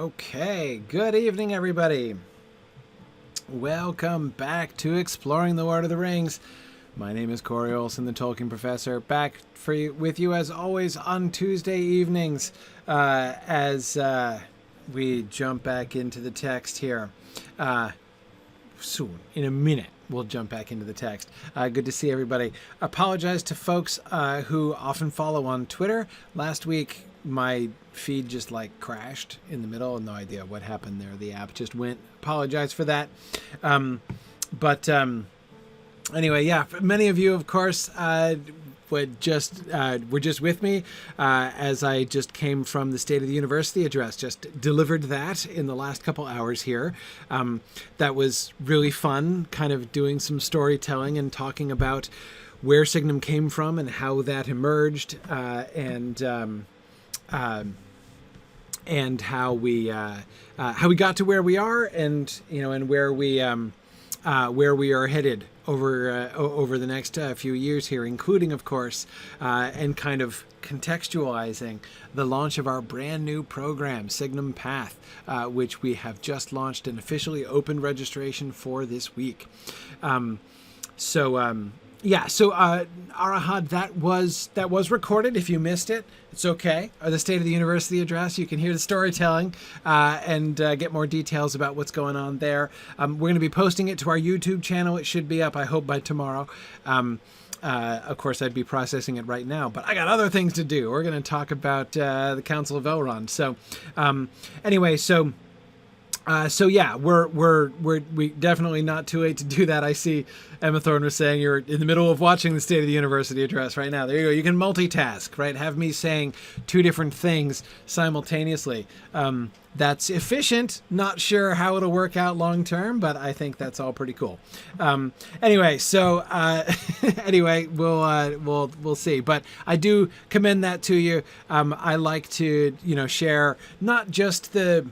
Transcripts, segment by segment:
Okay, good evening, everybody. Welcome back to Exploring the Lord of the Rings. My name is Corey Olson, the Tolkien Professor, back with you as always on Tuesday evenings as we jump back into the text here. Soon, in a minute, we'll jump back into the text. Good to see everybody. Apologize to folks who often follow on Twitter. Last week, my feed just crashed in the middle. No idea what happened there. The app just went. Apologize for that. Anyway, yeah, many of you, of course, were just with me as I just came from the State of the University address. Just delivered that in the last couple hours here. That was really fun, kind of doing some storytelling and talking about where Signum came from and how that emerged, and how we got to where we are, and where we are headed over the next few years here, including, of course, and kind of contextualizing the launch of our brand new program, Signum Path, which we have just launched and officially opened registration for this week. Arahad, that was recorded. If you missed it, it's okay. Or the State of the University address, you can hear the storytelling and get more details about what's going on there. We're going to be posting it to our YouTube channel. It should be up, I hope, by tomorrow. Of course, I'd be processing it right now, but I got other things to do. We're going to talk about the Council of Elrond. So we definitely not too late to do that. I see Emma Thorne was saying you're in the middle of watching the State of the University address right now. There you go. You can multitask, right? Have me saying two different things simultaneously. That's efficient. Not sure how it'll work out long term, but I think that's all pretty cool. Anyway, we'll see. But I do commend that to you. I like to share not just the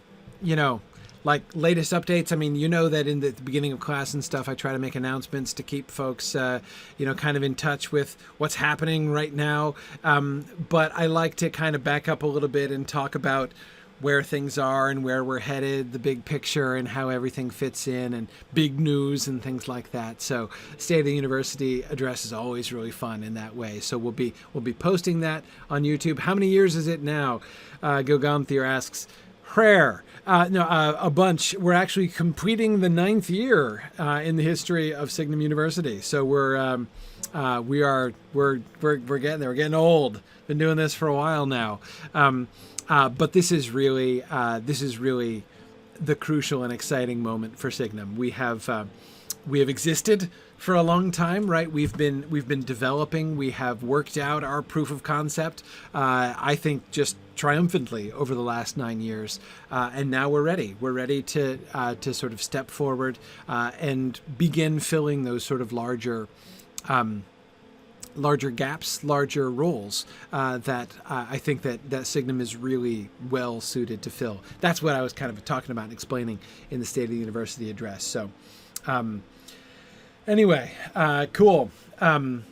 latest updates. I mean, that in the beginning of class and stuff, I try to make announcements to keep folks, kind of in touch with what's happening right now. But I like to kind of back up a little bit and talk about where things are and where we're headed, the big picture and how everything fits in, and big news and ththings like that. So State of the University address is always really fun in that way. So we'll be posting that on YouTube. How many years is it now? Gilgamthir asks. Prayer. A bunch. We're actually completing the 9th year in the history of Signum University. So we're getting there. We're getting old. Been doing this for a while now. But this is really the crucial and exciting moment for Signum. We have existed for a long time, right? We've been developing. We have worked out our proof of concept. I think just triumphantly over the last 9 years, and now we're ready. We're ready to sort of step forward and begin filling those sort of larger gaps, larger roles that I think that Signum is really well suited to fill. That's what I was kind of talking about and explaining in the State of the University address. So. Anyway, cool. So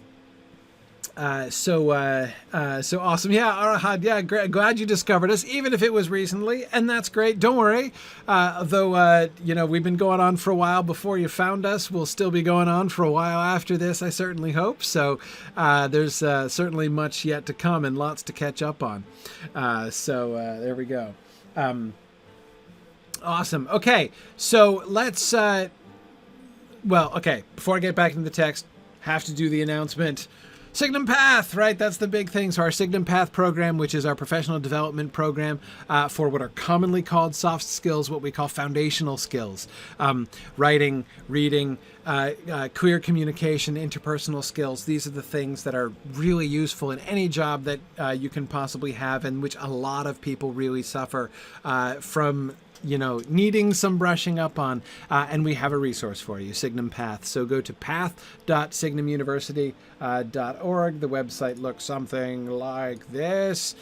awesome. Yeah, Arahad, yeah, great. Glad you discovered us, even if it was recently, and that's great. Don't worry. Though, we've been going on for a while before you found us. We'll still be going on for a while after this, I certainly hope. So there's certainly much yet to come and lots to catch up on. There we go. Awesome. Okay, so let's... before I get back into the text, have to do the announcement. Signum Path, right? That's the big thing. So our Signum Path program, which is our professional development program for what are commonly called soft skills, what we call foundational skills. Writing, reading, clear communication, interpersonal skills. These are the things that are really useful in any job that you can possibly have, and which a lot of people really suffer from needing some brushing up on, and we have a resource for you, Signum Path. So go to path.signumuniversity.org. The website looks something like this.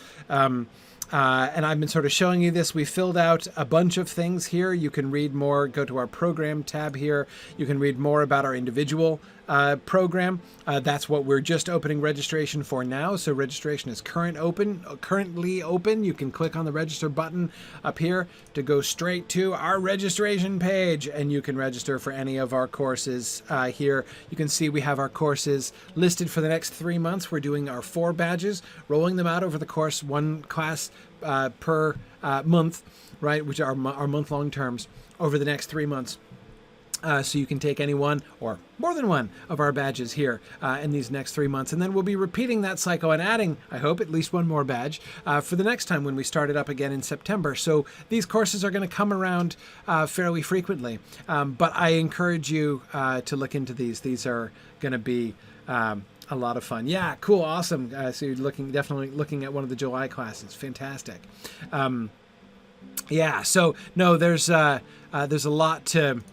and I've been sort of showing you this. We filled out a bunch of things here. You can read more. Go to our program tab here. You can read more about our individual program. That's what we're just opening registration for now. So registration is currently open. You can click on the register button up here to go straight to our registration page, and you can register for any of our courses here. You can see we have our courses listed for the next 3 months. We're doing our 4 badges, rolling them out over the course, 1 class per month, right? Which are our month-long terms over the next 3 months. So you can take any one or more than one of our badges here in these next 3 months. And then we'll be repeating that cycle and adding, I hope, at least one more badge for the next time when we start it up again in September. So these courses are going to come around fairly frequently. But I encourage you to look into these. These are going to be a lot of fun. Yeah, cool, awesome. So you're definitely looking at one of the July classes. Fantastic. Yeah, so no, there's a lot to...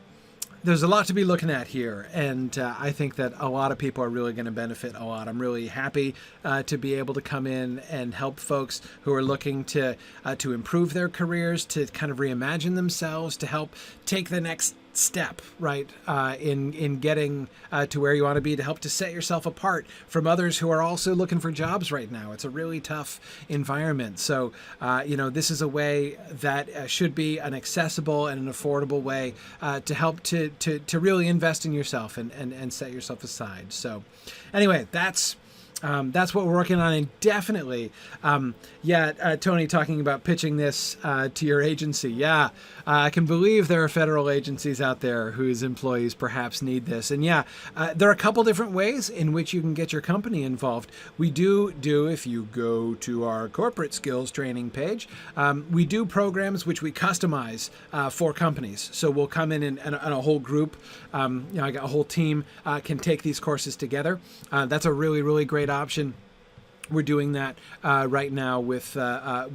There's a lot to be looking at here, and I think that a lot of people are really going to benefit a lot. I'm really happy to be able to come in and help folks who are looking to improve their careers, to kind of reimagine themselves, to help take the next step, right, in getting to where you want to be, to help to set yourself apart from others who are also looking for jobs right now. It's a really tough environment. So, this is a way that should be an accessible and an affordable way to help to really invest in yourself and set yourself aside. So anyway, that's what we're working on indefinitely. Tony talking about pitching this to your agency. Yeah, I can believe there are federal agencies out there whose employees perhaps need this. And there are a couple different ways in which you can get your company involved. We do, if you go to our corporate skills training page, we do programs which we customize for companies. So we'll come in and a whole group, I got a whole team can take these courses together. That's a really, really great option. We're doing that right now with a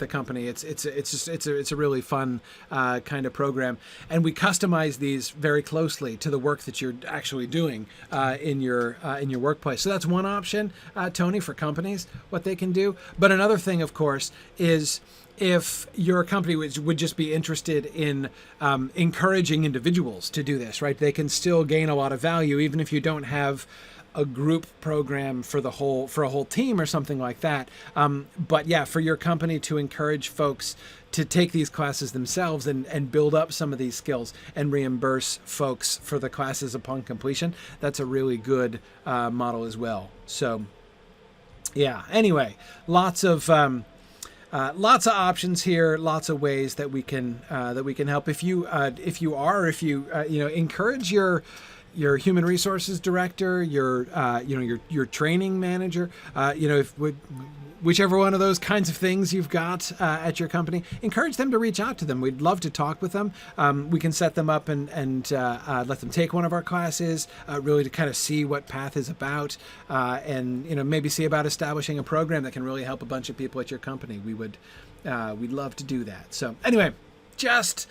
company. It's a really fun kind of program, and we customize these very closely to the work that you're actually doing in your workplace. So that's one option, Tony, for companies, what they can do. But another thing, of course, is if your company would just be interested in encouraging individuals to do this, right? They can still gain a lot of value even if you don't have a group program for a whole team or something like that. But yeah, for your company to encourage folks to take these classes themselves and build up some of these skills and reimburse folks for the classes upon completion, that's a really good model as well. So yeah, anyway, lots of options here, lots of ways that we can help. If you encourage your human resources director, your training manager, whichever one of those kinds of things you've got at your company, encourage them to reach out to them. We'd love to talk with them. We can set them up and let them take one of our classes, really to kind of see what Path is about, and maybe see about establishing a program that can really help a bunch of people at your company. We'd love to do that. So anyway, just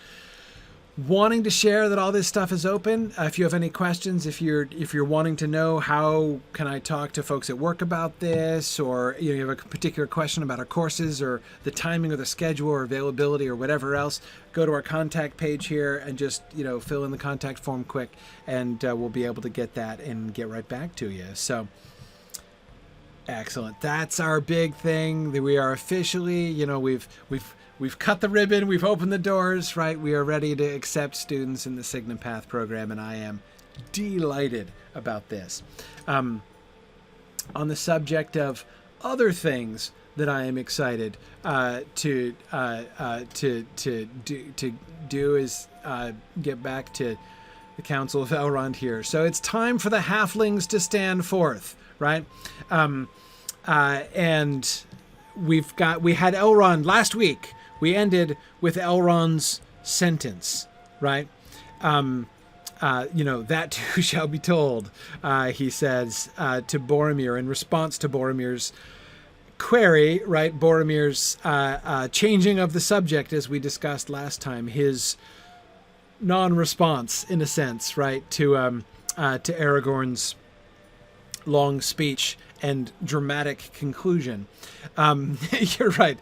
wanting to share that all this stuff is open. If you have any questions, if you're wanting to know how can I talk to folks at work about this, or you have a particular question about our courses or the timing or the schedule or availability or whatever else, go to our contact page here and just fill in the contact form quick, and we'll be able to get that and get right back to you. So excellent. That's our big thing. We are officially, We've cut the ribbon, we've opened the doors, right? We are ready to accept students in the Signum Path program, and I am delighted about this. On the subject of other things that I am excited to do is get back to the Council of Elrond here. So it's time for the Halflings to stand forth, right? And we had Elrond last week. We ended with Elrond's sentence, right? That too shall be told, he says to Boromir in response to Boromir's query, right? Boromir's changing of the subject, as we discussed last time, his non-response, in a sense, right, to Aragorn's long speech and dramatic conclusion. You're right.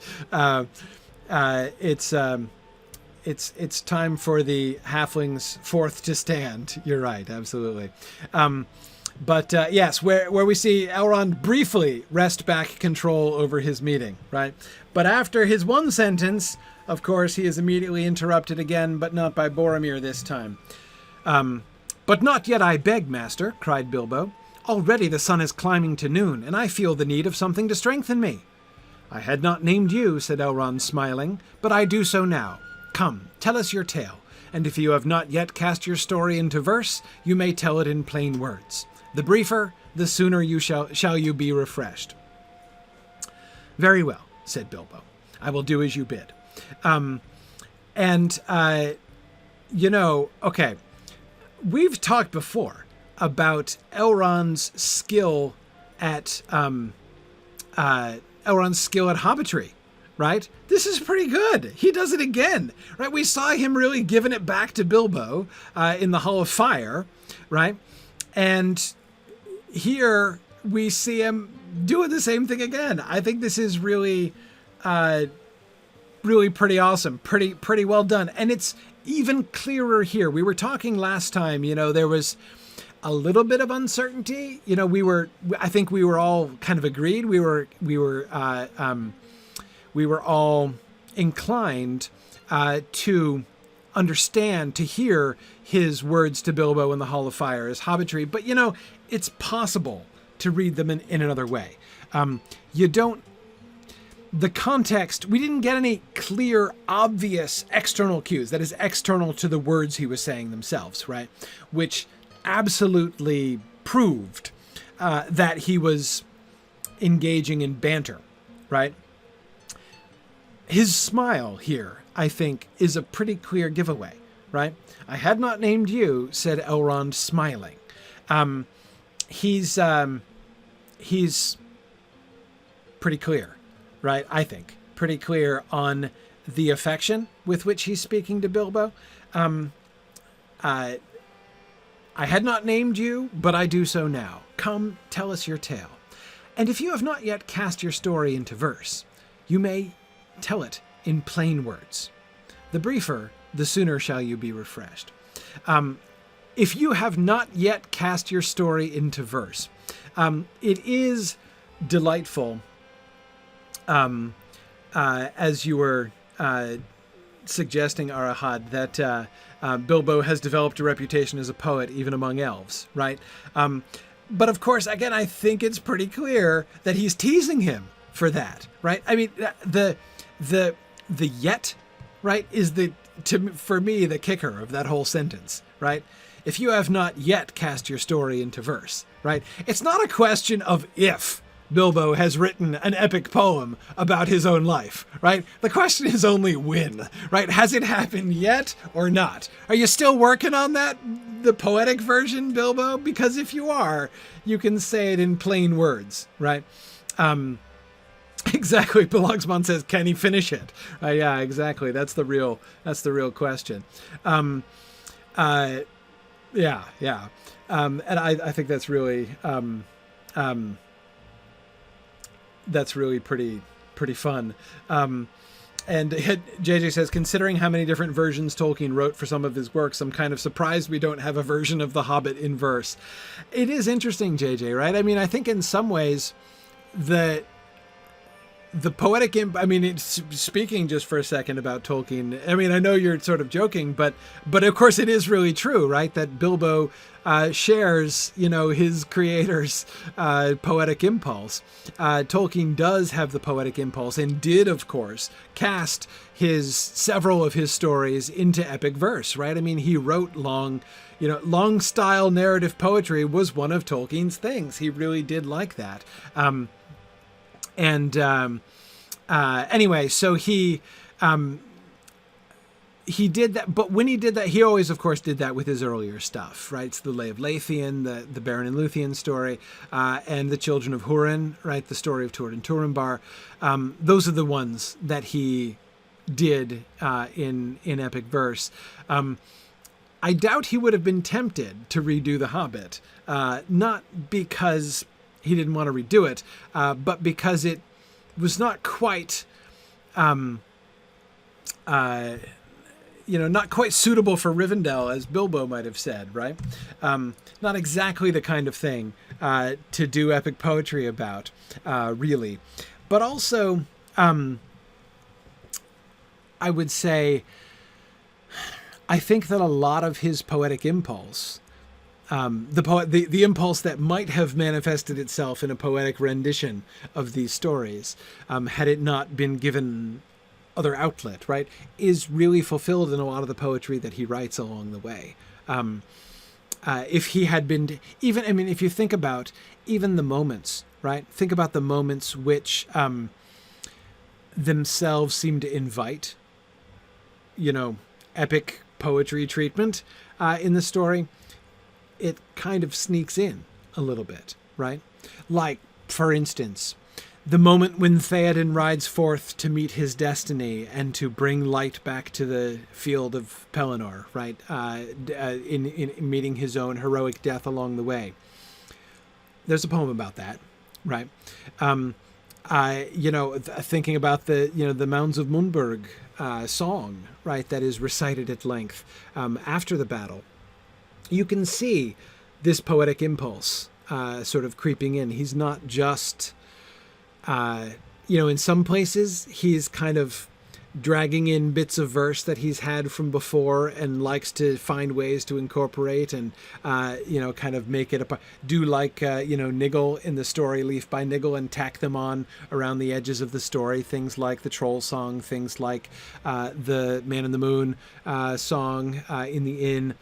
It's time for the halflings fourth to stand. You're right, absolutely. But yes, where we see Elrond briefly wrest back control over his meeting, right? But after his one sentence, of course, he is immediately interrupted again, but not by Boromir this time. But not yet, I beg, master, cried Bilbo. Already the sun is climbing to noon, and I feel the need of something to strengthen me. I had not named you, said Elrond, smiling, but I do so now. Come, tell us your tale, and if you have not yet cast your story into verse, you may tell it in plain words. The briefer, the sooner you shall you be refreshed. Very well, said Bilbo. I will do as you bid. Okay, we've talked before about Elrond's skill at hobbitry, right? This is pretty good. He does it again, right? We saw him really giving it back to Bilbo in the Hall of Fire, right? And here we see him doing the same thing again. I think this is really pretty awesome, pretty well done. And it's even clearer here. We were talking last time, there was a little bit of uncertainty. I think we were all kind of agreed. We were all inclined to understand, to hear his words to Bilbo in the Hall of Fire as hobbitry. But, it's possible to read them in another way. The context, we didn't get any clear, obvious external cues, that is external to the words he was saying themselves, right? Which absolutely proved that he was engaging in banter, right? His smile here, I think, is a pretty clear giveaway, right? I had not named you, said Elrond, smiling. He's pretty clear, right? I think pretty clear on the affection with which he's speaking to Bilbo. I had not named you, but I do so now. Come, tell us your tale. And if you have not yet cast your story into verse, you may tell it in plain words. The briefer, the sooner shall you be refreshed. If you have not yet cast your story into verse, it is delightful, as you were suggesting, Arahad, that Bilbo has developed a reputation as a poet even among elves, right? But of course, again, I think it's pretty clear that he's teasing him for that, right? I mean, the yet, right, is for me, the kicker of that whole sentence, right? If you have not yet cast your story into verse, right? It's not a question of if Bilbo has written an epic poem about his own life, right? The question is only when, right? Has it happened yet or not? Are you still working on that, the poetic version, Bilbo? Because if you are, you can say it in plain words, right? Exactly. Belogsmon says, can he finish it? Yeah, exactly. That's the real question. And I think that's really, pretty fun. And JJ says, considering how many different versions Tolkien wrote for some of his works, I'm kind of surprised we don't have a version of The Hobbit in verse. It is interesting, JJ, right? I mean, I think in some ways the poetic, it's speaking just for a second about Tolkien. I mean, I know you're sort of joking, but of course it is really true, right? That Bilbo shares, his creator's poetic impulse. Tolkien does have the poetic impulse and did, of course, cast several of his stories into epic verse, right? I mean, he wrote long style narrative poetry was one of Tolkien's things. He really did like that. Anyway, so he did that, but when he did that, he always, of course, did that with his earlier stuff, right? It's the Lay of Leithian, the Beren and Luthien story, and the Children of Húrin, right? The story of Tuatha and Turambar. Those are the ones that he did in epic verse. I doubt he would have been tempted to redo The Hobbit, not because he didn't want to redo it, but because it was not quite, not quite suitable for Rivendell, as Bilbo might have said, right? Not exactly the kind of thing to do epic poetry about, really. But also, I would say, I think that a lot of his poetic impulse, the impulse that might have manifested itself in a poetic rendition of these stories, had it not been given other outlet, right, is really fulfilled in a lot of the poetry that he writes along the way. If he had been, if you think about even the moments, right, think about the moments which themselves seem to invite, epic poetry treatment in the story, it kind of sneaks in a little bit, right? Like, for instance, the moment when Theoden rides forth to meet his destiny and to bring light back to the field of Pelennor, right? In meeting his own heroic death along the way. There's a poem about that, right? Thinking about the Mounds of Munburg song, right, that is recited at length after the battle. You can see this poetic impulse sort of creeping in. He's not just, in some places he's kind of dragging in bits of verse that he's had from before and likes to find ways to incorporate and, kind of make it Niggle in the story Leaf by Niggle and tack them on around the edges of the story. Things like the Troll Song, things like the Man in the Moon song in the Inn.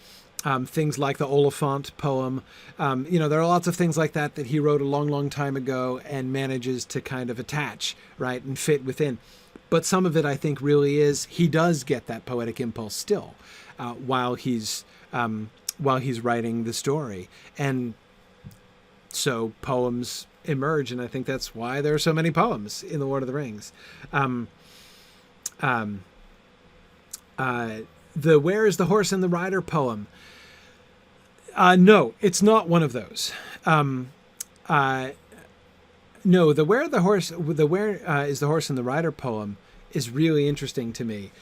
Things like the Oliphant poem. There are lots of things like that he wrote a long, long time ago and manages to kind of attach, right, and fit within. But some of it, I think, really is, he does get that poetic impulse still while he's writing the story. And so poems emerge, and I think that's why there are so many poems in The Lord of the Rings. The Where is the Horse and the Rider poem? No, it's not one of those. No, the Where is the Horse and the Rider poem is really interesting to me.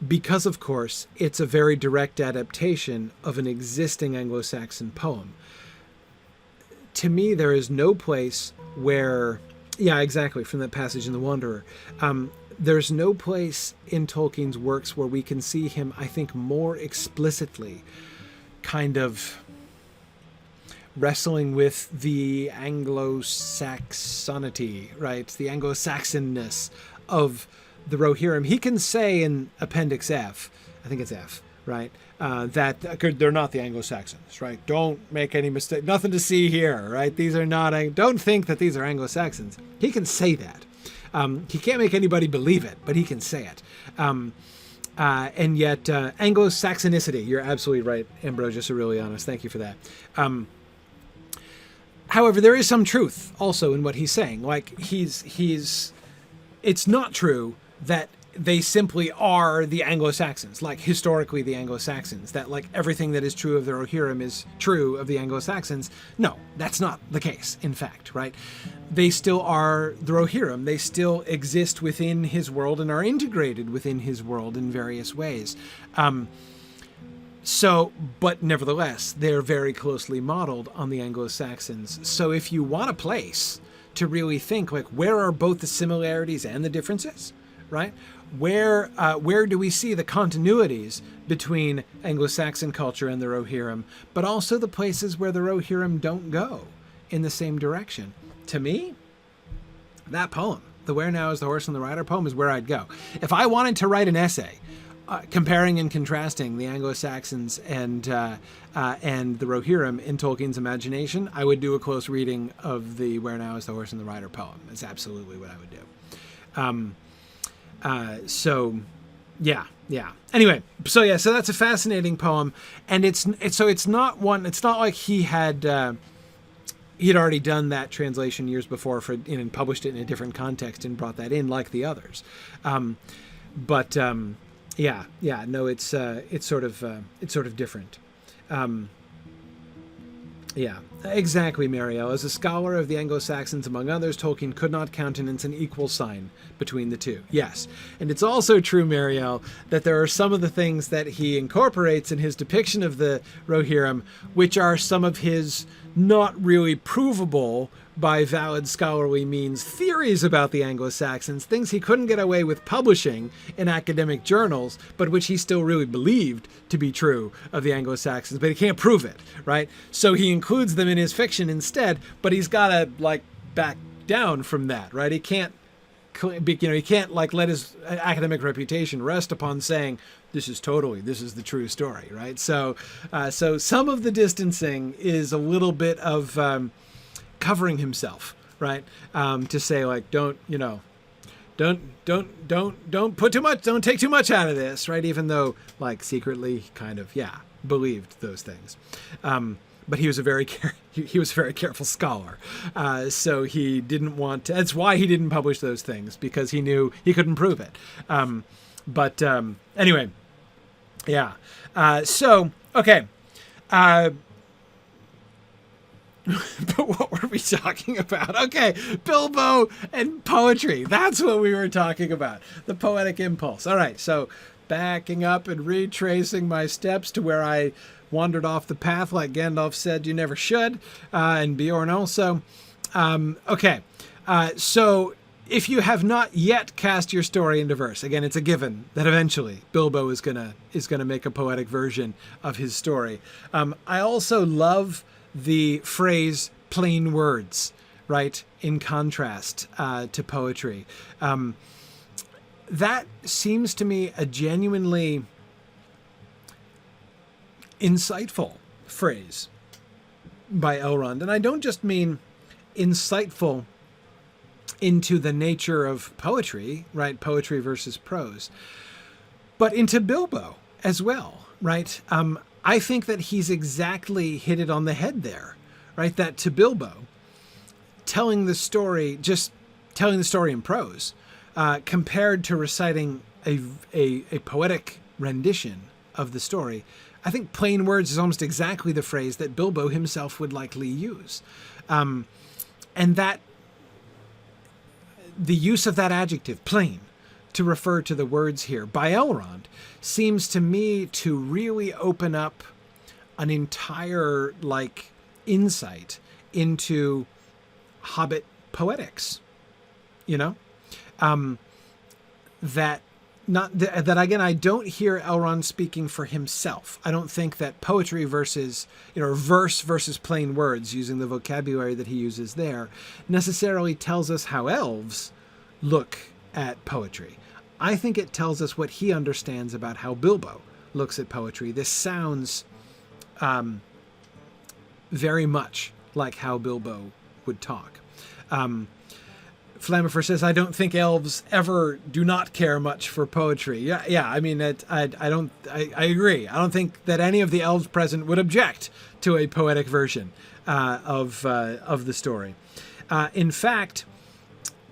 Because, of course, it's a very direct adaptation of an existing Anglo-Saxon poem. To me, there is no place where, from that passage in The Wanderer, there's no place in Tolkien's works where we can see him, I think, more explicitly kind of wrestling with the Anglo-Saxonity, right? The Anglo-Saxonness of the Rohirrim. He can say in Appendix F, I think it's F, right? That they're not the Anglo-Saxons, right? Don't make any mistake. Nothing to see here, right? These are not, don't think that these are Anglo-Saxons. He can say that. He can't make anybody believe it, but he can say it. And yet, Anglo-Saxonicity, you're absolutely right, Ambrosius Aurelianus. Thank you for that. However, there is some truth also in what he's saying. Like, it's not true that they simply are the Anglo-Saxons, like historically the Anglo-Saxons, that like everything that is true of the Rohirrim is true of the Anglo-Saxons. No, that's not the case, in fact, right? They still are the Rohirrim. They still exist within his world and are integrated within his world in various ways. But nevertheless, they're very closely modeled on the Anglo-Saxons. So if you want a place to really think, like, where are both the similarities and the differences, right? Where do we see the continuities between Anglo-Saxon culture and the Rohirrim, but also the places where the Rohirrim don't go in the same direction? To me, that poem, the Where Now is the Horse and the Rider poem, is where I'd go. If I wanted to write an essay comparing and contrasting the Anglo-Saxons and the Rohirrim in Tolkien's imagination, I would do a close reading of the Where Now is the Horse and the Rider poem. It's absolutely what I would do. Anyway, so that's a fascinating poem, and it's not like he'd already done that translation years before and published it in a different context and brought that in like the others. It's sort of different. Yeah, exactly, Marielle. As a scholar of the Anglo-Saxons, among others, Tolkien could not countenance an equal sign between the two. Yes, and it's also true, Marielle, that there are some of the things that he incorporates in his depiction of the Rohirrim, which are some of his not really provable by valid scholarly means theories about the Anglo-Saxons, things he couldn't get away with publishing in academic journals, but which he still really believed to be true of the Anglo-Saxons, but he can't prove it, right? So he includes them in his fiction instead, but he's got to like back down from that, right? He can't, he can't like let his academic reputation rest upon saying this is the true story, right? So some of the distancing is a little bit of covering himself, right? To say like, don't put too much, don't take too much out of this, right? Even though like secretly kind of, believed those things. But he was a very careful scholar. So he didn't want to, that's why he didn't publish those things, because he knew he couldn't prove it. Anyway, yeah. Okay. But what were we talking about? Okay, Bilbo and poetry. That's what we were talking about. The poetic impulse. All right, so backing up and retracing my steps to where I wandered off the path, like Gandalf said you never should, and Bjorn also. So if you have not yet cast your story into verse, again, it's a given that eventually Bilbo is gonna make a poetic version of his story. I also love the phrase plain words, right? In contrast to poetry. That seems to me a genuinely insightful phrase by Elrond. And I don't just mean insightful into the nature of poetry, right? Poetry versus prose, but into Bilbo as well, right? I think that he's exactly hit it on the head there, right? That to Bilbo, telling the story in prose, compared to reciting a poetic rendition of the story, I think plain words is almost exactly the phrase that Bilbo himself would likely use. And that the use of that adjective, plain, to refer to the words here by Elrond seems to me to really open up an entire insight into Hobbit poetics, that again, I don't hear Elrond speaking for himself. I don't think that poetry versus, verse versus plain words, using the vocabulary that he uses there, necessarily tells us how elves look at poetry. I think it tells us what he understands about how Bilbo looks at poetry. This sounds very much like how Bilbo would talk. Flamifer says, I don't think elves ever do not care much for poetry. Yeah. I mean, I agree. I don't think that any of the elves present would object to a poetic version of the story. In fact,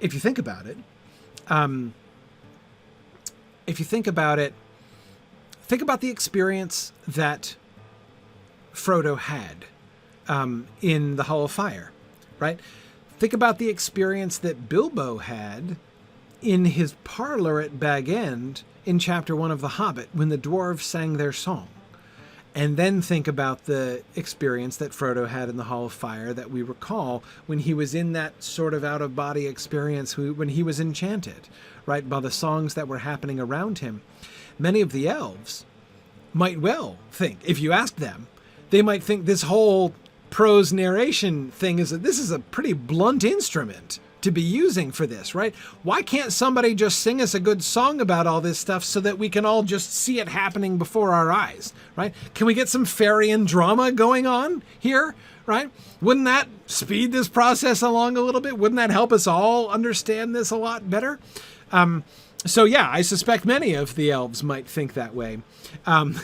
if you think about it, think about the experience that Frodo had in the Hall of Fire, right? Think about the experience that Bilbo had in his parlor at Bag End in Chapter 1 of The Hobbit when the dwarves sang their song. And then think about the experience that Frodo had in the Hall of Fire that we recall when he was in that sort of out-of-body experience when he was enchanted, right, by the songs that were happening around him. Many of the elves might well think, if you ask them, they might think this whole prose narration thing is that this is a pretty blunt instrument to be using for this, right? Why can't somebody just sing us a good song about all this stuff so that we can all just see it happening before our eyes, right? Can we get some Farian drama going on here, right? Wouldn't that speed this process along a little bit? Wouldn't that help us all understand this a lot better? So yeah, I suspect many of the elves might think that way.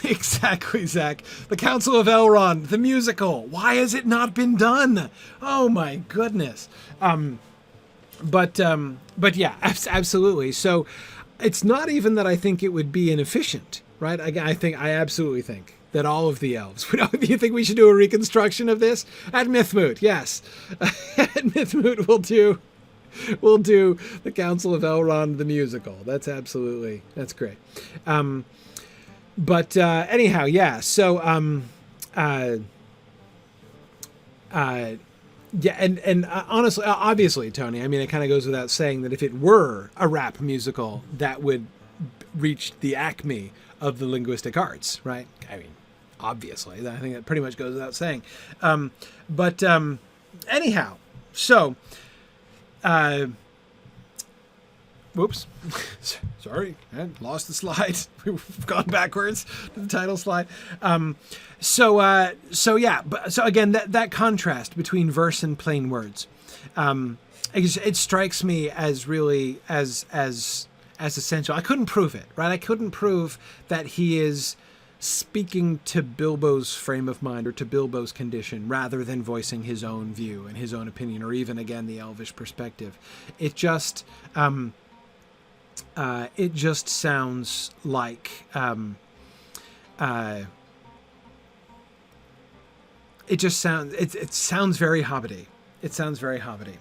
Exactly, Zach. The Council of Elrond, the musical. Why has it not been done? Oh my goodness. But yeah, absolutely. So it's not even that I think it would be inefficient, right? I absolutely think that all of the elves. Do you think we should do a reconstruction of this at Mythmoot? Yes, at Mythmoot we'll do the Council of Elrond the musical. That's great. But anyhow, yeah. So yeah, and honestly, obviously, Tony, I mean, it kind of goes without saying that if it were a rap musical, that would reach the acme of the linguistic arts, right? I mean, obviously, I think that pretty much goes without saying. But anyhow, so, whoops, sorry, I lost the slide. We've gone backwards to the title slide. So yeah, so again, that contrast between verse and plain words, it strikes me as really as essential. I couldn't prove it, right? I couldn't prove that he is speaking to Bilbo's frame of mind or to Bilbo's condition rather than voicing his own view and his own opinion, or even again the elvish perspective. It just sounds like it sounds very hobbity. It sounds very hobbity.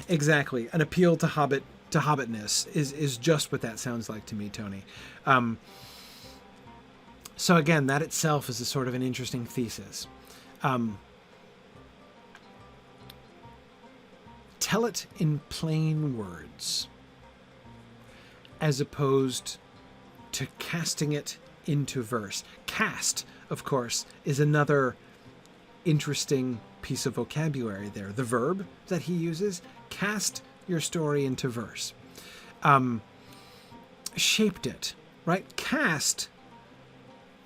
Exactly. An appeal to hobbitness is just what that sounds like to me, Tony. So again, that itself is a sort of an interesting thesis. Tell it in plain words, as opposed to casting it into verse. Cast, of course, is another interesting piece of vocabulary there. The verb that he uses, cast your story into verse. Shaped it, right? Cast,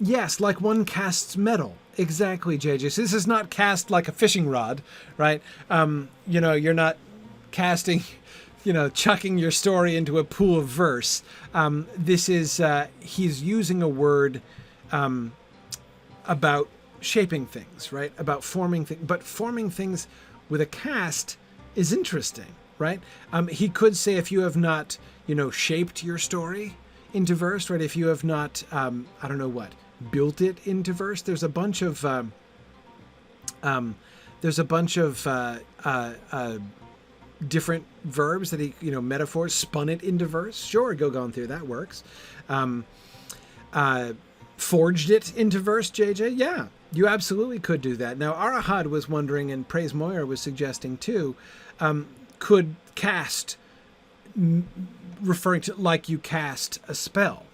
yes, like one casts metal. Exactly, JJ. So this is not cast like a fishing rod, right? You're not casting, chucking your story into a pool of verse. This is, he's using a word about shaping things, right? About forming things. But forming things with a cast is interesting, right? He could say, if you have not, shaped your story into verse, right? If you have not, built it into verse. There's a bunch of different verbs that he, metaphors, spun it into verse. Sure, go going through that works. Forged it into verse, JJ. Yeah, you absolutely could do that. Now, Arahad was wondering, and Praise Moyer was suggesting too, could cast, referring to like you cast a spell.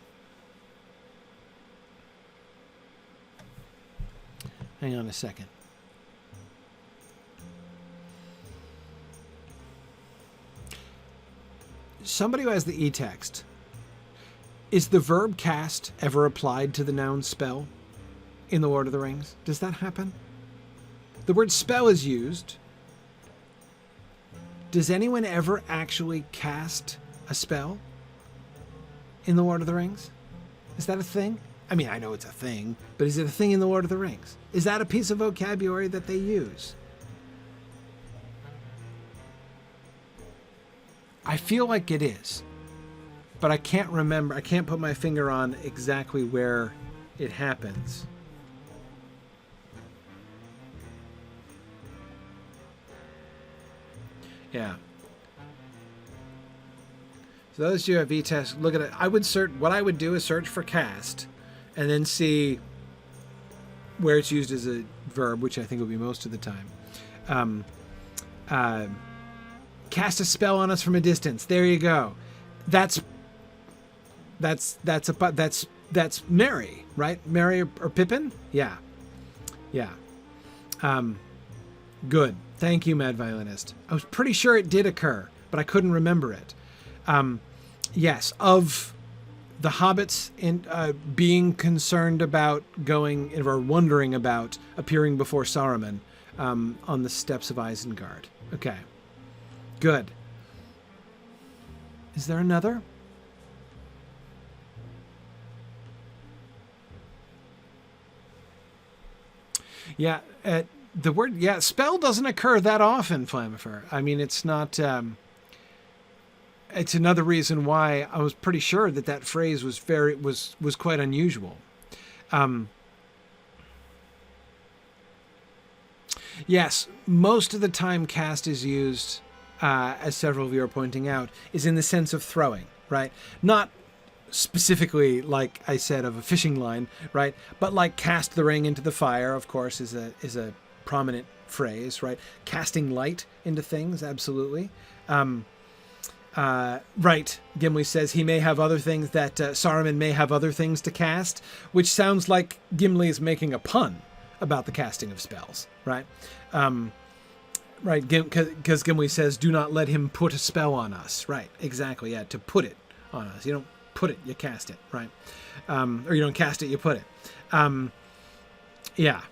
Hang on a second. Somebody who has the e-text, is the verb cast ever applied to the noun spell in The Lord of the Rings? Does that happen? The word spell is used. Does anyone ever actually cast a spell in The Lord of the Rings? Is that a thing? I mean, I know it's a thing, but is it a thing in The Lord of the Rings? Is that a piece of vocabulary that they use? I feel like it is, but I can't remember. I can't put my finger on exactly where it happens. Yeah. So those who have e-test, look at it. What I would do is search for cast and then see where it's used as a verb, which I think will be most of the time. Cast a spell on us from a distance. There you go. That's Merry, right? Merry or Pippin? Yeah. Good. Thank you, Mad Violinist. I was pretty sure it did occur, but I couldn't remember it. Yes, of the hobbits being concerned about going, or wondering about appearing before Saruman on the steps of Isengard. Okay. Good. Is there another? Yeah, the word, spell doesn't occur that often, Flamifer. I mean, it's not, it's another reason why I was pretty sure that phrase was quite unusual. Yes, most of the time cast is used, as several of you are pointing out, is in the sense of throwing, right? Not specifically, like I said, of a fishing line, right? But like cast the ring into the fire, of course, is a prominent phrase, right? Casting light into things, absolutely. Right, Gimli says he may have other things that Saruman may have other things to cast, which sounds like Gimli is making a pun about the casting of spells, right? Right, because Gimli says, do not let him put a spell on us. Right, exactly, yeah, to put it on us. You don't put it, you cast it, right? Or you don't cast it, you put it. Yeah.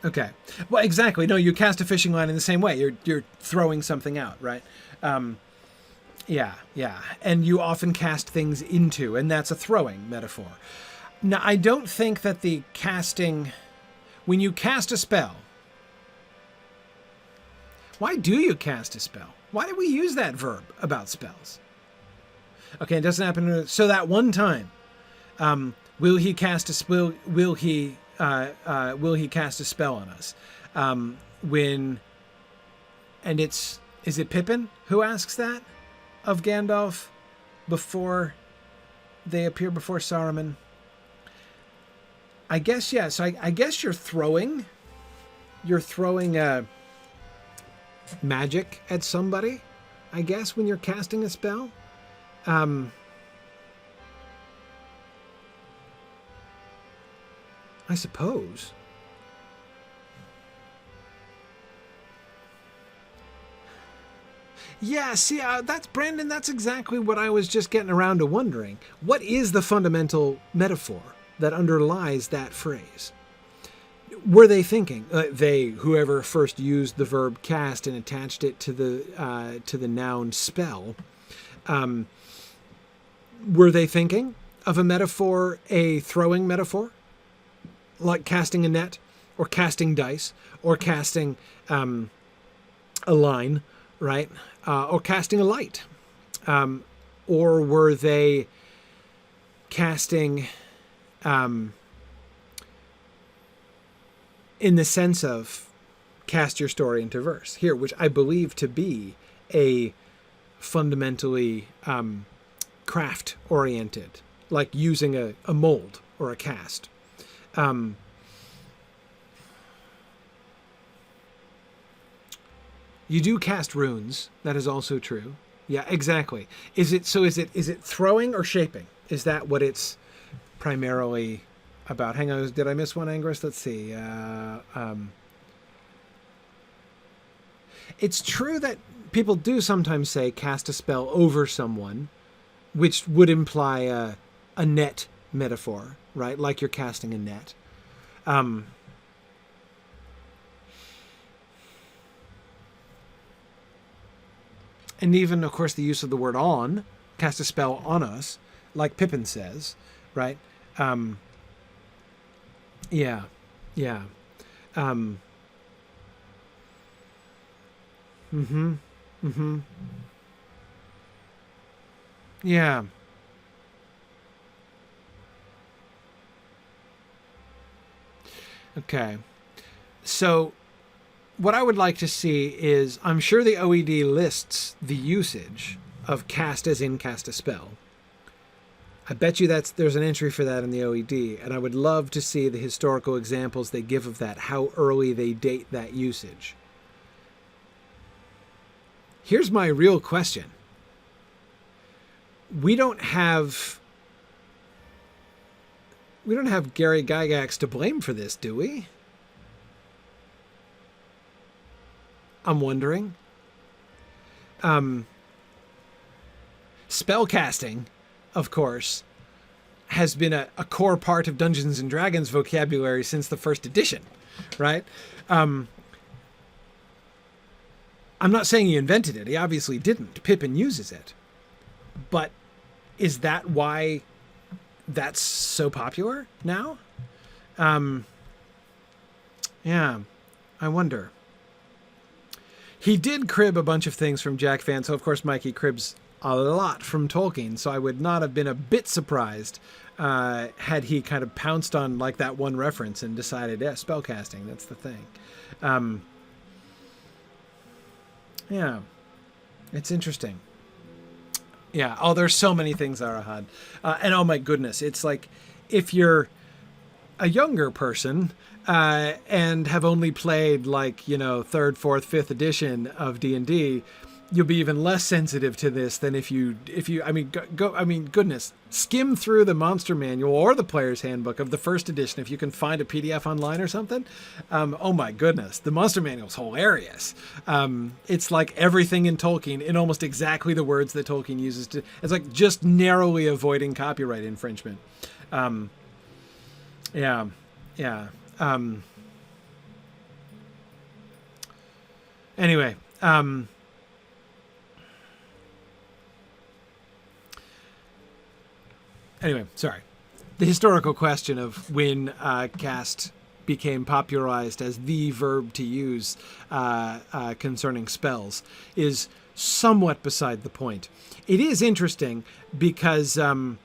Okay. Well, exactly. No, you cast a fishing line in the same way. You're throwing something out, right? Yeah. And you often cast things into, and that's a throwing metaphor. Now, I don't think that the casting, when you cast a spell, why do you cast a spell? Why do we use that verb about spells? Okay, it doesn't happen. So that one time, will he cast a spell? Will he cast a spell on us? Is it Pippin who asks that of Gandalf before they appear before Saruman? I guess yes. I guess you're throwing magic at somebody, I guess, when you're casting a spell. I suppose. Yeah, see, that's Brandon. That's exactly what I was just getting around to wondering. What is the fundamental metaphor that underlies that phrase? Were they thinking, whoever first used the verb cast and attached it to the noun spell, were they thinking of a metaphor, a throwing metaphor, like casting a net, or casting dice, or casting a line, right, or casting a light, or were they casting in the sense of cast your story into verse here, which I believe to be a fundamentally craft oriented, like using a mold or a cast. You do cast runes. That is also true. Yeah, exactly. Is it throwing or shaping? Is that what it's primarily about? Hang on, did I miss one, Angrist? Let's see. It's true that people do sometimes say cast a spell over someone, which would imply a net metaphor, right? Like you're casting a net. And even, of course, the use of the word on, cast a spell on us, like Pippin says, right? Yeah. Yeah. Okay. So what I would like to see is, I'm sure the OED lists the usage of cast as in cast a spell. I bet you there's an entry for that in the OED, and I would love to see the historical examples they give of that, how early they date that usage. Here's my real question. We don't have Gary Gygax to blame for this, do we? I'm wondering. Spellcasting, of course, has been a core part of Dungeons and Dragons vocabulary since the first edition, right? I'm not saying he invented it. He obviously didn't. Pippin uses it. But is that why that's so popular now? Yeah, I wonder. He did crib a bunch of things from Jack Van. So, of course, Mikey cribs a lot from Tolkien, so I would not have been a bit surprised had he kind of pounced on like that one reference and decided, yeah, spellcasting, that's the thing. Yeah, it's interesting. Yeah. Oh, there's so many things, Arahad. And oh my goodness, it's like if you're a younger person and have only played like, you know, 3rd, 4th, 5th edition of D&D, you'll be even less sensitive to this than if you I mean, goodness, skim through the monster manual or the player's handbook of the 1st edition if you can find a PDF online or something. Oh my goodness, the monster manual is hilarious. It's like everything in Tolkien in almost exactly the words that Tolkien uses to. It's like just narrowly avoiding copyright infringement. Yeah. Anyway. Anyway, sorry. The historical question of when cast became popularized as the verb to use concerning spells is somewhat beside the point. It is interesting because the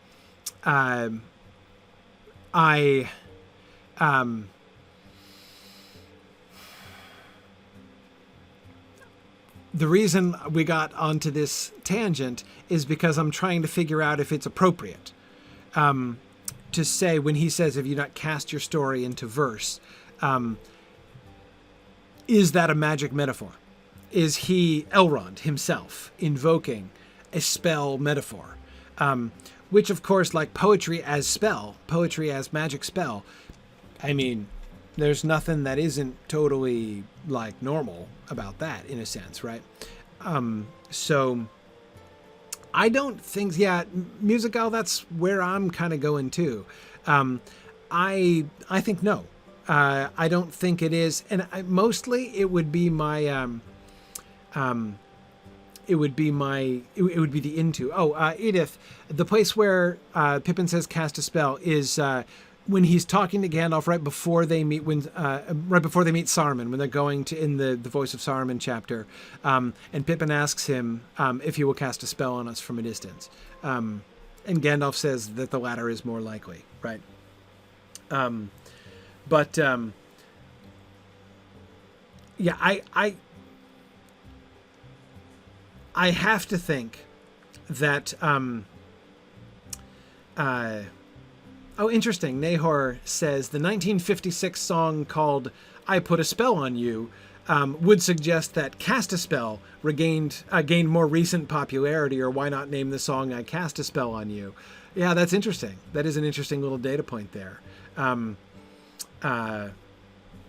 reason we got onto this tangent is because I'm trying to figure out if it's appropriate to say when he says, "Have you not cast your story into verse?" Is that a magic metaphor? Is he Elrond himself invoking a spell metaphor? Which, of course, like poetry as spell, poetry as magic spell, I mean, there's nothing that isn't totally like normal about that in a sense, right? So I don't think, yeah, musical, that's where I'm kind of going too. I think no. I don't think it is, and mostly it would be my it would be the into. Edith, the place where Pippin says cast a spell is when he's talking to Gandalf right before they meet Saruman, when they're going to in the Voice of Saruman chapter, and Pippin asks him if he will cast a spell on us from a distance, and Gandalf says that the latter is more likely, right? Yeah, I have to think that interesting. Nahor says the 1956 song called "I Put a Spell on You" would suggest that "Cast a Spell" gained more recent popularity, or why not name the song "I Cast a Spell on You"? Yeah, that's interesting. That is an interesting little data point there.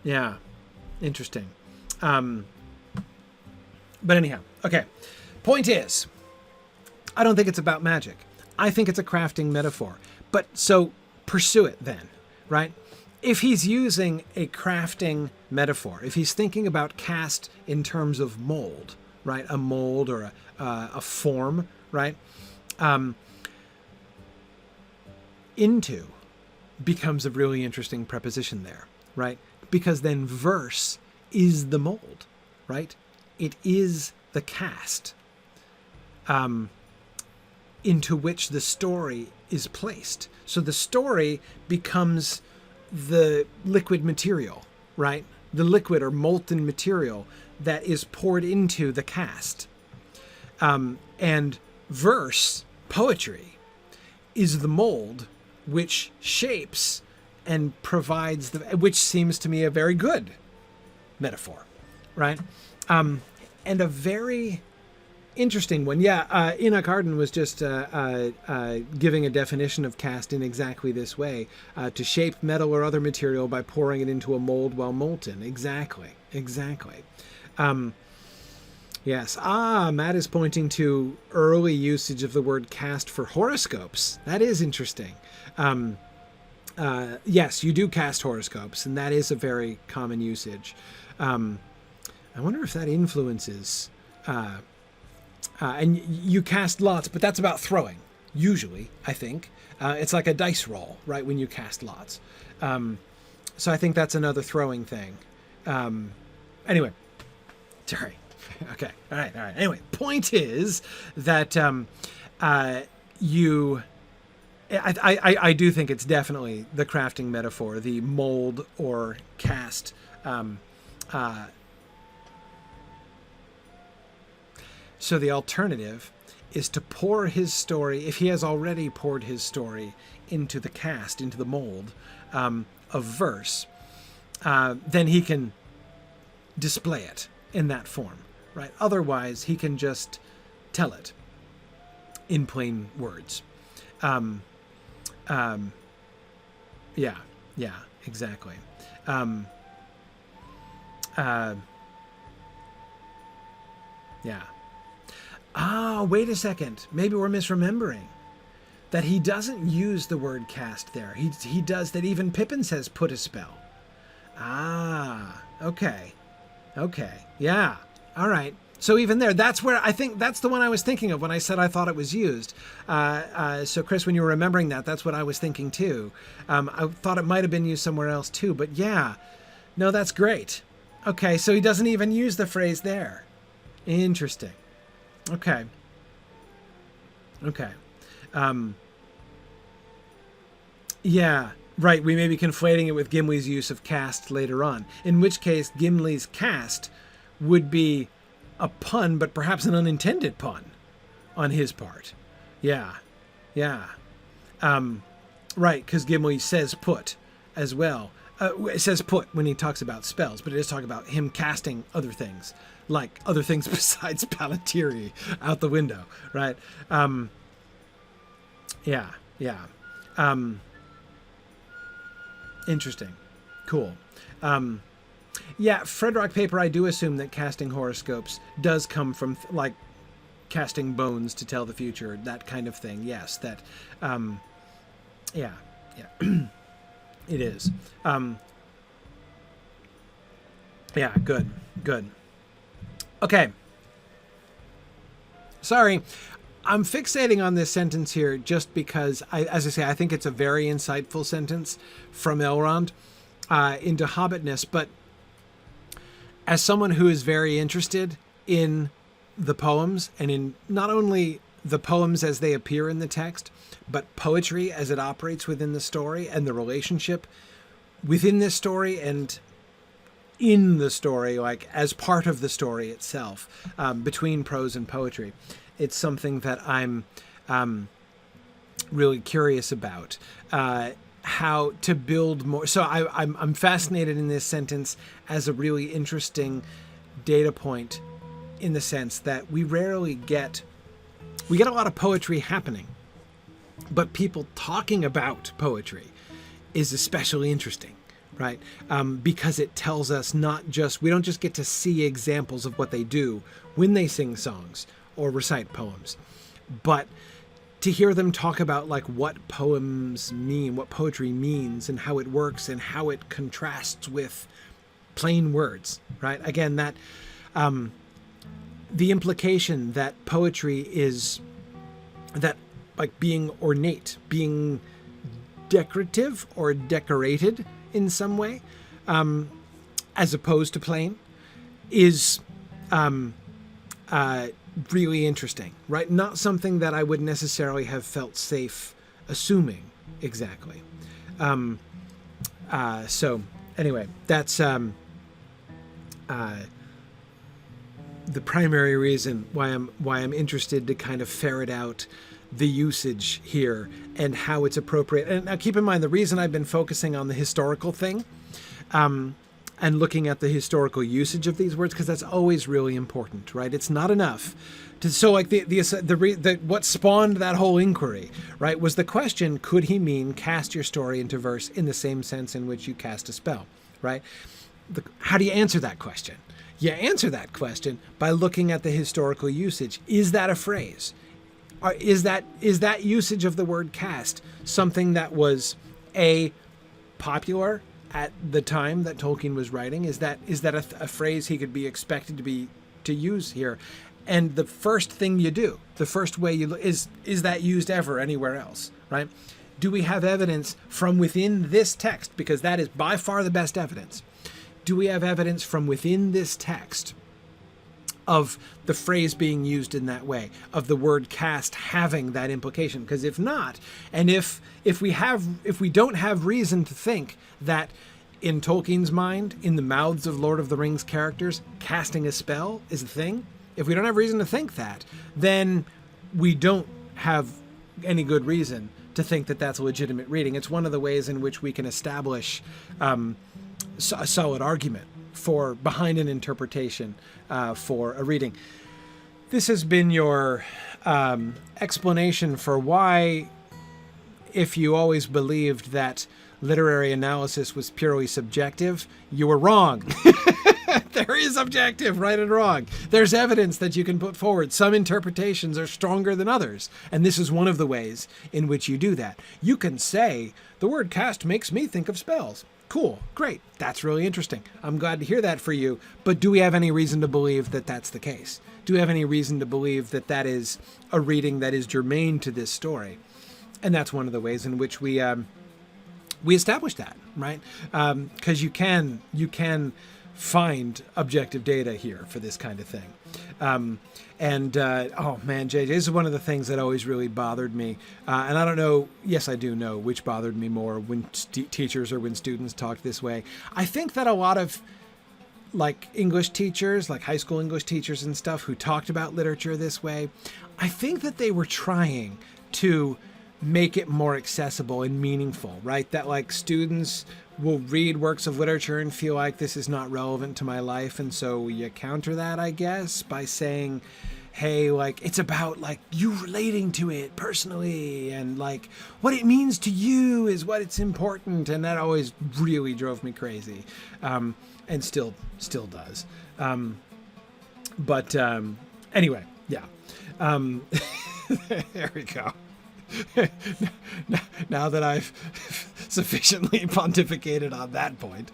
Yeah, interesting. But anyhow, okay. Point is, I don't think it's about magic. I think it's a crafting metaphor. But so pursue it then, right? If he's using a crafting metaphor, if he's thinking about cast in terms of mold, right? A mold or a form, right? Into becomes a really interesting preposition there, right? Because then verse is the mold, right? It is the cast into which the story is placed. So the story becomes the liquid material, right? The liquid or molten material that is poured into the cast. And verse, poetry, is the mold which shapes and provides which seems to me a very good metaphor, right? And a very interesting one. Yeah, Enoch Arden was just giving a definition of cast in exactly this way. To shape metal or other material by pouring it into a mold while molten. Exactly. Yes. Matt is pointing to early usage of the word cast for horoscopes. That is interesting. Yes, you do cast horoscopes, and that is a very common usage. I wonder if that influences... and you cast lots, but that's about throwing, usually, I think. It's like a dice roll, right, when you cast lots. So I think that's another throwing thing. Anyway, sorry. Okay. All right. Anyway, point is that I do think it's definitely the crafting metaphor, the mold or cast. So the alternative is to pour his story, if he has already poured his story into the cast, into the mold of verse, then he can display it in that form, right? Otherwise, he can just tell it in plain words. Yeah, exactly. Yeah. Wait a second. Maybe we're misremembering that he doesn't use the word cast there. He does that. Even Pippin says put a spell. Okay. Yeah. All right. So even there, that's where I think that's the one I was thinking of when I said I thought it was used. So Chris, when you were remembering that, that's what I was thinking too. I thought it might have been used somewhere else too, but yeah, no, that's great. Okay. So he doesn't even use the phrase there. Interesting. Okay. Yeah, right. We may be conflating it with Gimli's use of cast later on, in which case Gimli's cast would be a pun, but perhaps an unintended pun on his part. Yeah. Right, because Gimli says put as well. It says put when he talks about spells, but it is talking about him casting other things, like other things besides Palantiri out the window, right? Yeah. Interesting. Cool. Yeah, Fred Rock Paper, I do assume that casting horoscopes does come from, like, casting bones to tell the future, that kind of thing. Yes, that, yeah. It is. Yeah, good. Okay. Sorry. I'm fixating on this sentence here just because, as I say, I think it's a very insightful sentence from Elrond into Hobbitness, but as someone who is very interested in the poems, and in not only the poems as they appear in the text, but poetry as it operates within the story and the relationship within this story and in the story, like as part of the story itself, between prose and poetry. It's something that I'm really curious about, how to build more. So I'm fascinated in this sentence as a really interesting data point, in the sense that we get a lot of poetry happening, but people talking about poetry is especially interesting, right? Because it tells us we don't just get to see examples of what they do when they sing songs or recite poems, but to hear them talk about like what poems mean, what poetry means, and how it works and how it contrasts with plain words, right? Again, that the implication that poetry is that, like, being ornate, being decorative or decorated in some way, as opposed to plain, is really interesting, right? Not something that I would necessarily have felt safe assuming exactly. So anyway, that's the primary reason why I'm interested to kind of ferret out the usage here and how it's appropriate. And now keep in mind, the reason I've been focusing on the historical thing, and looking at the historical usage of these words, because that's always really important, right? It's not enough to, so like what spawned that whole inquiry, right, was the question, could he mean cast your story into verse in the same sense in which you cast a spell, right? How do you answer that question? You answer that question by looking at the historical usage. Is that a phrase? Is that usage of the word cast something that was popular at the time that Tolkien was writing? Is that a phrase he could be expected to use here? And the first thing you do, the first way you look, is that used ever anywhere else, right? Do we have evidence from within this text? Because that is by far the best evidence. Do we have evidence from within this text of the phrase being used in that way, of the word cast having that implication. Because if not, and if we don't have reason to think that in Tolkien's mind, in the mouths of Lord of the Rings characters, casting a spell is a thing, if we don't have reason to think that, then we don't have any good reason to think that that's a legitimate reading. It's one of the ways in which we can establish a solid argument for behind an interpretation for a reading. This has been your explanation for why, if you always believed that literary analysis was purely subjective, you were wrong. There is objective, right and wrong. There's evidence that you can put forward. Some interpretations are stronger than others, and this is one of the ways in which you do that. You can say, the word cast makes me think of spells. Cool, great, that's really interesting. I'm glad to hear that for you, but do we have any reason to believe that that's the case? Do we have any reason to believe that that is a reading that is germane to this story? And that's one of the ways in which we establish that, right? Because you can find objective data here for this kind of thing. Oh man, JJ, this is one of the things that always really bothered me. And I don't know, yes, I do know which bothered me more, when teachers or when students talked this way. I think that a lot of like English teachers, like high school English teachers and stuff who talked about literature this way, I think that they were trying to make it more accessible and meaningful, right? That like students will read works of literature and feel like this is not relevant to my life. And so you counter that, I guess, by saying, hey, like, it's about like you relating to it personally, and like what it means to you is what it's important. And that always really drove me crazy. And still does. Anyway, yeah. There we go. Now that I've sufficiently pontificated on that point.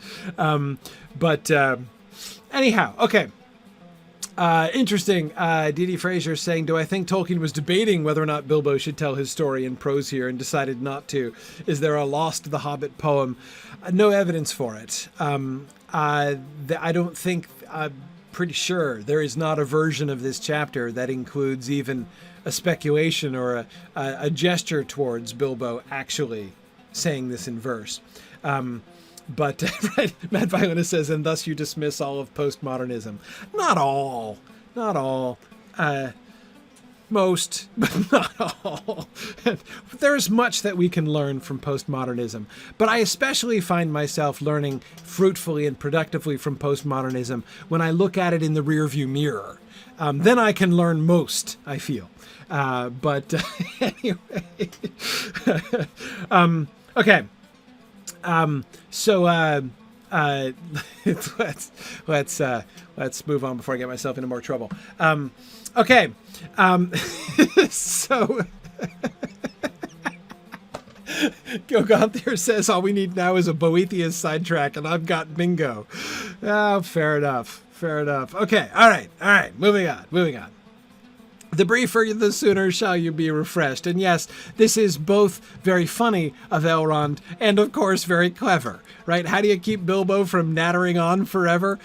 Anyhow, okay. Interesting. Dee Fraser saying, do I think Tolkien was debating whether or not Bilbo should tell his story in prose here and decided not to? Is there a Lost the Hobbit poem? No evidence for it. I don't think, I'm pretty sure there is not a version of this chapter that includes even a speculation or a gesture towards Bilbo actually saying this in verse. Right, Matt Violinist says, and thus you dismiss all of postmodernism. Not all. Most, but not all. There's much that we can learn from postmodernism, but I especially find myself learning fruitfully and productively from postmodernism when I look at it in the rearview mirror. Then I can learn most, I feel. Anyway. Okay. Let's move on before I get myself into more trouble. Okay. Gilgonthier says all we need now is a Boethius sidetrack, and I've got bingo. Oh, fair enough. Okay. All right. Moving on. The briefer, the sooner shall you be refreshed. And yes, this is both very funny of Elrond and, of course, very clever, right? How do you keep Bilbo from nattering on forever?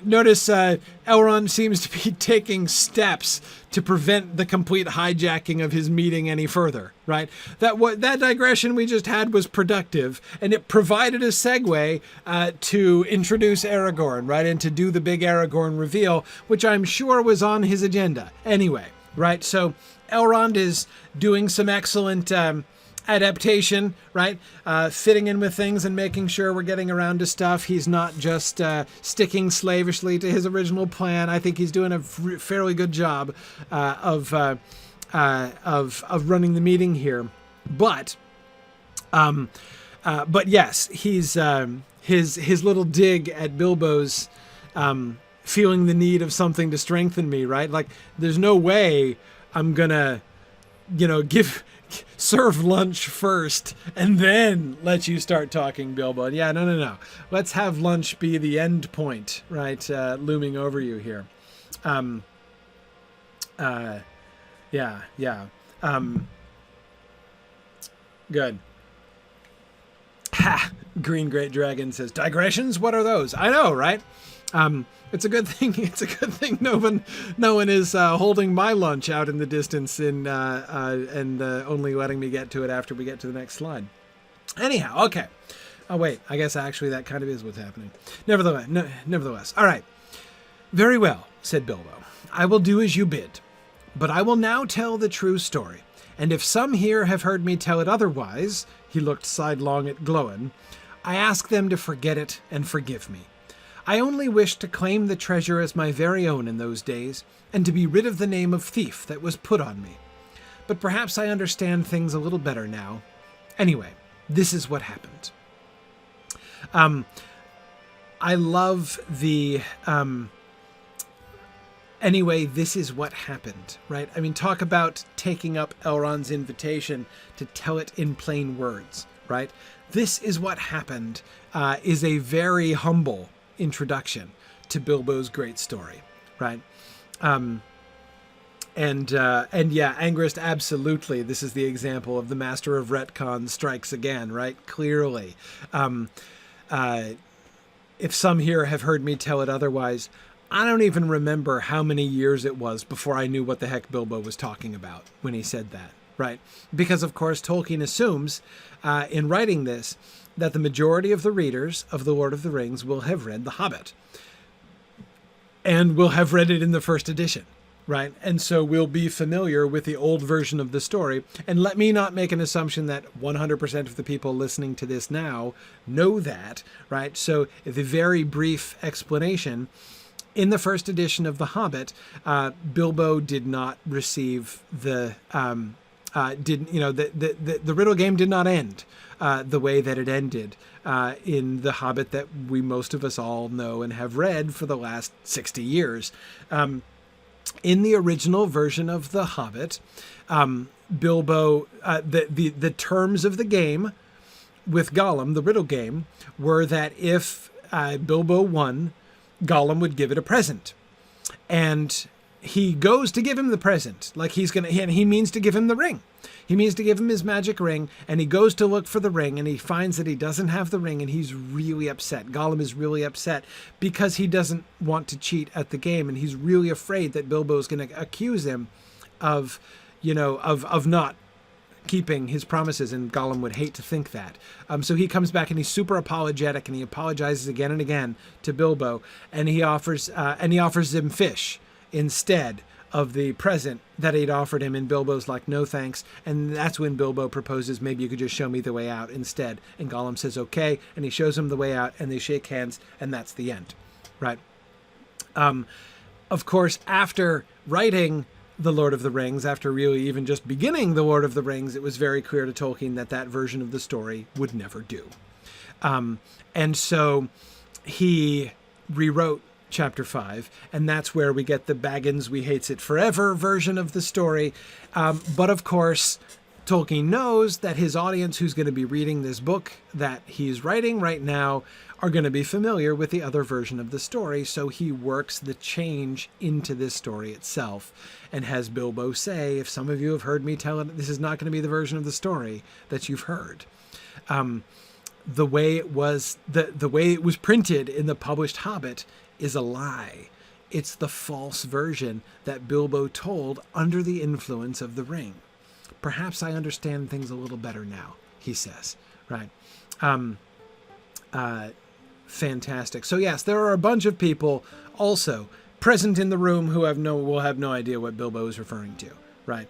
Notice Elrond seems to be taking steps to prevent the complete hijacking of his meeting any further, right? That digression we just had was productive, and it provided a segue to introduce Aragorn, right? And to do the big Aragorn reveal, which I'm sure was on his agenda anyway, right? So Elrond is doing some excellent adaptation, right? Fitting in with things and making sure we're getting around to stuff. He's not just sticking slavishly to his original plan. I think he's doing a fairly good job of running the meeting here. But yes, he's his little dig at Bilbo's feeling the need of something to strengthen me, right? Like, there's no way I'm gonna, serve lunch first and then let you start talking, Bilbo. Yeah, no. Let's have lunch be the end point, right? Looming over you here. Yeah. Good. Ha! Green Great Dragon says, digressions? What are those? I know, right? It's a good thing. It's a good thing no one is holding my lunch out in the distance and only letting me get to it after we get to the next slide. Anyhow, okay. Oh wait, I guess actually that kind of is what's happening. Nevertheless, all right. Very well, said Bilbo. I will do as you bid, but I will now tell the true story. And if some here have heard me tell it otherwise, he looked sidelong at Glóin, I ask them to forget it and forgive me. I only wished to claim the treasure as my very own in those days, and to be rid of the name of thief that was put on me. But perhaps I understand things a little better now. Anyway, this is what happened. I love the... Anyway, this is what happened, right? I mean, talk about taking up Elrond's invitation to tell it in plain words, right? This is what happened is a very humble introduction to Bilbo's great story, right? And yeah, Angrist, absolutely. This is the example of the master of retcon strikes again, right? Clearly. If some here have heard me tell it otherwise, I don't even remember how many years it was before I knew what the heck Bilbo was talking about when he said that, right? Because, of course, Tolkien assumes in writing this that the majority of the readers of The Lord of the Rings will have read The Hobbit and will have read it in the first edition, right? And so we'll be familiar with the old version of the story. And let me not make an assumption that 100% of the people listening to this now know that, right? So the very brief explanation: in the first edition of The Hobbit, Bilbo did not receive the riddle game did not end the way that it ended in The Hobbit that we most of us all know and have read for the last 60 years. In the original version of The Hobbit, Bilbo, the terms of the game with Gollum, the riddle game, were that if Bilbo won, Gollum would give it a present. And he goes to give him the present. Like he means to give him the ring. He means to give him his magic ring, and he goes to look for the ring, and he finds that he doesn't have the ring, and he's really upset. Gollum is really upset because he doesn't want to cheat at the game, and he's really afraid that Bilbo is going to accuse him of not keeping his promises, and Gollum would hate to think that. So he comes back and he's super apologetic, and he apologizes again and again to Bilbo, and he offers him fish instead of the present that he'd offered him, and Bilbo's like, no thanks. And that's when Bilbo proposes, maybe you could just show me the way out instead. And Gollum says okay, and he shows him the way out, and they shake hands, and that's the end, right? Of course, after writing The Lord of the Rings, after really even just beginning The Lord of the Rings, it was very clear to Tolkien that that version of the story would never do. And so he rewrote Chapter 5, and that's where we get the Baggins We Hates It Forever version of the story. But of course, Tolkien knows that his audience who's going to be reading this book that he's writing right now are going to be familiar with the other version of the story, so he works the change into this story itself and has Bilbo say, if some of you have heard me tell it, this is not going to be the version of the story that you've heard. The way it was printed in the published Hobbit is a lie. It's the false version that Bilbo told under the influence of the ring. Perhaps I understand things a little better now, he says, right? Fantastic. So yes, there are a bunch of people also present in the room who will have no idea what Bilbo is referring to, right?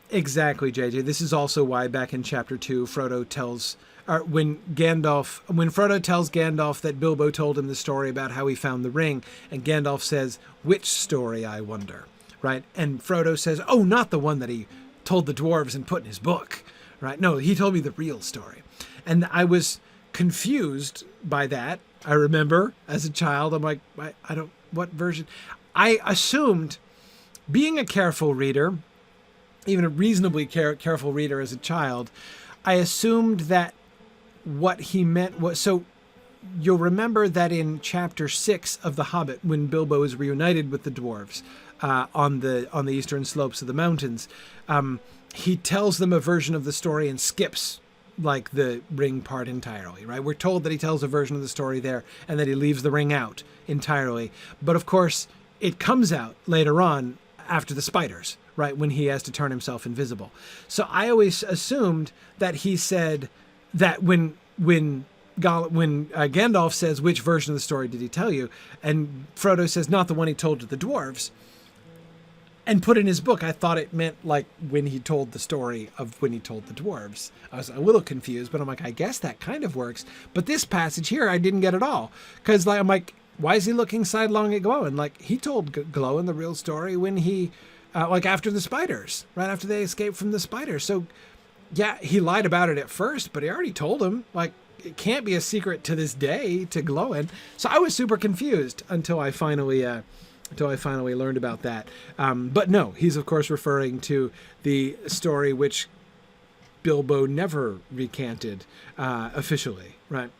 Exactly, JJ. This is also why back in chapter 2, when Frodo tells Gandalf that Bilbo told him the story about how he found the ring, and Gandalf says, which story, I wonder, right? And Frodo says, oh, not the one that he told the dwarves and put in his book, right? No, he told me the real story. And I was confused by that. I remember as a child, I'm like, what version? I assumed, being a careful reader, even a reasonably careful reader as a child, I assumed that what he meant was, so you'll remember that in chapter 6 of The Hobbit, when Bilbo is reunited with the dwarves on the eastern slopes of the mountains, he tells them a version of the story and skips like the ring part entirely, right? We're told that he tells a version of the story there and that he leaves the ring out entirely. But of course, it comes out later on after the spiders, right? When he has to turn himself invisible. So I always assumed that he said that when Gandalf says, which version of the story did he tell you? And Frodo says, not the one he told to the dwarves, and put in his book, I thought it meant like when he told the story of when he told the dwarves. I was a little confused, but I'm like, I guess that kind of works. But this passage here, I didn't get at all. Because like, I'm like, why is he looking sidelong at Glowin? Like, he told Glowin the real story when he, like after the spiders, right after they escaped from the spiders. So yeah, he lied about it at first, but he already told him. Like, it can't be a secret to this day to Glowin. So I was super confused until I finally learned about that. But no, he's of course referring to the story which Bilbo never recanted officially, right?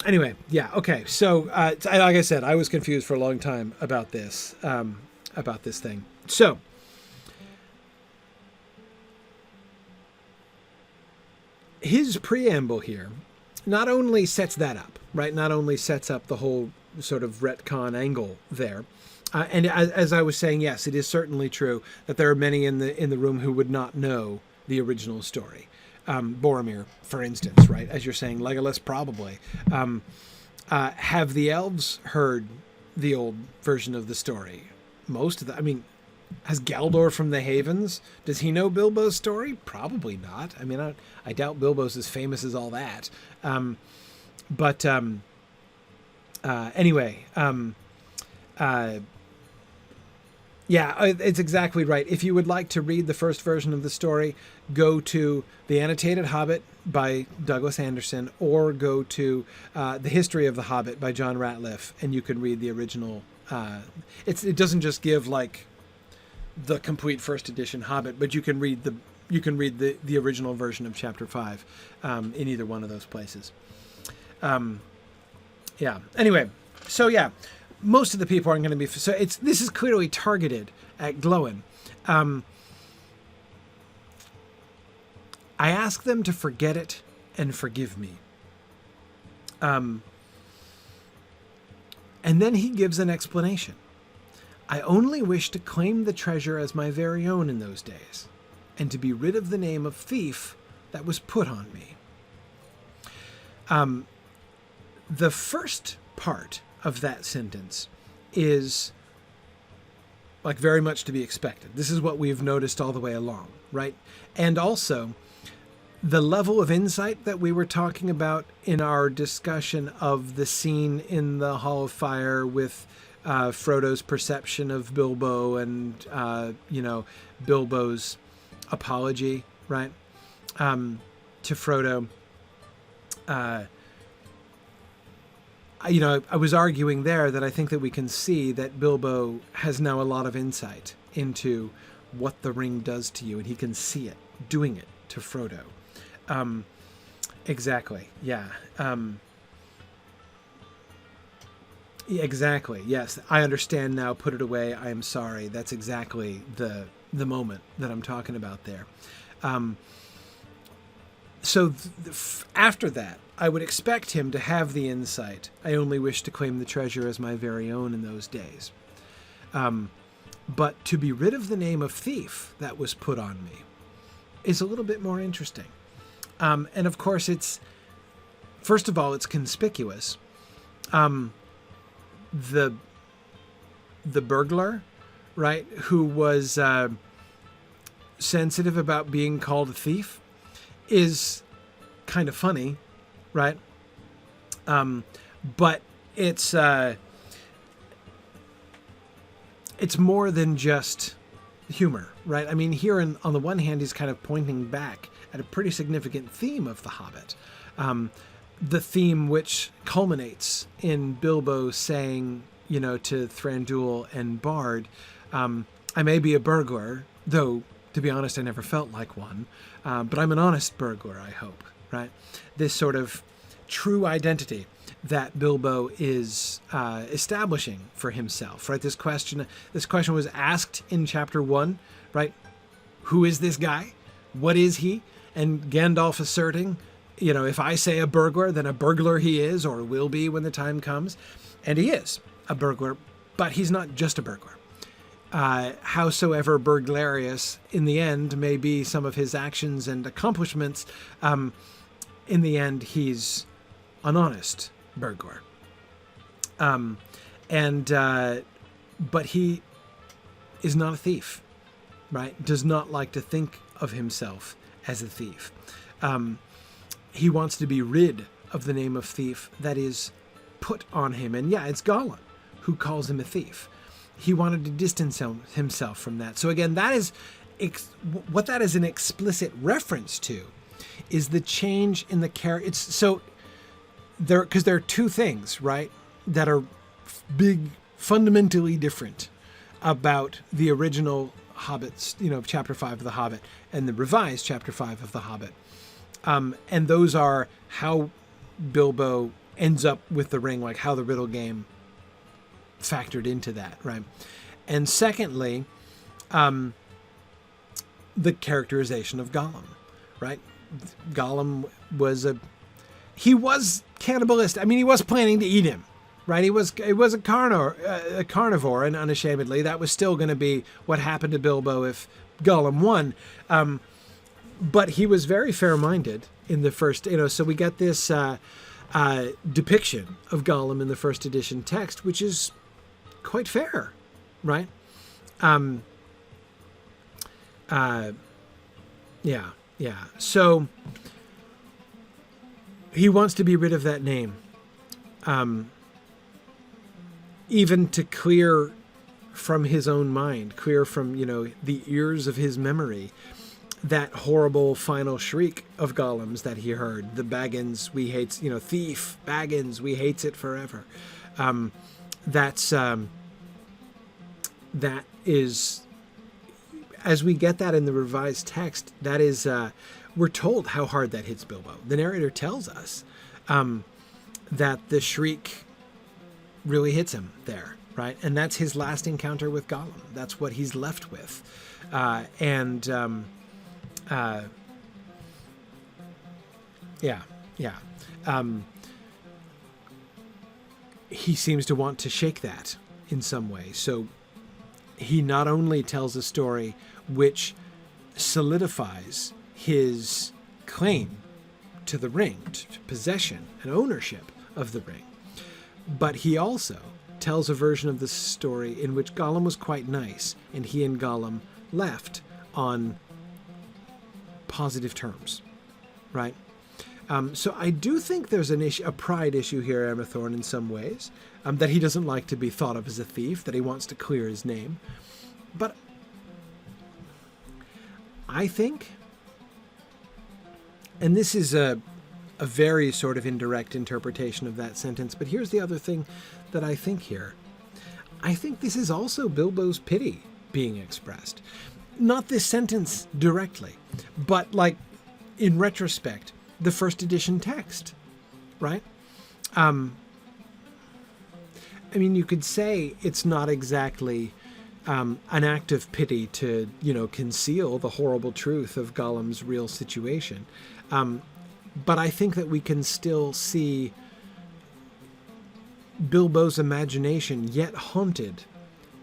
Anyway, yeah, okay. So like I said, I was confused for a long time about this thing. So his preamble here not only sets that up, right? Not only sets up the whole sort of retcon angle there, and as I was saying, yes, it is certainly true that there are many in the room who would not know the original story. Boromir, for instance, right? As you're saying, Legolas probably. Have the elves heard the old version of the story? Most of the, I mean, has Galdor from the Havens, does he know Bilbo's story? Probably not. I mean, I doubt Bilbo's as famous as all that. Anyway, yeah, it's exactly right. If you would like to read the first version of the story, go to The Annotated Hobbit by Douglas Anderson, or go to The History of the Hobbit by John Ratliff, and you can read the original. It doesn't just give like the complete first edition Hobbit, but you can read the original version of Chapter 5 in either one of those places. Yeah. Anyway, so yeah, most of the people aren't going to be. So this is clearly targeted at Glowin. I ask them to forget it and forgive me. And then he gives an explanation. I only wish to claim the treasure as my very own in those days, and to be rid of the name of thief that was put on me. The first part of that sentence is like very much to be expected. This is what we've noticed all the way along, right? And also the level of insight that we were talking about in our discussion of the scene in the Hall of Fire with Frodo's perception of Bilbo and, Bilbo's apology, right, to Frodo. I was arguing there that I think that we can see that Bilbo has now a lot of insight into what the ring does to you, and he can see it doing it to Frodo. Exactly. Yeah. Exactly. Yes. I understand now. Put it away. I am sorry. That's exactly the moment that I'm talking about there. So after that, I would expect him to have the insight. I only wish to claim the treasure as my very own in those days. But to be rid of the name of thief that was put on me is a little bit more interesting. And of course, first of all, it's conspicuous. The burglar, right, who was sensitive about being called a thief, is kind of funny, right? But it's more than just humor, right? I mean, here on the one hand, he's kind of pointing back at a pretty significant theme of The Hobbit. The theme which culminates in Bilbo saying, to Thranduil and Bard, I may be a burglar, though, to be honest, I never felt like one, but I'm an honest burglar, I hope, right? This sort of true identity that Bilbo is establishing for himself, right? This question was asked in Chapter 1, right? who is this guy? What is he? And Gandalf asserting, if I say a burglar, then a burglar he is or will be when the time comes. And he is a burglar, but he's not just a burglar. Howsoever burglarious in the end may be some of his actions and accomplishments, in the end he's an honest burglar. But he is not a thief, right? Does not like to think of himself as a thief. He wants to be rid of the name of thief that is put on him. And yeah, it's Gollum who calls him a thief. He wanted to distance himself from that. So again, that is what that is an explicit reference to is the change in the character. It's so because there are two things, right, that are big, fundamentally different about the original Hobbits, chapter 5 of The Hobbit and the revised chapter 5 of The Hobbit. And those are how Bilbo ends up with the ring, like how the riddle game factored into that, right? And secondly, the characterization of Gollum, right? Gollum was cannibalistic. I mean, he was planning to eat him, right? It was a carnivore, and unashamedly, that was still going to be what happened to Bilbo if Gollum won. But he was very fair-minded in the first, so we got this depiction of Gollum in the first edition text, which is quite fair, right? Yeah. So he wants to be rid of that name, even to clear from his own mind, clear from, the ears of his memory, that horrible final shriek of Gollum's that he heard. The Baggins we hates, thief, Baggins, we hates it forever. That is, as we get that in the revised text, that is, we're told how hard that hits Bilbo. The narrator tells us that the shriek really hits him there, right? And that's his last encounter with Gollum. That's what he's left with. He seems to want to shake that in some way. So he not only tells a story which solidifies his claim to the ring, to possession and ownership of the ring, but he also tells a version of the story in which Gollum was quite nice and he and Gollum left on positive terms, right? So I do think there's a pride issue here, Amathorn, in some ways, that he doesn't like to be thought of as a thief, that he wants to clear his name. But I think, and this is a very sort of indirect interpretation of that sentence, but here's the other thing that I think here. I think this is also Bilbo's pity being expressed. Not this sentence directly, but like in retrospect, the first edition text, right? I mean, you could say it's not exactly an act of pity to, conceal the horrible truth of Gollum's real situation. But I think that we can still see Bilbo's imagination yet haunted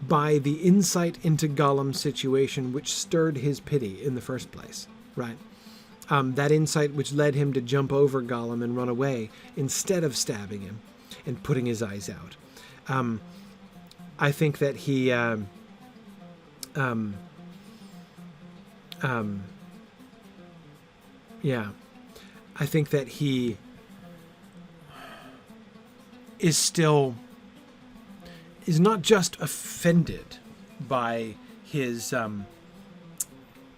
by the insight into Gollum's situation which stirred his pity in the first place, right? That insight which led him to jump over Gollum and run away instead of stabbing him and putting his eyes out. I think that he I think that he is not just offended by his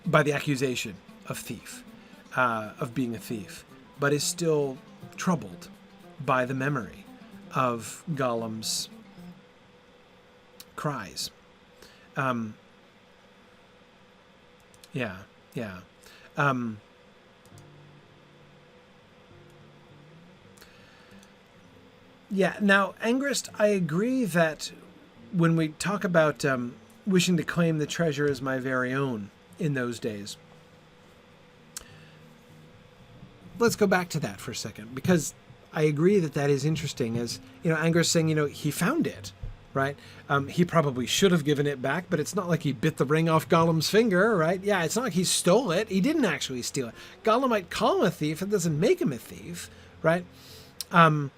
by the accusation of being a thief, but is still troubled by the memory of Gollum's cries. Now, Angrist, I agree that when we talk about wishing to claim the treasure as my very own, in those days. Let's go back to that for a second, because I agree that that is interesting. As you know, Angmar's saying, he found it, right? He probably should have given it back, but it's not like he bit the ring off Gollum's finger, right? Yeah, it's not like he stole it. He didn't actually steal it. Gollum might call him a thief. It doesn't make him a thief, right? Flammifer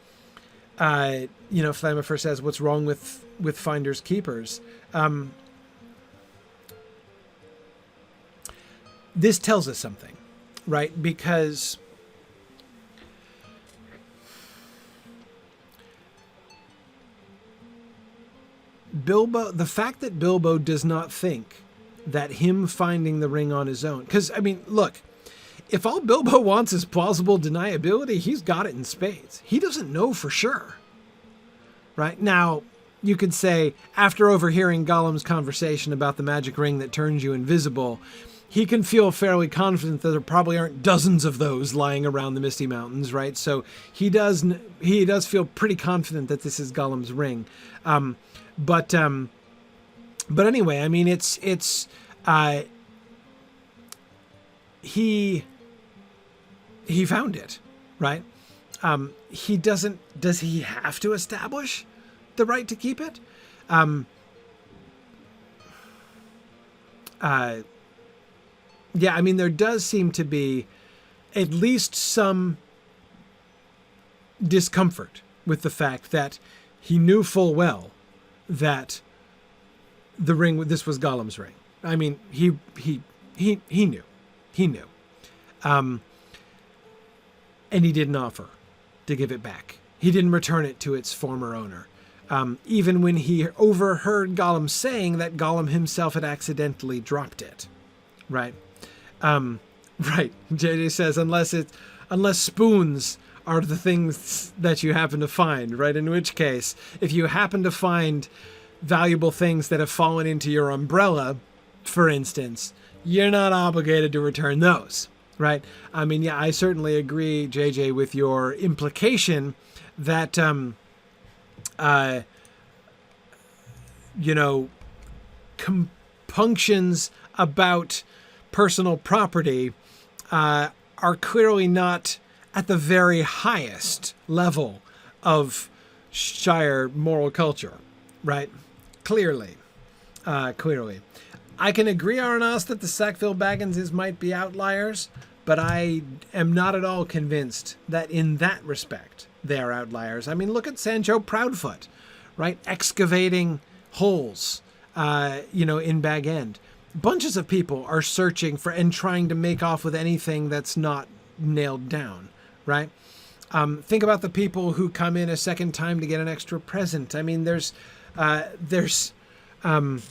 says, what's wrong with finders keepers? This tells us something, right? Because the fact that Bilbo does not think that him finding the ring on his own, because, I mean, look, if all Bilbo wants is plausible deniability, he's got it in spades. He doesn't know for sure, right? Now, you could say, after overhearing Gollum's conversation about the magic ring that turns you invisible, he can feel fairly confident that there probably aren't dozens of those lying around the Misty Mountains, right? So he does feel pretty confident that this is Gollum's ring. But anyway, I mean, he found it, right? Does he have to establish the right to keep it? Yeah, I mean, there does seem to be at least some discomfort with the fact that he knew full well that this was Gollum's ring. I mean, he knew. And he didn't offer to give it back. He didn't return it to its former owner. Even when he overheard Gollum saying that Gollum himself had accidentally dropped it. Right. Right. JJ says, unless spoons are the things that you happen to find, right? In which case, if you happen to find valuable things that have fallen into your umbrella, for instance, you're not obligated to return those, right? I mean, yeah, I certainly agree, JJ, with your implication that, compunctions about personal property are clearly not at the very highest level of Shire moral culture, right? Clearly. I can agree, Arnas, that the Sackville Bagginses might be outliers, but I am not at all convinced that in that respect they are outliers. I mean, look at Sancho Proudfoot, right? Excavating holes, in Bag End. Bunches of people are searching for and trying to make off with anything that's not nailed down, right? Think about the people who come in a second time to get an extra present. I mean, there's all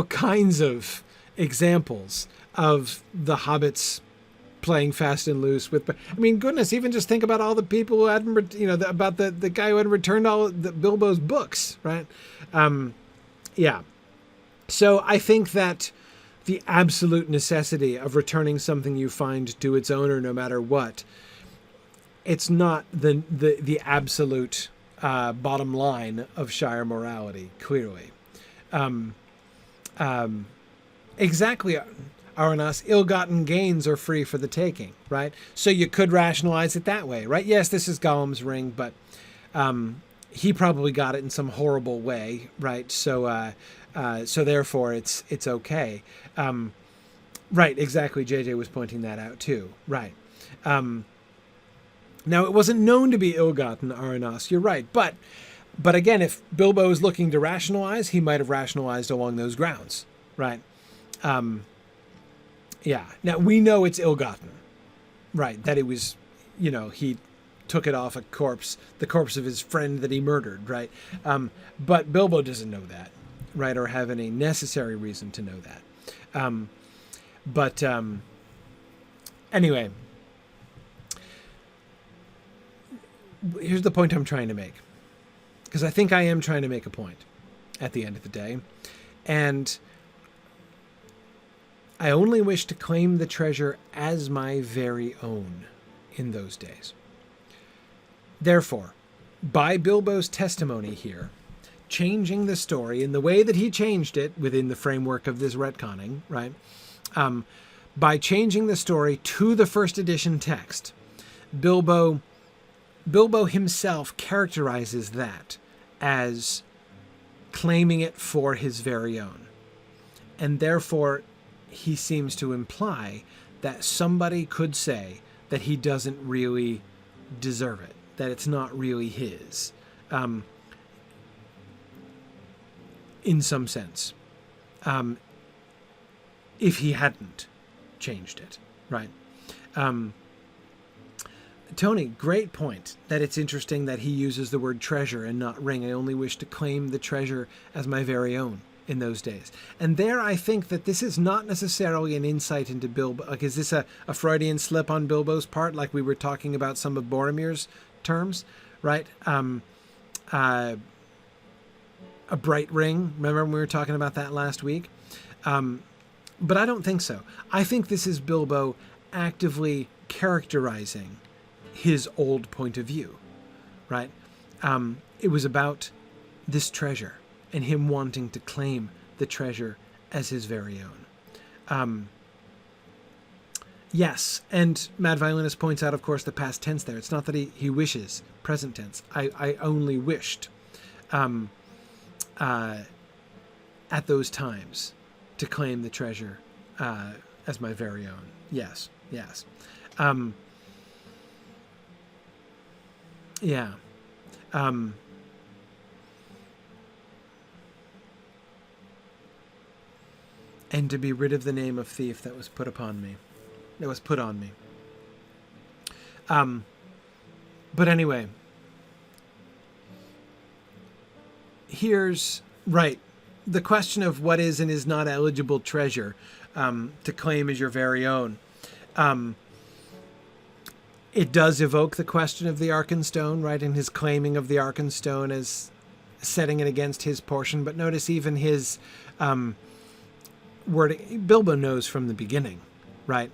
kinds of examples of the hobbits playing fast and loose with. I mean, goodness, even just think about all the people who hadn't, about the guy who had returned all the Bilbo's books, right? Yeah. So I think that the absolute necessity of returning something you find to its owner, no matter what, it's not the absolute bottom line of Shire morality, clearly. Exactly, Aranas, ill-gotten gains are free for the taking, right? So you could rationalize it that way, right? Yes, this is Gollum's ring, but he probably got it in some horrible way, right? So therefore it's okay. Right, exactly. JJ was pointing that out too. Right. Now it wasn't known to be ill-gotten, Aranas. You're right. But again, if Bilbo is looking to rationalize, he might have rationalized along those grounds. Right. Yeah. Now we know it's ill-gotten. Right. That it was, he took it off the corpse of his friend that he murdered. Right. But Bilbo doesn't know that. Right, or have any necessary reason to know that. Anyway, here's the point I'm trying to make, because I think I am trying to make a point at the end of the day, and I only wish to claim the treasure as my very own in those days. Therefore, by Bilbo's testimony here, changing the story in the way that he changed it within the framework of this retconning, right? By changing the story to the first edition text, Bilbo himself characterizes that as claiming it for his very own. And therefore, he seems to imply that somebody could say that he doesn't really deserve it, that it's not really his, in some sense, if he hadn't changed it, right? Tony, great point that it's interesting that he uses the word treasure and not ring. I only wish to claim the treasure as my very own in those days. And there I think that this is not necessarily an insight into Bilbo. Like, is this a Freudian slip on Bilbo's part, like we were talking about some of Boromir's terms, right? A bright ring. Remember when we were talking about that last week? But I don't think so. I think this is Bilbo actively characterizing his old point of view, right? It was about this treasure and him wanting to claim the treasure as his very own. Yes, and Mad Violinist points out, of course, the past tense there. It's not that he wishes, present tense. I only wished at those times to claim the treasure as my very own. Yes, yes. Yeah. And to be rid of the name of thief that was put upon me. That was put on me. But anyway. Here's, right, the question of what is and is not eligible treasure to claim as your very own. It does evoke the question of the Arkenstone, right, and his claiming of the Arkenstone as setting it against his portion. But notice even his wording. Bilbo knows from the beginning, right,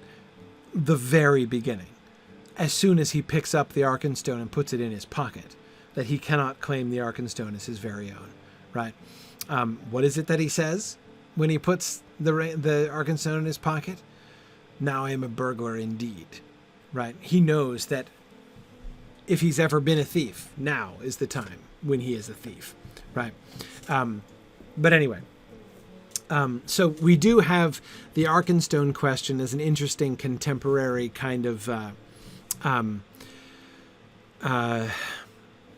the very beginning, as soon as he picks up the Arkenstone and puts it in his pocket, that he cannot claim the Arkenstone as his very own, right? What is it that he says when he puts the Arkenstone in his pocket? Now I am a burglar indeed. Right? He knows that if he's ever been a thief, now is the time when he is a thief. Right? But anyway, so we do have the Arkenstone question as an interesting contemporary kind of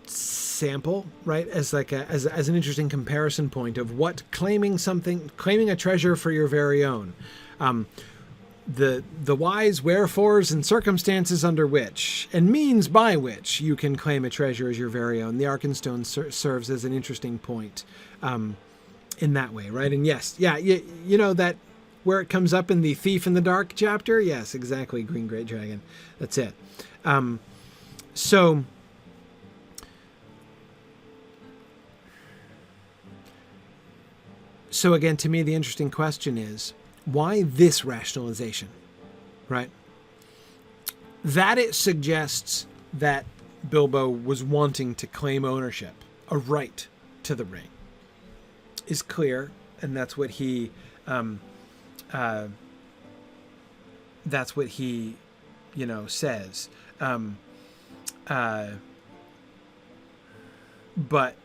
sample, right? As like as an interesting comparison point of what claiming a treasure for your very own. The whys, wherefores, and circumstances under which, and means by which, you can claim a treasure as your very own. The Arkenstone serves as an interesting point in that way, right? And yes, yeah, you know that where it comes up in the Thief in the Dark chapter? Yes, exactly, Green Great Dragon. That's it. So again, to me, the interesting question is, why this rationalization, right? That it suggests that Bilbo was wanting to claim ownership, a right to the ring, is clear, and that's what he, says. But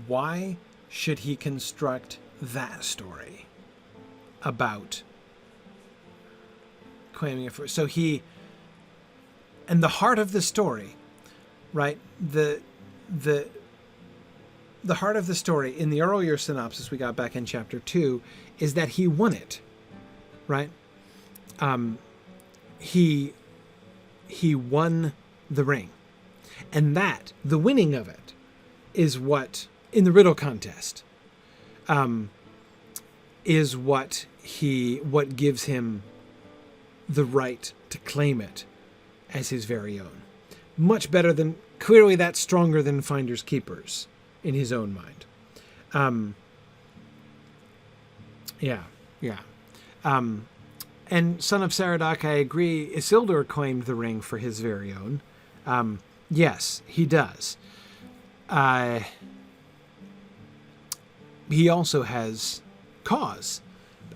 why should he construct that story about claiming it for? So and the heart of the story, right? The heart of the story in the earlier synopsis we got back in chapter 2 is that he won it, right? He won the ring, and that the winning of it is what, in the riddle contest, is what gives him the right to claim it as his very own. Much better than, clearly that's stronger than Finders Keepers in his own mind. And Son of Saradoc, I agree, Isildur claimed the ring for his very own. Yes, he does. he also has cause,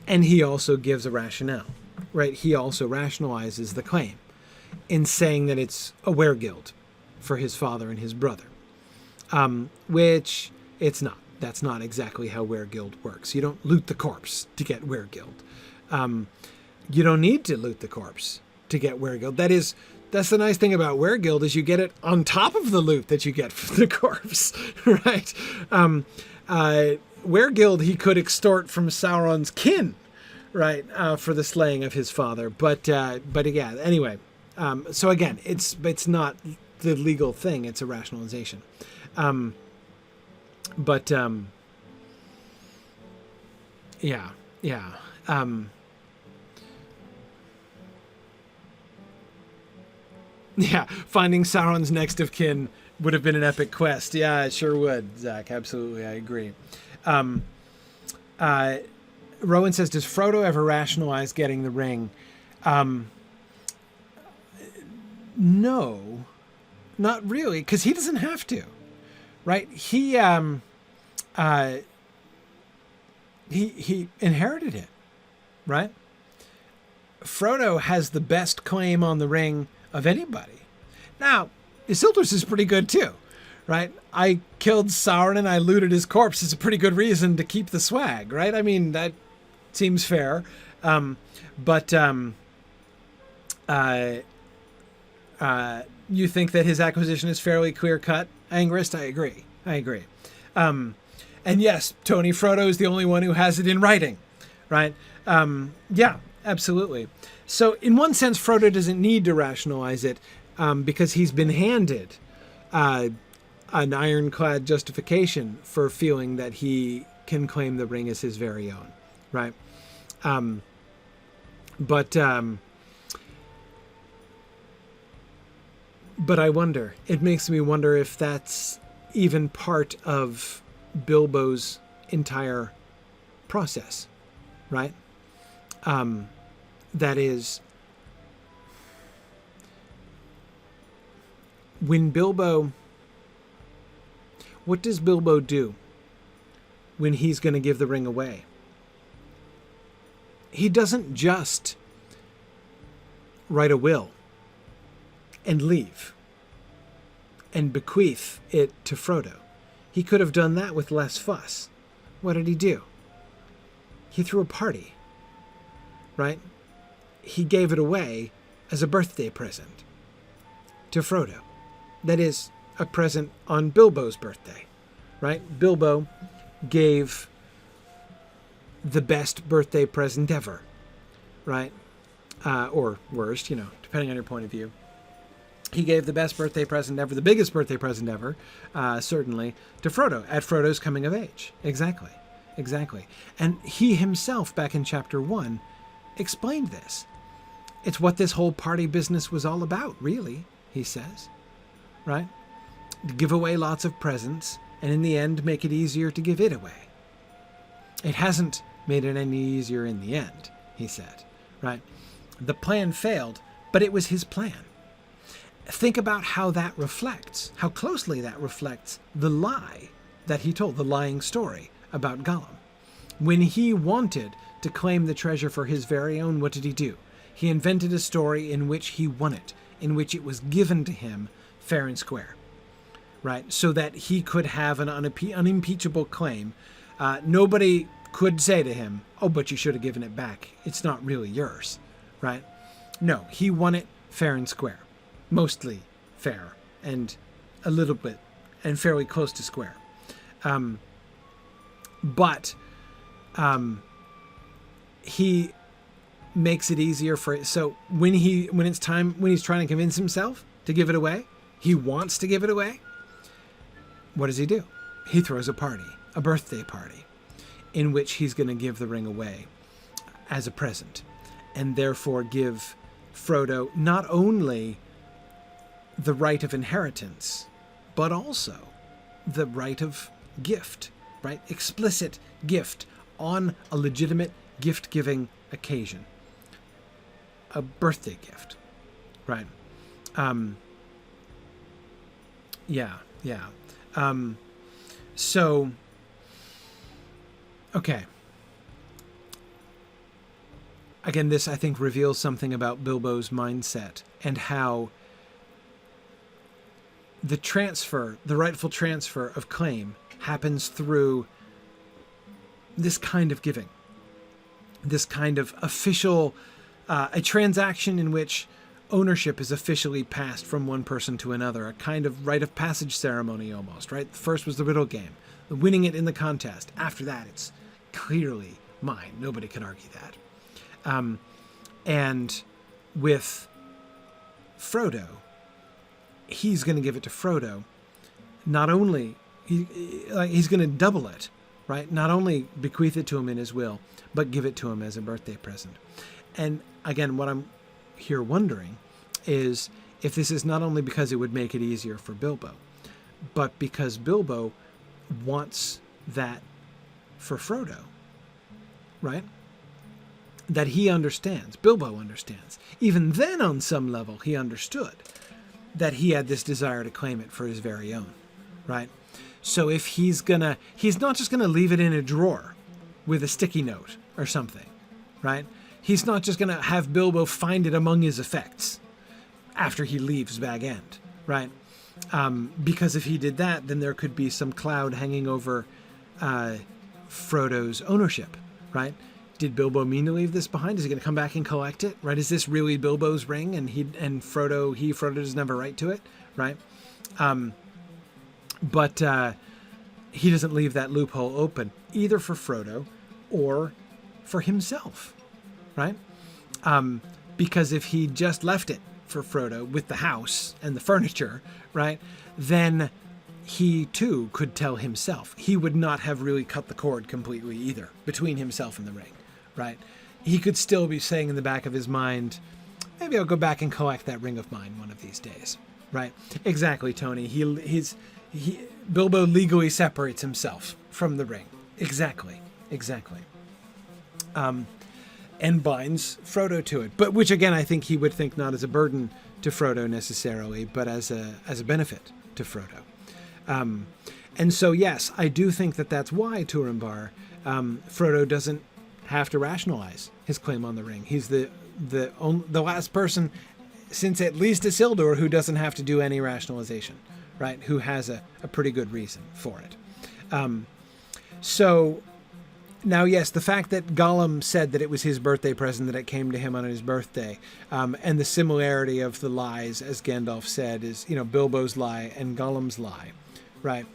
and he also gives a rationale, right? He also rationalizes the claim in saying that it's a weregild for his father and his brother, which it's not. That's not exactly how weregild works. You don't loot the corpse to get weregild. You don't need to loot the corpse to get weregild. That's the nice thing about weregild, is you get it on top of the loot that you get from the corpse, right? Weregild he could extort from Sauron's kin, right, for the slaying of his father. But yeah, anyway. So again, it's not the legal thing; it's a rationalization. Yeah. Yeah, finding Sauron's next of kin would have been an epic quest. Yeah, it sure would, Zach. Absolutely, I agree. Rowan says, does Frodo ever rationalize getting the ring? No, not really, because he doesn't have to, right? He inherited it, right? Frodo has the best claim on the ring of anybody. Now, Isildur's is pretty good too, right? I killed Sauron and I looted his corpse. It's a pretty good reason to keep the swag, right? I mean, that seems fair. You think that his acquisition is fairly clear-cut, Angrist? I agree. And yes, Tony, Frodo is the only one who has it in writing, right? Yeah, absolutely. So in one sense, Frodo doesn't need to rationalize it because he's been handed an ironclad justification for feeling that he can claim the ring as his very own, right? But I wonder, it makes me wonder if that's even part of Bilbo's entire process, right? That is, when Bilbo, what does Bilbo do when he's going to give the ring away? He doesn't just write a will and leave and bequeath it to Frodo. He could have done that with less fuss. What did he do? He threw a party, right? He gave it away as a birthday present to Frodo. That is, a present on Bilbo's birthday, right? Bilbo gave the best birthday present ever, right? Or worst, depending on your point of view. He gave the best birthday present ever, the biggest birthday present ever, certainly, to Frodo at Frodo's coming of age. Exactly. And he himself, back in chapter 1, explained this. It's what this whole party business was all about, really, he says, right? To give away lots of presents, and in the end, make it easier to give it away. It hasn't made it any easier in the end, he said, right? The plan failed, but it was his plan. Think about how closely that reflects the lie that he told, the lying story about Gollum. When he wanted to claim the treasure for his very own, what did he do? He invented a story in which he won it, in which it was given to him fair and square, right? So that he could have an unimpeachable claim. Nobody could say to him, oh, but you should have given it back. It's not really yours, right? No, he won it fair and square. Mostly fair and a little bit and fairly close to square. But he makes it easier for it. So when he's trying to convince himself to give it away, he wants to give it away. What does he do? He throws a party, a birthday party, in which he's going to give the ring away as a present, and therefore give Frodo not only the right of inheritance, but also the right of gift, right? Explicit gift on a legitimate gift-giving occasion. A birthday gift, right? Yeah. So, okay. Again, this, I think, reveals something about Bilbo's mindset and how the rightful transfer of claim happens through this kind of giving, this kind of official, a transaction in which ownership is officially passed from one person to another, a kind of rite of passage ceremony almost, right? The first was the riddle game, winning it in the contest. After that, it's clearly mine. Nobody can argue that. And with Frodo, he's going to give it to Frodo. Not only, he's going to double it, right? Not only bequeath it to him in his will, but give it to him as a birthday present. And again, what I'm here wondering is if this is not only because it would make it easier for Bilbo, but because Bilbo wants that for Frodo, right? That he understands, Bilbo understands. Even then, on some level, he understood that he had this desire to claim it for his very own, right? So if he's not just gonna leave it in a drawer with a sticky note or something, right? He's not just gonna have Bilbo find it among his effects after he leaves Bag End, right? Because if he did that, then there could be some cloud hanging over Frodo's ownership, right? Did Bilbo mean to leave this behind? Is he going to come back and collect it? Right? Is this really Bilbo's ring, and Frodo doesn't have a right to it, right? But he doesn't leave that loophole open either for Frodo or for himself, right? Because if he just left it for Frodo with the house and the furniture, right, then he too could tell himself. He would not have really cut the cord completely either between himself and the ring. Right, he could still be saying in the back of his mind, maybe I'll go back and collect that ring of mine one of these days. Right, exactly, Tony. Bilbo legally separates himself from the ring. Exactly. And binds Frodo to it, but which again I think he would think not as a burden to Frodo necessarily, but as a benefit to Frodo. And so yes, I do think that that's why Turambar, Frodo doesn't have to rationalize his claim on the ring. He's the last person since at least Isildur who doesn't have to do any rationalization, right? Who has a pretty good reason for it. So now, yes, the fact that Gollum said that it was his birthday present, that it came to him on his birthday, and the similarity of the lies, as Gandalf said, is, Bilbo's lie and Gollum's lie, right?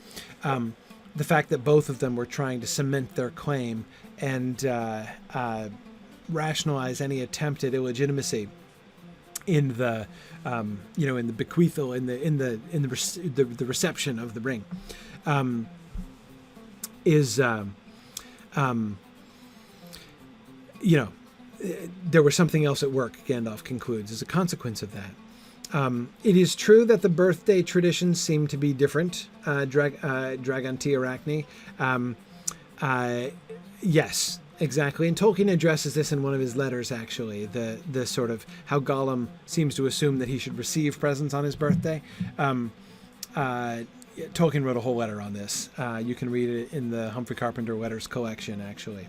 The fact that both of them were trying to cement their claim and rationalize any attempt at illegitimacy in the in the bequeathal, in the reception of the ring, there was something else at work, Gandalf concludes, as a consequence of that. It is true that the birthday traditions seem to be different, Dragonti Arachne. Yes, exactly. And Tolkien addresses this in one of his letters, actually, the sort of how Gollum seems to assume that he should receive presents on his birthday. Tolkien wrote a whole letter on this. You can read it in the Humphrey Carpenter letters collection, actually.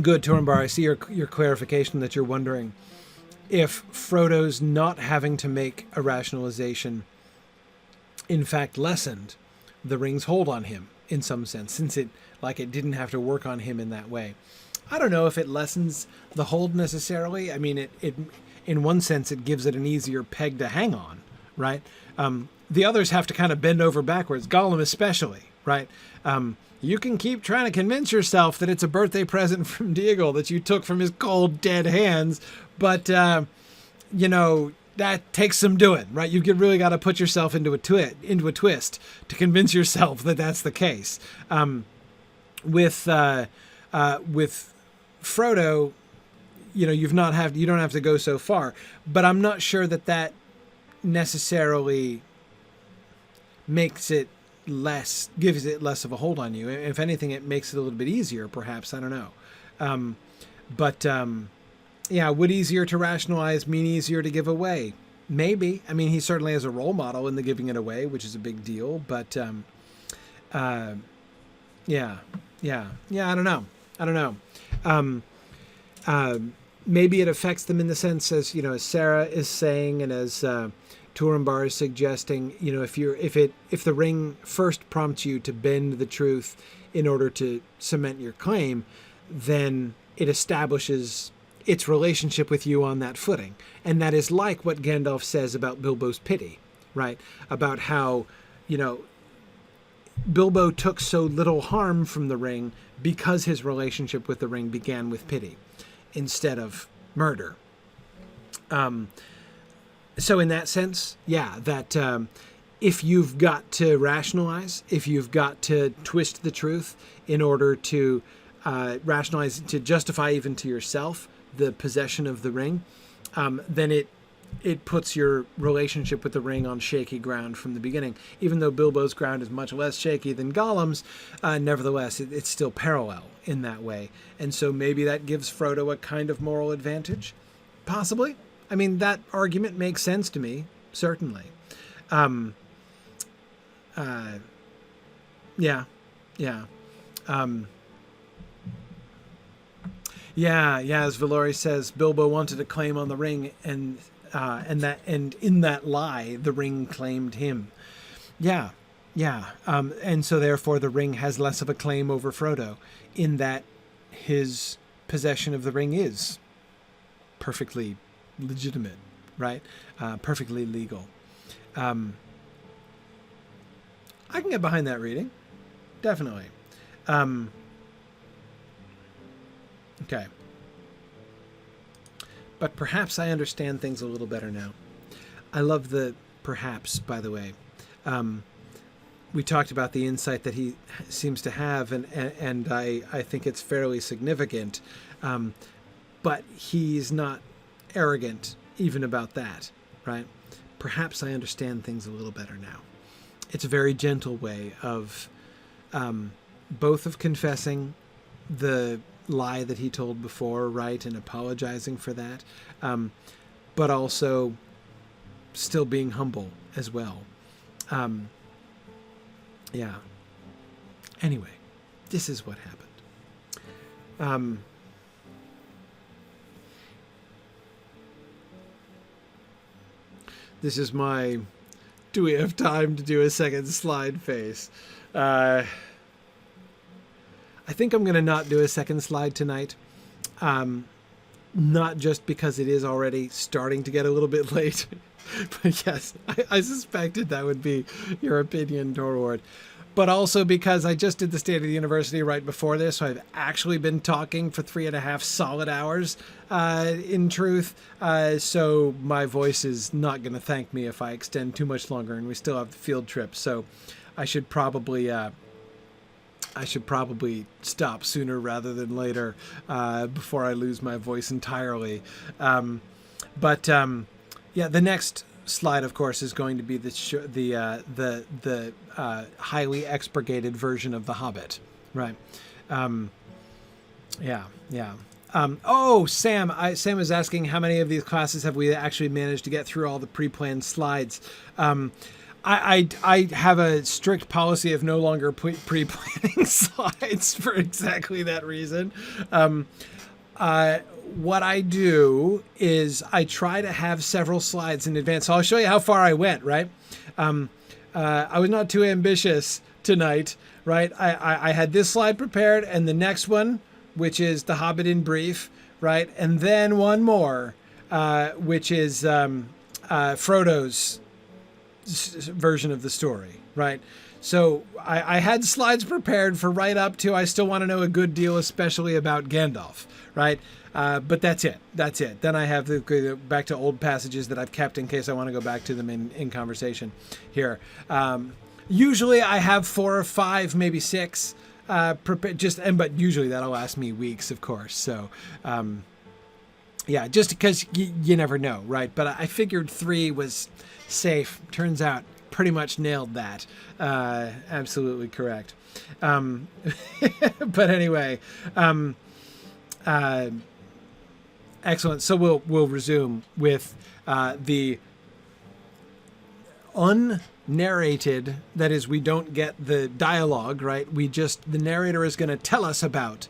Good, Turambar. I see your clarification that you're wondering if Frodo's not having to make a rationalization in fact lessened the ring's hold on him in some sense, since it didn't have to work on him in that way. I don't know if it lessens the hold necessarily. I mean, it in one sense, it gives it an easier peg to hang on, right? The others have to kind of bend over backwards, Gollum especially, right? You can keep trying to convince yourself that it's a birthday present from Déagol that you took from his cold, dead hands, but, that takes some doing, right? You really got to put yourself into a twist to convince yourself that that's the case. With Frodo, you don't have to go so far, but I'm not sure that necessarily gives it less of a hold on you. If anything, it makes it a little bit easier, perhaps. I don't know. Yeah, would easier to rationalize mean easier to give away? Maybe. I mean, he certainly has a role model in the giving it away, which is a big deal. But yeah. I don't know. Maybe it affects them in the sense, as as Sarah is saying, and as Turambar is suggesting. If the ring first prompts you to bend the truth in order to cement your claim, then it establishes its relationship with you on that footing. And that is like what Gandalf says about Bilbo's pity, right? About how, Bilbo took so little harm from the ring because his relationship with the ring began with pity instead of murder. So in that sense, that if you've got to rationalize, if you've got to twist the truth in order to rationalize, to justify even to yourself the possession of the ring, then it puts your relationship with the ring on shaky ground from the beginning. Even though Bilbo's ground is much less shaky than Gollum's, nevertheless, it's still parallel in that way. And so maybe that gives Frodo a kind of moral advantage. Possibly. I mean, that argument makes sense to me, certainly. Yeah. As Valori says, Bilbo wanted a claim on the ring, and in that lie, the ring claimed him. And so therefore the ring has less of a claim over Frodo, in that his possession of the ring is perfectly legitimate, right? Perfectly legal. I can get behind that reading, definitely. Okay. But perhaps I understand things a little better now. I love the perhaps, by the way. We talked about the insight that he seems to have, and I think it's fairly significant. But he's not arrogant even about that, right? Perhaps I understand things a little better now. It's a very gentle way of both of confessing the lie that he told before, right, and apologizing for that, but also still being humble as well. Anyway, this is what happened. This is my do we have time to do a second slide face. I think I'm going to not do a second slide tonight. Not just because it is already starting to get a little bit late, but yes, I suspected that would be your opinion, Torward. But also because I just did the State of the University right before this, so I've actually been talking for 3.5 solid hours, in truth. So my voice is not going to thank me if I extend too much longer, and we still have the field trip. So I should probably stop sooner rather than later, before I lose my voice entirely. The next slide, of course, is going to be the highly expurgated version of The Hobbit, right? Sam Sam is asking how many of these classes have we actually managed to get through all the pre-planned slides. I have a strict policy of no longer pre-planning slides for exactly that reason. What I do is I try to have several slides in advance. So I'll show you how far I went, right? I was not too ambitious tonight, right? I had this slide prepared and the next one, which is The Hobbit in brief, right? And then one more, which is Frodo's version of the story, right? So I had slides prepared for right up to I still want to know a good deal, especially about Gandalf, right? But that's it. Then I have the back to old passages that I've kept in case I want to go back to them in conversation here. Usually I have 4 or 5, maybe 6 prepared, but usually that'll last me weeks, of course. So just because you never know, right? But I figured 3 was safe. Turns out pretty much nailed that. Absolutely correct. But anyway, Excellent. So we'll resume with the unnarrated. That is, we don't get the dialogue, right? The narrator is going to tell us about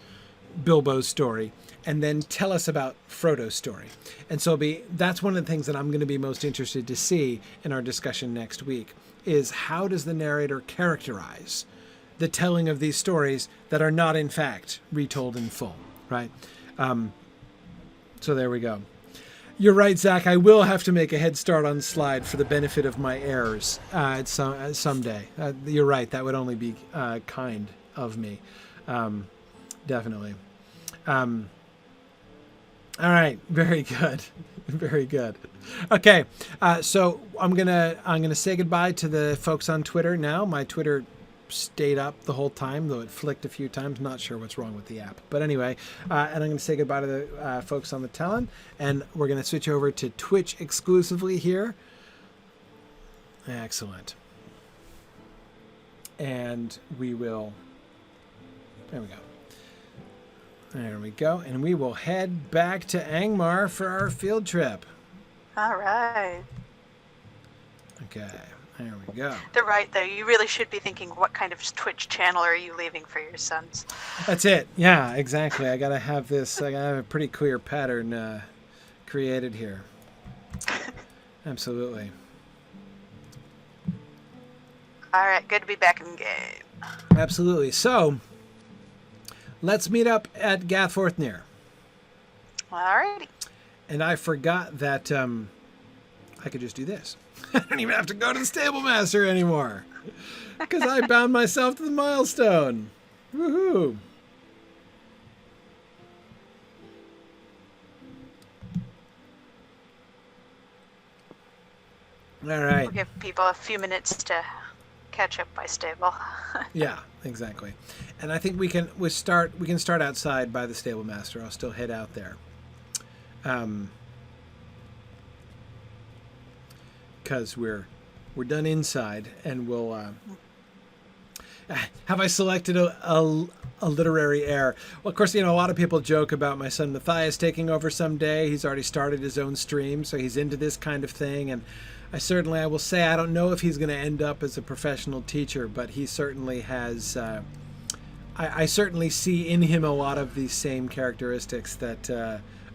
Bilbo's story and then tell us about Frodo's story. And so that's one of the things that I'm going to be most interested to see in our discussion next week is how does the narrator characterize the telling of these stories that are not in fact retold in full, right? So there we go. You're right, Zach. I will have to make a head start on slide for the benefit of my heirs someday. You're right. That would only be kind of me. Definitely. All right. Very good. Very good. Okay. So I'm gonna say goodbye to the folks on Twitter now. My Twitter stayed up the whole time, though it flicked a few times. Not sure what's wrong with the app. But anyway, and I'm going to say goodbye to the folks on the Talon, and we're going to switch over to Twitch exclusively here. Excellent. And we will... There we go. There we go. And we will head back to Angmar for our field trip. All right. Okay. There we go. They're right, though. You really should be thinking, what kind of Twitch channel are you leaving for your sons? That's it. Yeah, exactly. I got to have this. I got to have a pretty clear pattern created here. Absolutely. All right. Good to be back in the game. Absolutely. So, let's meet up at Gathforthnear. All righty. And I forgot that I could just do this. I don't even have to go to the stable master anymore because I bound myself to the milestone. Woohoo! All right. We'll give people a few minutes to catch up by stable. Yeah, exactly. And I think we can start outside by the stable master. I'll still head out there. Because we're done inside, and we'll have I selected a literary heir. Well, of course, a lot of people joke about my son Matthias taking over someday. He's already started his own stream, so he's into this kind of thing. And I will say I don't know if he's going to end up as a professional teacher, but he certainly has. I certainly see in him a lot of these same characteristics that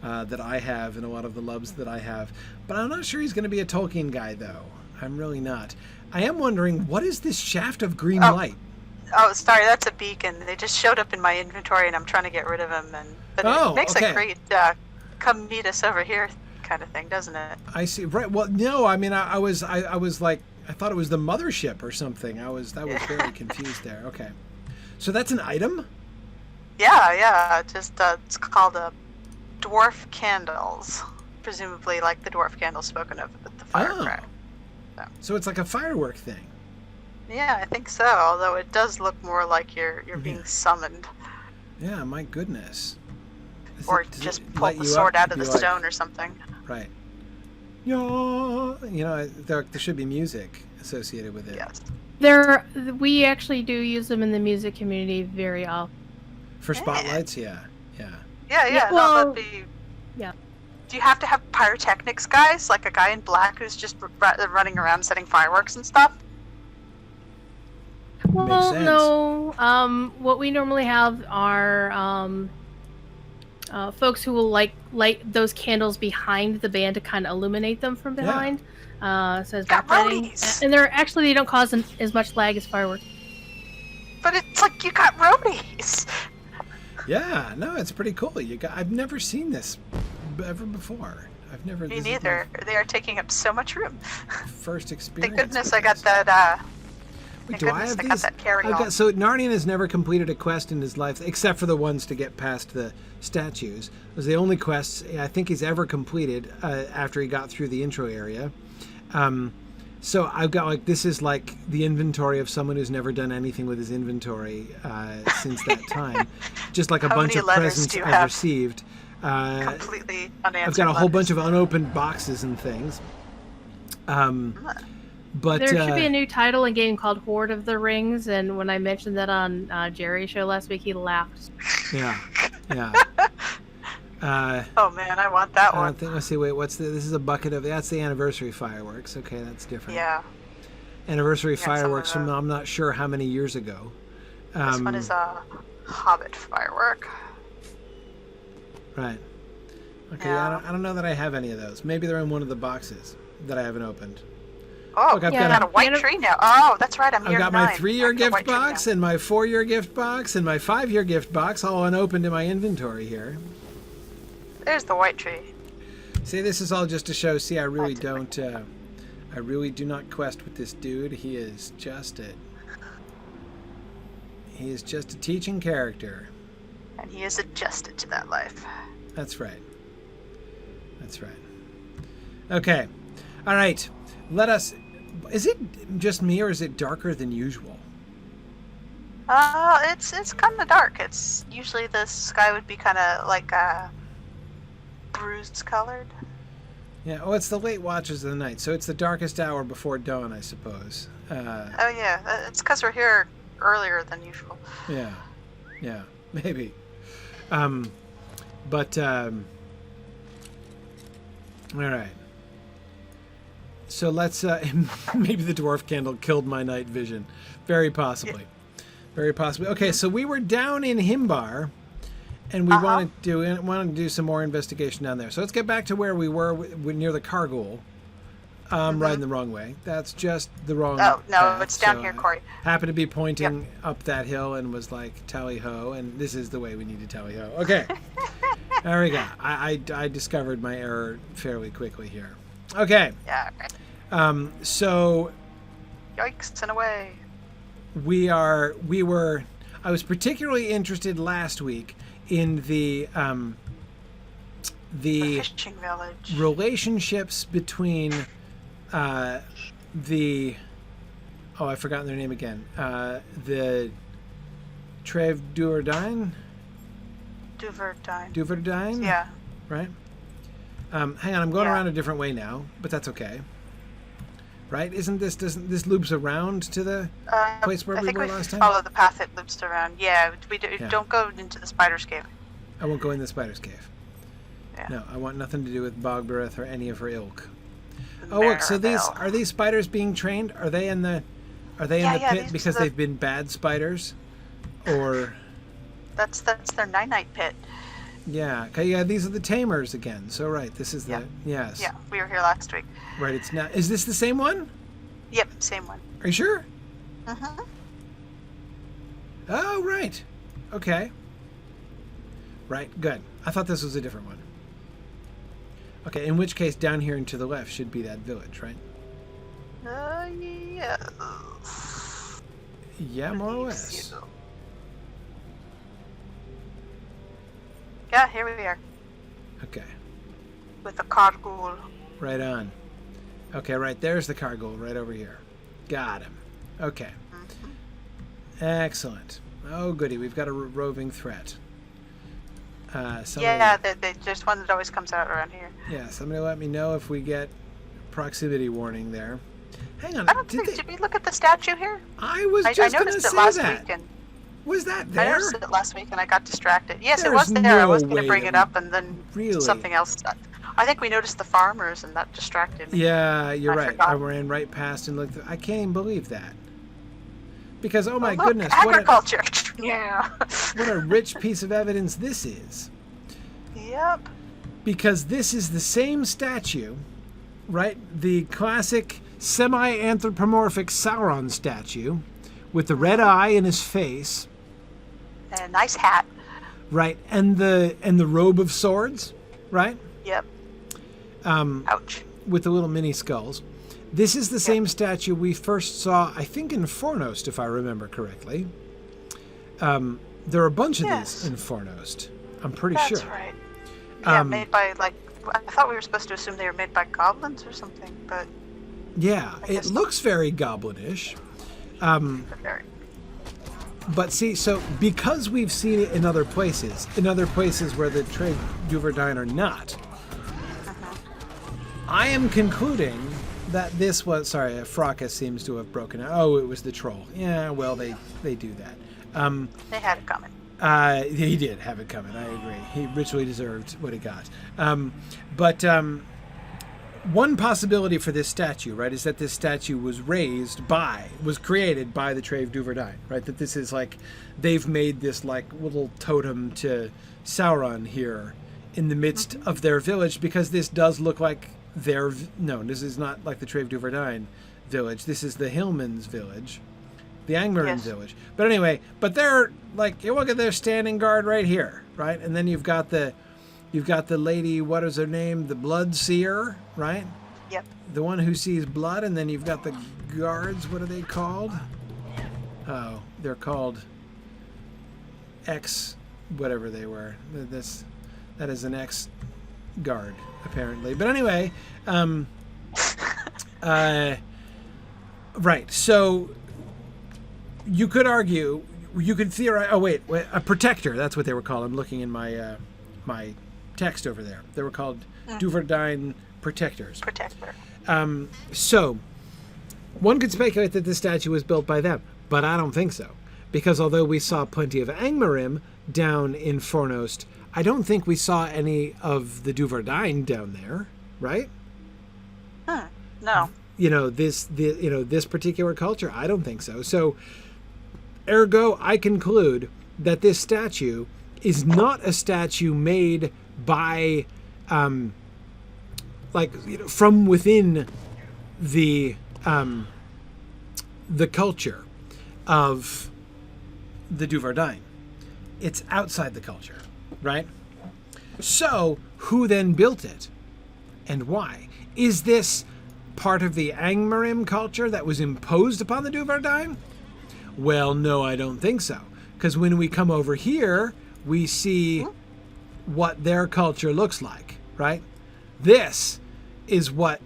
I have and a lot of the loves that I have. But I'm not sure he's going to be a Tolkien guy, though. I'm really not. I am wondering, what is this shaft of green light? Oh, sorry, that's a beacon. They just showed up in my inventory, and I'm trying to get rid of them. But it makes a great come meet us over here kind of thing, doesn't it? I see. Right. Well, no, I mean, I was like, I thought it was the mothership or something. That was very confused there. Okay. So that's an item? Yeah. It's called a Dwarf Candles. Presumably like the dwarf candles spoken of at the firecracker. So it's like a firework thing. Yeah, I think so, although it does look more like you're being summoned. Yeah, my goodness. Or just pull the sword out of the stone or something. Right. There should be music associated with it. Yes. We actually do use them in the music community very often. For spotlights, yeah. Yeah. Well, that'd be... Yeah. Do you have to have pyrotechnics guys, like a guy in black who's just running around setting fireworks and stuff? Well, no. What we normally have are folks who will light those candles behind the band to kind of illuminate them from behind. So it's backlighting. And they don't cause as much lag as fireworks. But it's like you got roadies. Yeah, no, it's pretty cool. I've never seen this ever before. Me neither. They are taking up so much room. First experience. Thank goodness I got that. Wait, do I have these? So Narnian has never completed a quest in his life, except for the ones to get past the statues. Those are the only quests I think he's ever completed after he got through the intro area. So I've got this is like the inventory of someone who's never done anything with his inventory since that time. Just like a bunch of presents I've received. Completely unanswered. I've got a whole bunch of unopened boxes and things. But there should be a new title in game called Hoard of the Rings, and when I mentioned that on Jerry's show last week, he laughed. Yeah. Oh man, I want that one. Let's see. Wait, what's the? This is a bucket of. That's the anniversary fireworks. Okay, that's different. Yeah. Anniversary fireworks from I'm not sure how many years ago. This one is a Hobbit firework. Right. Okay. Yeah. I don't know that I have any of those. Maybe they're in one of the boxes that I haven't opened. Oh, look, I've got a white tree now. Oh, that's right. I've got my 3-year gift box and my 4-year gift box and my 5-year gift box all unopened in my inventory here. There's the white tree. See, this is all just to show. See, I really don't. I really do not quest with this dude. He is just a teaching character. And he is adjusted to that life. That's right. That's right. Okay. All right. Let us. Is it just me, or is it darker than usual? It's kind of dark. It's usually the sky would be kind of like bruised colored. Yeah. Oh, it's the late watches of the night, so it's the darkest hour before dawn, I suppose. Oh yeah, it's because we're here earlier than usual. Yeah. Yeah. Maybe. All right. So let's, maybe the dwarf candle killed my night vision. Very possibly. Yeah. Very possibly. Okay, so we were down in Himbar, and we wanted to do some more investigation down there. So let's get back to where we were near the Cargul. Riding the wrong way. That's just the wrong Oh, no, path. it's down here, Corey. Happened to be pointing up that hill and was like, tally-ho, and this is the way we need to tally-ho. Okay. There we go. I discovered my error fairly quickly here. Okay. Yeah. Right. So Yikes and away. I was particularly interested last week in the fishing village. Relationships between I've forgotten their name again. The Trev Duverdine? Duverdine? Yeah. Right? Hang on, I'm going around a different way now, but that's okay. Right? Doesn't this loops around to the place where we were last time? Follow the path it loops around. Yeah, don't go into the spider's cave. I won't go in the spider's cave. Yeah. No, I want nothing to do with Bogbereth or any of her ilk. Oh, look, so are these spiders being trained? Are they in the pit because they've been bad spiders? Or that's their night pit. Yeah. Okay, yeah, these are the tamers again. So right, this is yes. Yeah, we were here last week. Right, it's not. Is this the same one? Yep, same one. Are you sure? Mm-hmm. Oh, right. Okay. Right, good. I thought this was a different one. Okay, in which case down here and to the left should be that village, right? Yeah. Yeah, more or less. Yeah, here we are. Okay. With the Cargul. Right on. Okay, right there's the Cargul, right over here. Got him. Okay. Mm-hmm. Excellent. Oh, goody. We've got a roving threat. They just one that always comes out around here. Yeah, somebody let me know if we get proximity warning there. Hang on. Did we look at the statue here? I was just going to say last that. Week and was that there? I noticed it last week and I got distracted. Yes, There's it was there. No I was going to bring it up and then really? Something else. I think we noticed the farmers and that distracted me. Yeah, you're right. Forgot. I ran right past and looked. I can't even believe that. Because, oh my look, goodness. Agriculture. Yeah. What a rich piece of evidence this is. Yep. Because this is the same statue, right? The classic semi-anthropomorphic Sauron statue with the red eye in his face. And a nice hat. Right, and the robe of swords, right? Yep. Ouch. With the little mini skulls. This is the same statue we first saw, I think, in Fornost, if I remember correctly. There are a bunch of these in Fornost. I'm pretty sure. That's right. Yeah, made by, I thought we were supposed to assume they were made by goblins or something, but... Yeah, it looks very goblinish. But see, so because we've seen it in other places where the Tre Duverdine are not, I am concluding that this was... Sorry, Fracas seems to have broken out. Oh, it was the troll. Yeah, well, they do that. They had it coming. He did have it coming. I agree. He richly deserved what he got. But one possibility for this statue, right, is that this statue was created by the Trave Duverdine, right? That this is like, they've made this like little totem to Sauron here in the midst of their village, because this does look like this is not like the Trave Duverdine village. This is the Hillman's village. The Angmar village. But anyway, they're like, you look at their standing guard right here, right? And then you've got the lady, what is her name? The blood seer, right? Yep. The one who sees blood, and then you've got the guards, what are they called? Oh, they're called X whatever they were. That is an X guard, apparently. But anyway, right, so you could argue, you could theorize. Oh wait, a protector. That's what they were called. I'm looking in my my text over there. They were called Duverdine protectors. Protector. So one could speculate that this statue was built by them, but I don't think so, because although we saw plenty of Angmarim down in Fornost, I don't think we saw any of the Duverdine down there, right? No. This particular culture, I don't think so. So, ergo, I conclude that this statue is not a statue made by, from within the culture of the Duverdine. It's outside the culture, right? So, who then built it, and why? Is this part of the Angmarim culture that was imposed upon the Duverdine? Well, no, I don't think so. Because when we come over here, we see what their culture looks like, right? This is what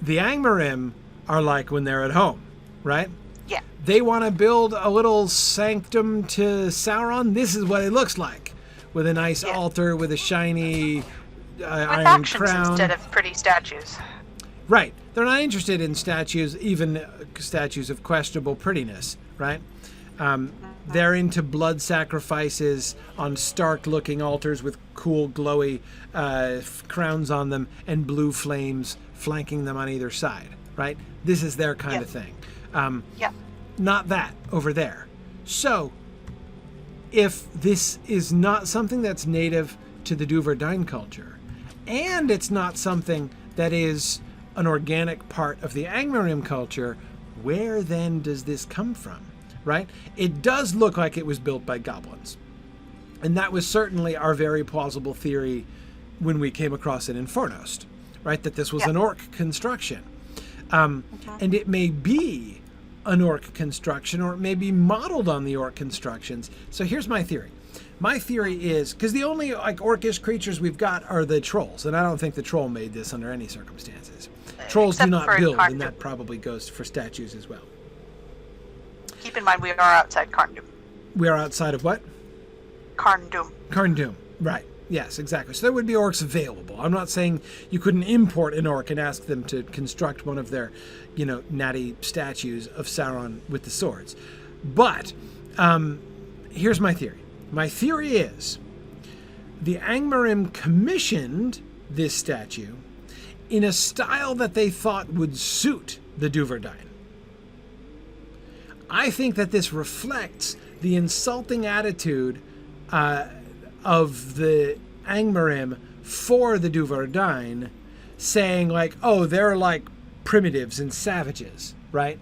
the Angmarim are like when they're at home, right? Yeah. They want to build a little sanctum to Sauron. This is what it looks like, with a nice altar, with a shiny iron crown. Instead of pretty statues. Right. They're not interested in statues, even statues of questionable prettiness, right? They're into blood sacrifices on stark-looking altars with cool, glowy crowns on them and blue flames flanking them on either side, right? This is their kind of thing. Not that over there. So, if this is not something that's native to the Duverdine culture, and it's not something that is an organic part of the Angmarim culture, where then does this come from, right? It does look like it was built by goblins. And that was certainly our very plausible theory when we came across it in Fornost, right? That this was an orc construction. And it may be an orc construction, or it may be modeled on the orc constructions. So here's my theory. My theory is, because the only orcish creatures we've got are the trolls, and I don't think the troll made this under any circumstances. Trolls do not build, and that probably goes for statues as well. Keep in mind, we are outside Carndum. We are outside of what? Carndum. Carndum, right. Yes, exactly. So there would be orcs available. I'm not saying you couldn't import an orc and ask them to construct one of their, natty statues of Sauron with the swords. But here's my theory. My theory is the Angmarim commissioned this statue in a style that they thought would suit the Duverdine. I think that this reflects the insulting attitude of the Angmarim for the Duverdine, saying they're like primitives and savages, right?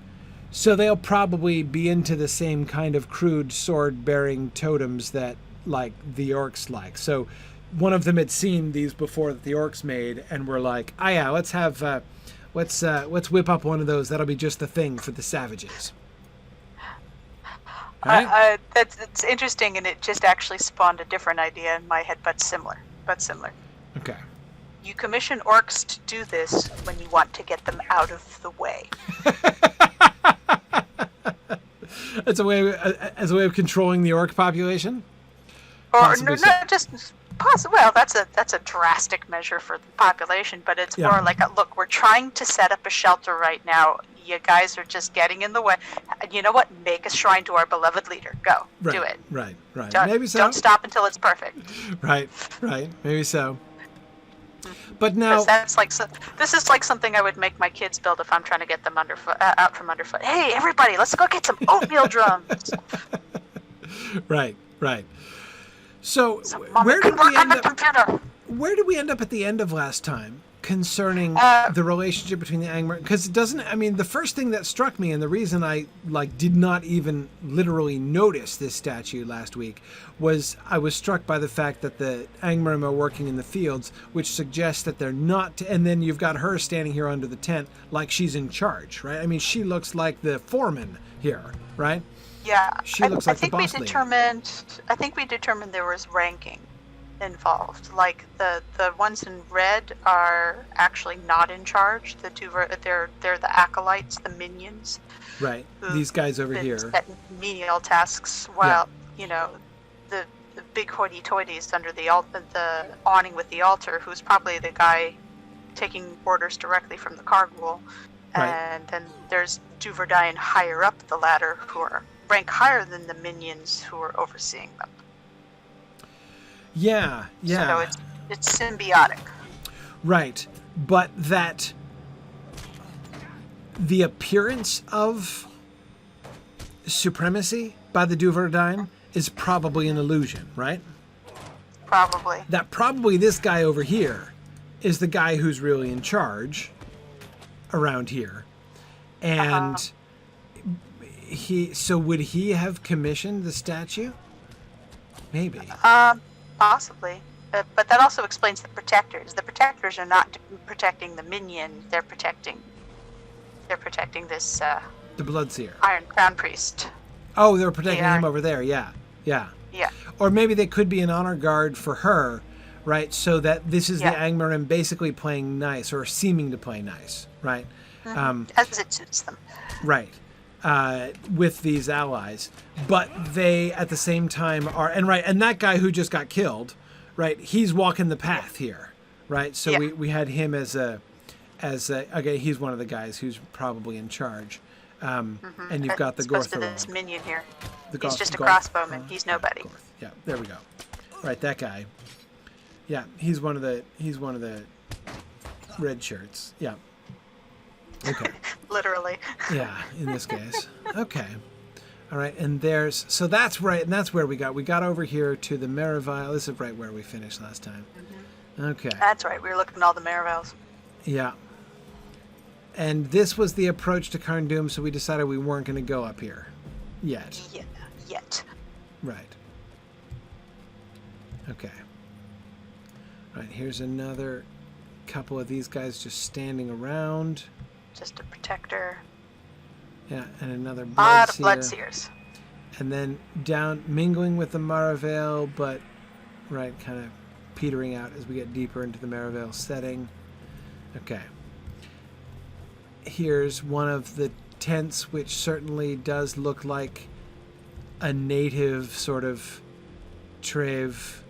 So they'll probably be into the same kind of crude sword-bearing totems that the orcs like. So one of them had seen these before that the orcs made, and were like, let's have, let's whip up one of those. That'll be just the thing for the savages. Right? That's interesting, and it just actually spawned a different idea in my head, but similar. Okay. You commission orcs to do this when you want to get them out of the way. As a way of controlling the orc population? Or not just Well, that's a drastic measure for the population, but it's more like look, we're trying to set up a shelter right now. You guys are just getting in the way. You know what? Make a shrine to our beloved leader. Go. Do it. Right. Maybe so. Don't stop until it's perfect. Right. Maybe so. But now this is like something I would make my kids build if I'm trying to get them out from underfoot. Hey, everybody, let's go get some oatmeal drums. Right. So where did we end up at the end of last time concerning the relationship between the Angmar? Because it doesn't. I mean, the first thing that struck me, and the reason I did not even literally notice this statue last week, was I was struck by the fact that the Angmar are working in the fields, which suggests that they're not. And then you've got her standing here under the tent like she's in charge, right? I mean, she looks like the foreman here, right? Yeah, she looks like the boss lady. I think we determined there was ranking involved. Like the ones in red are actually not in charge. They're the acolytes, the minions. Right. These guys over here. Set menial tasks while the big hoity-toities under the awning with the altar, who's probably the guy taking orders directly from the Cargul. Right. And then there's Duverdine higher up the ladder, who are rank higher than the minions who are overseeing them. Yeah. So it's symbiotic. Right. But the appearance of supremacy by the Duverdine is probably an illusion, right? Probably. That probably this guy over here is the guy who's really in charge around here. And so would he have commissioned the statue? Maybe. Possibly. But that also explains the protectors. The protectors are not protecting the minion. They're protecting this the Bloodseer. Iron Crown Priest. Oh, they're protecting him over there. Yeah. Or maybe they could be an honor guard for her, right? So that this is the Angmar basically playing nice or seeming to play nice, right? As it suits them. Right. With these allies, but they at the same time are and that guy who just got killed, right? He's walking the path here, right? So we had him as okay, he's one of the guys who's probably in charge, and you've got the Gorth. This minion here. He's just a crossbowman. He's nobody. Yeah, there we go. Right, that guy. Yeah, he's one of the red shirts. Yeah. Okay. Literally. Yeah, in this case. Okay. All right, and so that's right, and that's where we got over here to the Merivale. This is right where we finished last time. Okay. That's right. We were looking at all the Merivales. Yeah. And this was the approach to Carn Dûm, so we decided we weren't going to go up here yet. Yeah, yet. Right. Okay. All right, here's another couple of these guys just standing around. Just a protector. Yeah, and another Bloodseer. A lot of Bloodseers. And then down, mingling with the Maravale, but, right, kind of petering out as we get deeper into the Maravale setting. Okay. Here's one of the tents, which certainly does look like a native sort of Treve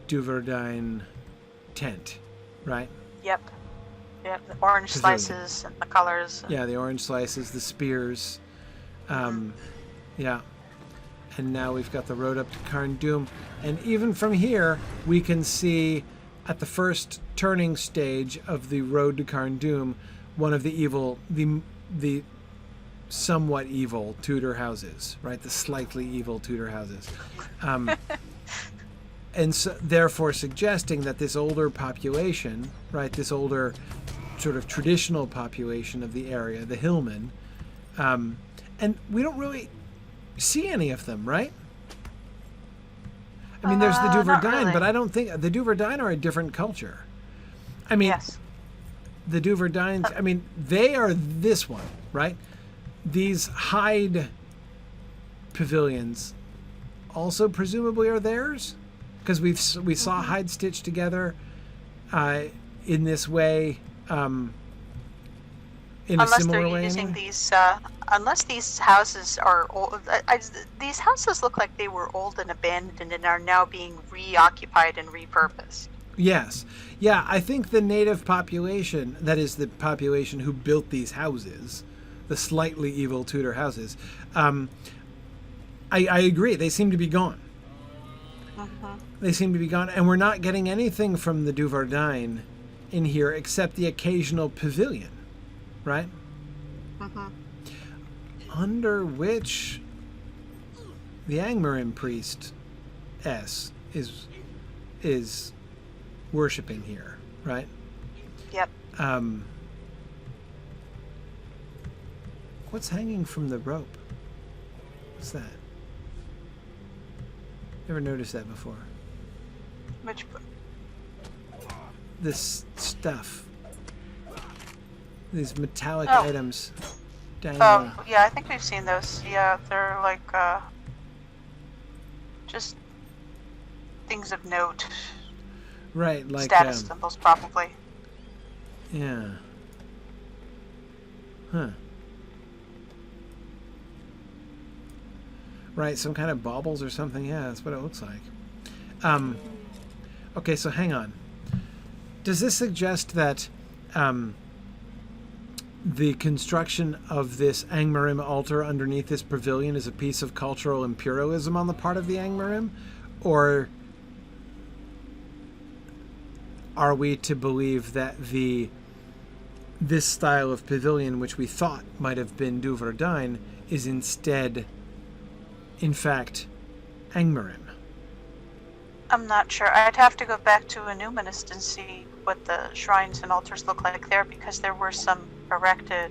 Duverdine tent, right? Yep. Yeah, the orange slices and the colors. Yeah, the orange slices, the spears. Yeah. And now we've got the road up to Carn Dûm. And even from here, we can see at the first turning stage of the road to Carn Dûm, one of the somewhat evil Tudor houses, right? The slightly evil Tudor houses. And so, therefore suggesting that this older population, right, this older sort of traditional population of the area, the hillmen, and we don't really see any of them, right? I mean, there's the Duverdine, really. But I don't think the Duverdine are a different culture. I mean, the Duverdines, I mean, they are this one, right? These hide pavilions also presumably are theirs, because we saw hide stitched together in this way, in a similar way. Unless they're using these unless these houses are old, these houses look like they were old and abandoned and are now being reoccupied and repurposed. Yes. Yeah, I think the native population, that is the population who built these houses, the slightly evil Tudor houses, I agree. They seem to be gone. Mm-hmm. They seem to be gone. And we're not getting anything from the Duvardine in here except the occasional pavilion, right? Mm-hmm. Under which the Angmarim priest is worshiping here, right? Yep. What's hanging from the rope? What's that? Never noticed that before. Which? This stuff. These metallic items. Dangling. Oh, yeah, I think we've seen those. Yeah, they're like, just things of note. Right, like status symbols, probably. Yeah. Huh. Right, some kind of baubles or something. Yeah, that's what it looks like. Okay, so hang on. Does this suggest that the construction of this Angmarim altar underneath this pavilion is a piece of cultural imperialism on the part of the Angmarim? Or are we to believe that this style of pavilion, which we thought might have been Duvardine, is instead, in fact, Angmarim? I'm not sure. I'd have to go back to a Numinist and see what the shrines and altars look like there, because there were some erected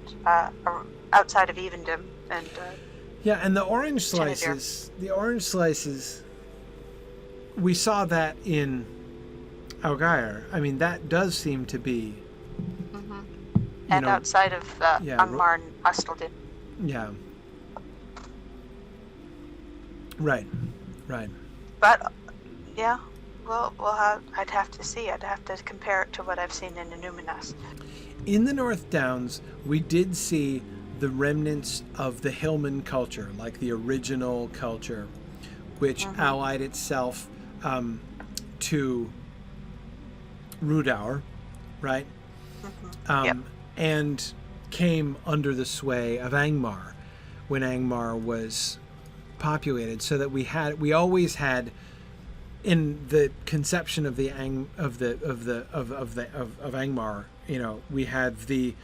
outside of Evendom and yeah, and the orange slices, we saw that in Algair. I mean, that does seem to be, and outside of Angmar and Askeldin. Yeah. Right. But yeah, I'd have to see. I'd have to compare it to what I've seen in the Numinas. In the North Downs, we did see the remnants of the Hillman culture, like the original culture, which allied itself to Rhudaur, right? And came under the sway of Angmar when Angmar was populated, so that we always had, in the conception of Angmar, we had the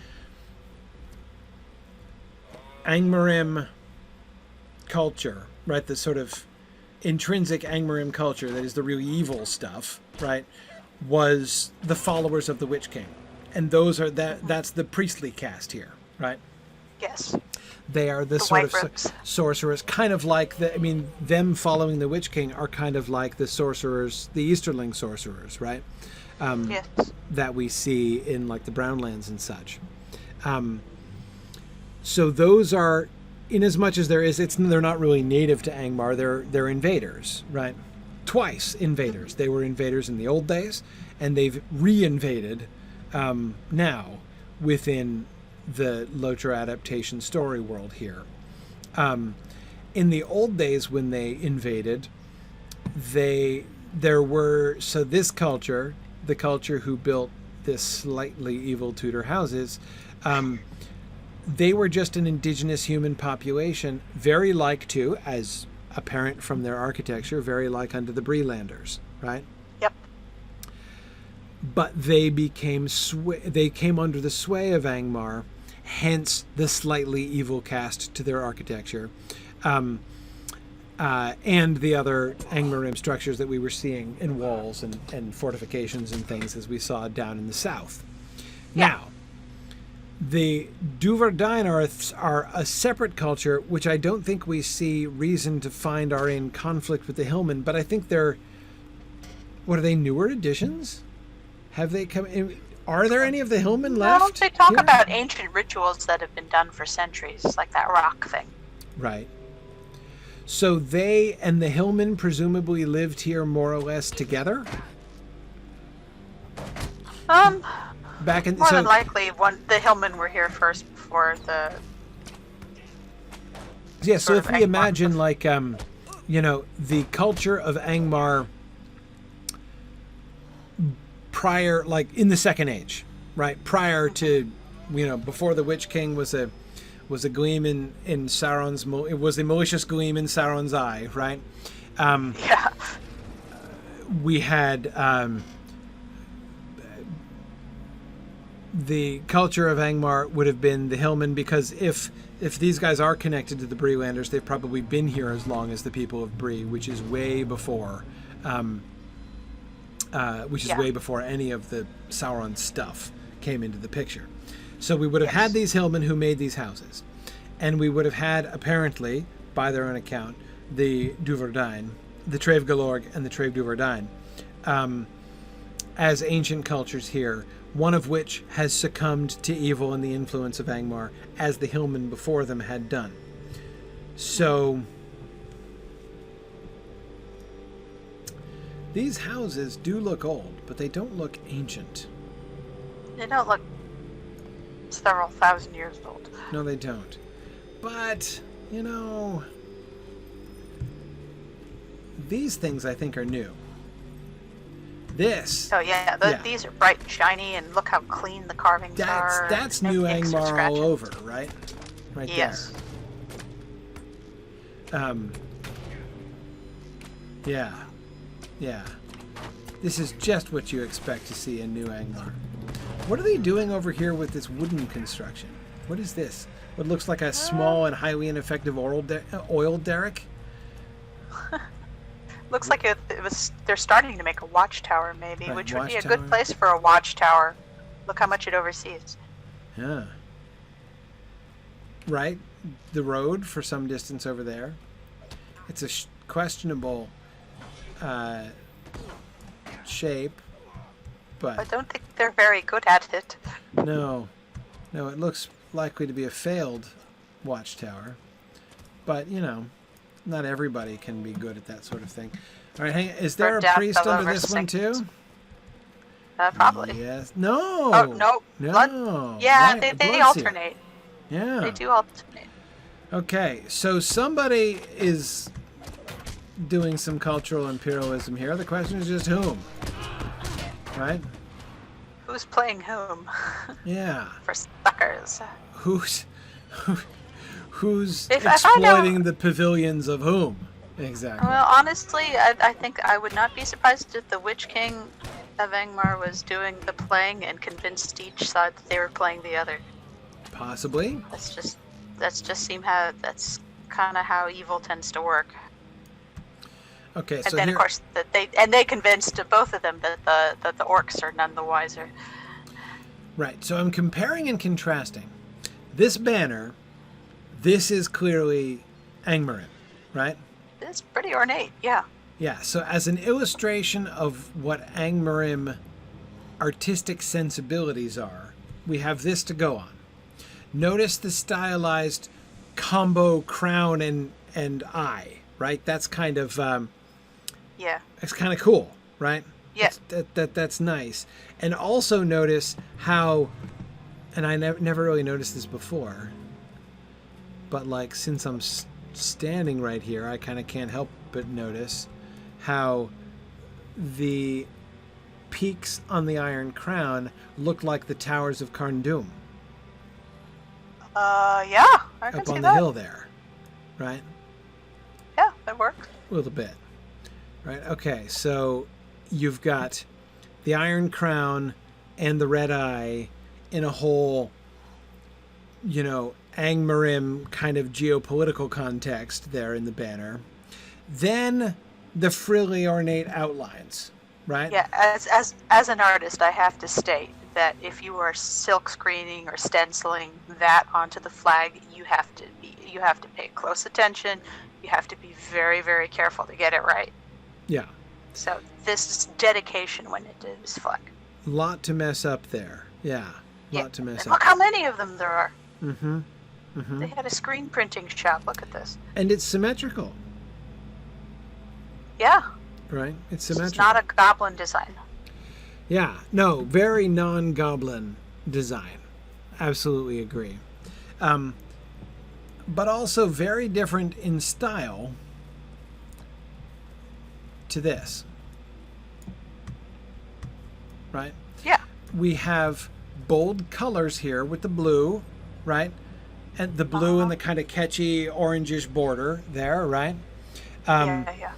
Angmarim culture, right? The sort of intrinsic Angmarim culture that is the real evil stuff, right? Was the followers of the Witch King, and those are that's the priestly caste here, right? Yes. They are the sort of sorcerers, kind of like them following the Witch King are kind of like the sorcerers, the Easterling sorcerers, right? Yes. That we see in like the Brownlands and such. So those are, in as much as they're not really native to Angmar. They're invaders, right? Twice invaders. They were invaders in the old days, and they've re-invaded now within the Lothar adaptation story world here. In the old days when they invaded, this culture, the culture who built this slightly evil Tudor houses, they were just an indigenous human population, very like to, as apparent from their architecture, very like unto the Brelanders, right? Yep. But they came under the sway of Angmar, hence the slightly evil cast to their architecture, and the other Angmarim structures that we were seeing in walls and fortifications and things, as we saw down in the south. Yeah. Now, the Duvardine are a separate culture, which I don't think we see reason to find are in conflict with the Hillmen, but I think they're, what are they, newer additions? Have they come in? Are there any of the Hillmen left? No, they talk here? about ancient rituals that have been done for centuries, like that rock thing. Right. So they and the Hillmen presumably lived here more or less together? More than likely, the Hillmen were here first before the Yeah, so sort if of we Angmar. imagine, like, the culture of Angmar prior, like, in the Second Age, right? Prior to, before the Witch King was a gleam in Sauron's, it was a malicious gleam in Sauron's eye, right? Yeah. We had the culture of Angmar would have been the Hillmen, because if these guys are connected to the Bree-landers, they've probably been here as long as the people of Bree, which is way before, way before any of the Sauron stuff came into the picture. So we would have had these Hillmen who made these houses, and we would have had, apparently, by their own account, the Duverdain, the Trave Galorg and the Trave Duverdain, as ancient cultures here, one of which has succumbed to evil and the influence of Angmar, as the Hillmen before them had done. So these houses do look old, but they don't look ancient. They don't look several thousand years old. No, they don't. But, these things I think are new. This. Oh yeah, these are bright and shiny, and look how clean the carvings are. That's No new nicks or Angmar all scratches. over, right? Right Yes. there. Yeah. This is just what you expect to see in new Angmar. What are they doing over here with this wooden construction? What is this? What looks like a small and highly ineffective oil derrick? Looks like it was. They're starting to make a watchtower, maybe, Right, which would be a watchtower. good place for a watchtower. Look how much it oversees. Yeah. Right? The road for some distance over there. It's a questionable shape, I but don't think they're very good at it. no, it looks likely to be a failed watchtower. But, not everybody can be good at that sort of thing. All right, is there a Depth priest of under over this one too? Probably. Yes. No. Oh no. No. Blood? Yeah, Right, they blood's here. alternate. Yeah. They do alternate. Okay, so somebody is doing some cultural imperialism here. The question is just whom, right? Who's playing whom? Yeah. For suckers. Who's If I exploiting know- the pavilions of whom? Exactly. Well, honestly, I think I would not be surprised if the Witch King of Angmar was doing the playing and convinced each side that they were playing the other. Possibly. That's kind of how evil tends to work. Okay, And so then here, of course they convinced both of them that the orcs are none the wiser. right. So I'm comparing and contrasting. This banner, this is clearly Angmarim, right? It's pretty ornate, yeah. Yeah, so as an illustration of what Angmarim artistic sensibilities are, we have this to go on. Notice the stylized combo crown and eye, right? That's kind of Yeah. it's kind of cool, right? Yeah. That's nice. And also notice how, and I never really noticed this before, but like since I'm standing right here, I kind of can't help but notice how the peaks on the Iron Crown look like the towers of Carndum Yeah, I can up see on that. the hill there, right? Yeah, that works. A little bit, right? Okay, so you've got the Iron Crown and the Red Eye in a whole, Angmarim kind of geopolitical context there in the banner. Then the frilly ornate outlines, right? Yeah, as an artist, I have to state that if you are silk screening or stenciling that onto the flag, you have to pay close attention. You have to be very, very careful to get it right. Yeah. So this is dedication when it is flag. Lot to mess up there. Yeah. Lot to mess And up. look how many of them there are. Mm-hmm. Mm-hmm. They had a screen printing shop. Look at this. And it's symmetrical, Yeah, right? It's it's symmetrical. not a goblin design. Yeah, no, very non-goblin design. Absolutely agree. but also very different in style to this. Right? Yeah. We have bold colors here with the blue, right? And the blue and the kind of catchy orangish border there, right? Yeah.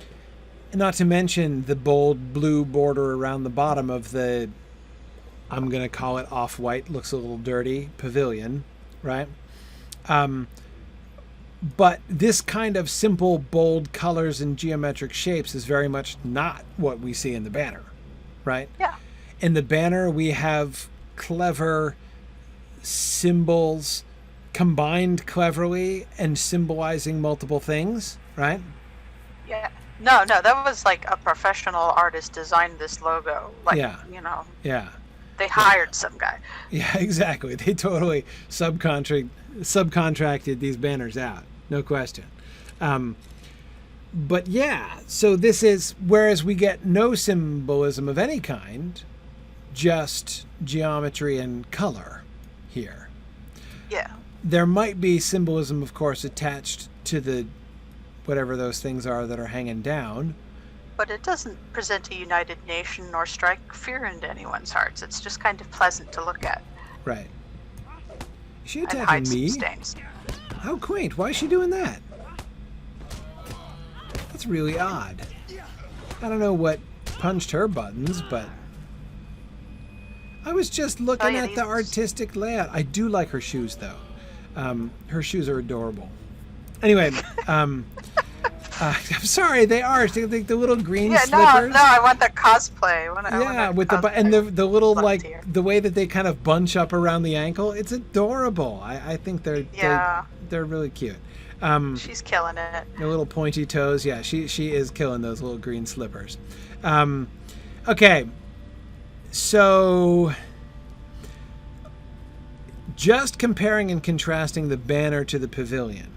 Not to mention the bold blue border around the bottom of the, I'm going to call it off-white, looks a little dirty, pavilion, right? But this kind of simple, bold colors and geometric shapes is very much not what we see in the banner, right? Yeah. In the banner, we have clever symbols combined cleverly and symbolizing multiple things, right? Yeah. No, that was like a professional artist designed this logo. Like, you know. Yeah. They hired some guy. Yeah, exactly. They totally subcontracted these banners out. No question. But yeah, so this is, whereas we get no symbolism of any kind, just geometry and color here. Yeah. There might be symbolism, of course, attached to the whatever those things are that are hanging down. But it doesn't present a united nation nor strike fear into anyone's hearts. It's just kind of pleasant to look at. Right. Is she And attacking hide me? some stains. How quaint. Why is she doing that? That's really odd. I don't know what punched her buttons, but I was just looking at the artistic layout. I do like her shoes, though. Her shoes are adorable. Anyway, I'm sorry, they are. The little green slippers. No, I want the cosplay. With the little, like, the way that they kind of bunch up around the ankle. It's adorable. I think they're really cute. She's killing it. The little pointy toes. Yeah, she is killing those little green slippers. Okay. So just comparing and contrasting the banner to the pavilion,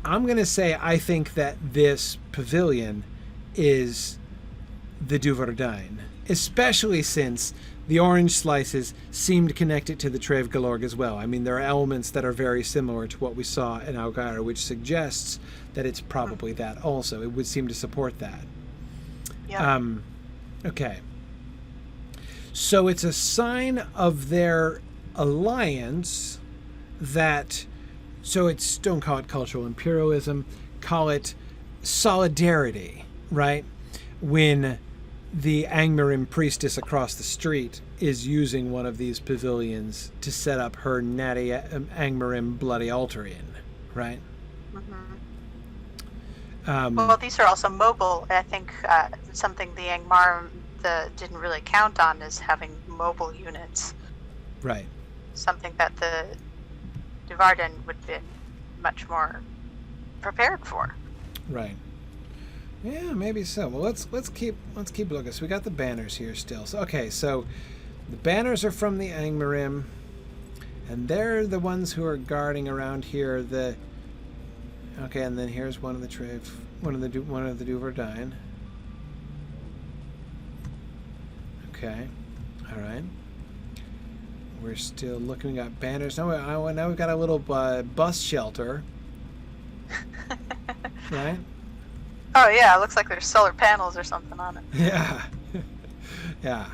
I'm going to say I think that this pavilion is the Duvardain, especially since the orange slices seemed connected to the Treve Galorg as well. I mean, there are elements that are very similar to what we saw in Algar, which suggests that it's probably that also. It would seem to support that. Yeah. Okay. So it's a sign of their alliance that, so it's, don't call it cultural imperialism, call it solidarity, right? When the Angmar priestess across the street is using one of these pavilions to set up her natty Angmarim bloody altar in, right? Mm-hmm. Well, these are also mobile. I think something the Angmar didn't really count on is having mobile units. Right. Something that the Duvarden would be much more prepared for. Right. Yeah, maybe so. Well, let's keep looking. So we got the banners here still. So, okay, so the banners are from the Angmarim, and they're the ones who are guarding around here. Okay, and then here's one of the Treve, one of the Duvardain. Okay, all right. We're still looking. We got banners. Now we've got a little bus shelter. Right? Oh yeah, it looks like there's solar panels or something on it. Yeah. Yeah.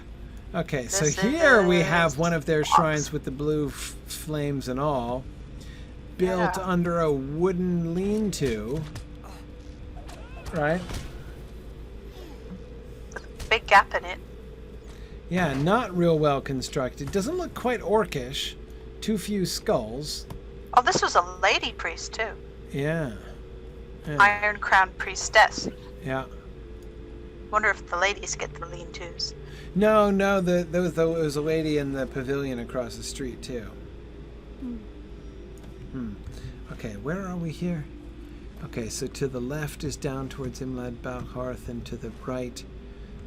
Okay, so here we have one of their shrines with the blue flames and all, built under a wooden lean-to. Right? Big gap in it. Yeah, not real well constructed. Doesn't look quite orcish. Too few skulls. Oh, this was a lady priest too. Yeah. Iron Crown priestess. Yeah. Wonder if the ladies get the lean-tos. No. There was a lady in the pavilion across the street too. Okay, where are we here? Okay, so to the left is down towards Imlad Balharth, and to the right.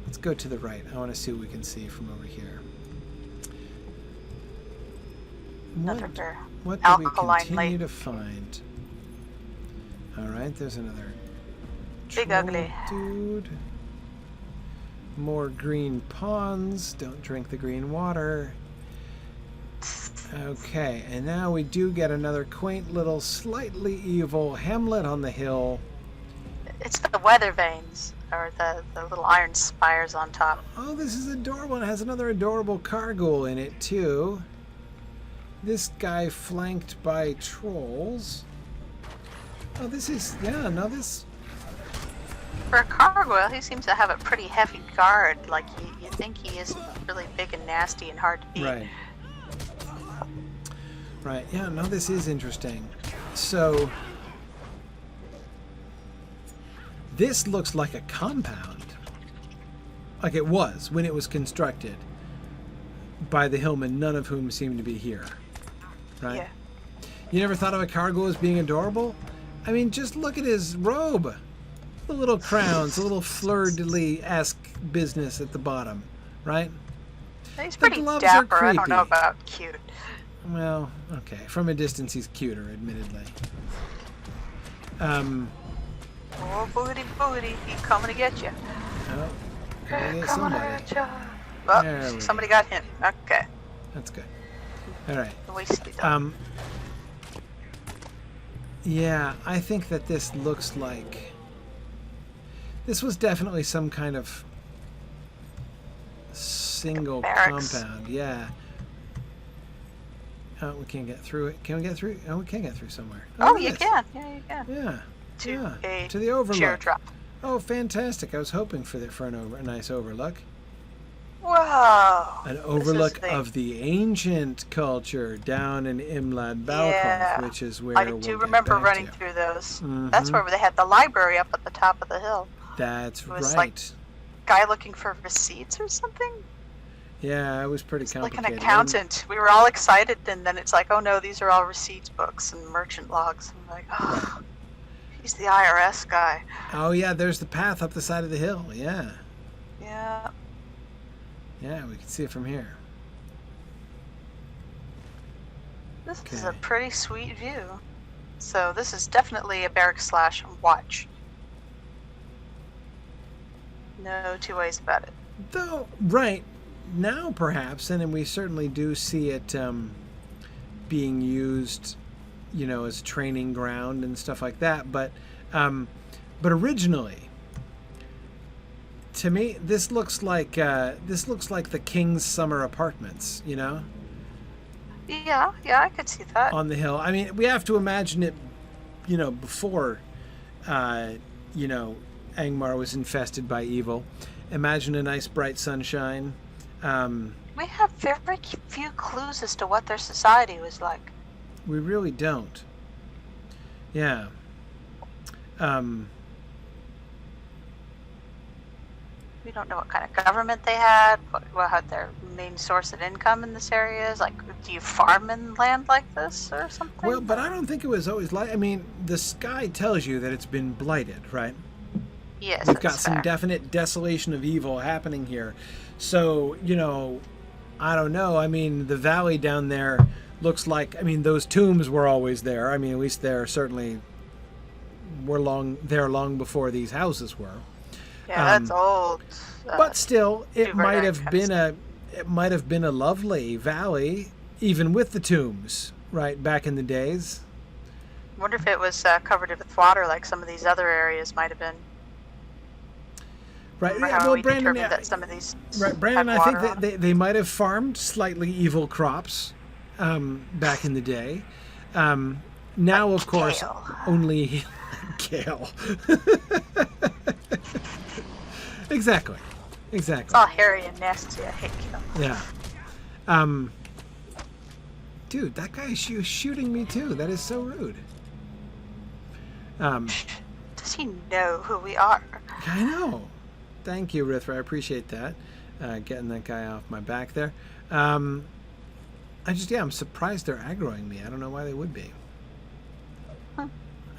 Let's go to the right. I want to see what we can see from over here. What do we continue to find? All right, there's another big ugly dude. More green ponds. Don't drink the green water. Okay, and now we do get another quaint little, slightly evil hamlet on the hill. It's the weather vanes, or the little iron spires on top. Oh, this is adorable. It has another adorable cargul in it, too. This guy flanked by trolls. Oh, this is... Yeah, no, this... For a gargoyle, he seems to have a pretty heavy guard. Like, you think he is really big and nasty and hard to beat. Right. Right, yeah, no, this is interesting. So... This looks like a compound. Like it was when it was constructed by the hillmen, none of whom seem to be here. Right? Yeah. You never thought of a cargo as being adorable? I mean, just look at his robe. The little crowns, a little fleur-de-lis-esque business at the bottom, right? He's The pretty gloves dapper. are I don't know creepy. about cute. Well, okay. From a distance, he's cuter, admittedly. Oh, booty, booty, he's coming to get you. Oh, gotta get Coming to somebody. get you. There we Oh, somebody got him. Okay. That's good. All right. Wasted them. Yeah, I think that this looks like... This was definitely some kind of single Barracks. compound. Yeah. Oh, we can't get through it. Can we get through? Oh, we can get through somewhere. Oh, look you at this. can. Yeah, you can. Yeah. To Yeah. a To the overlook. teardrop. Oh, fantastic. I was hoping for a nice overlook. Whoa. An This is overlook the- of the ancient culture down in Imlad Balconf, Yeah. which is where I we'll do get remember back running to. through those. That's Mhm. where they had the library up at the top of the hill. That's It was right. like- Guy looking for receipts or something? Yeah, it was pretty It's like complicated. an accountant. We were all excited, and then it's like, oh no, these are all receipts books and merchant logs. I'm like, oh, he's the IRS guy. Oh, yeah, there's the path up the side of the hill. Yeah. Yeah. Yeah, we can see it from here. This is a Okay. pretty sweet view. So this is definitely a barrack / watch. No two ways about it. Though, right now perhaps, and then we certainly do see it being used, as training ground and stuff like that. But originally, to me, this looks like the King's summer apartments. Yeah, I could see that. On the hill. I mean, we have to imagine it, before, Angmar was infested by evil. Imagine a nice bright sunshine. We have very few clues as to what their society was like. We really don't. Yeah. We don't know what kind of government they had, what their main source of income in this area is. Like, do you farm in land like this or something? Well, but I don't think it was always like. I mean, the sky tells you that it's been blighted, right? Yes, We've got that's some fair. definite desolation of evil happening here. So, I don't know. I mean, the valley down there looks like. I mean, those tombs were always there. I mean, at least they're certainly were long before these houses were. Yeah, that's old. But still, it Hoover might Dam have kind been a lovely valley, even with the tombs, right, back in the days. I wonder if it was covered with water like some of these other areas might have been. Right. Remember Yeah, how well, we Brandon, determined that some of these right, Brandon, had I think water that on they might have farmed slightly evil crops back in the day. Now, Like of course, kale. only kale. Exactly. It's all hairy and nasty. I hate kale. Yeah. Dude, that guy is shooting me too. That is so rude. Does he know who we are? I know. Thank you, Rithra. I appreciate that. Getting that guy off my back there. I'm surprised they're aggroing me. I don't know why they would be. Huh.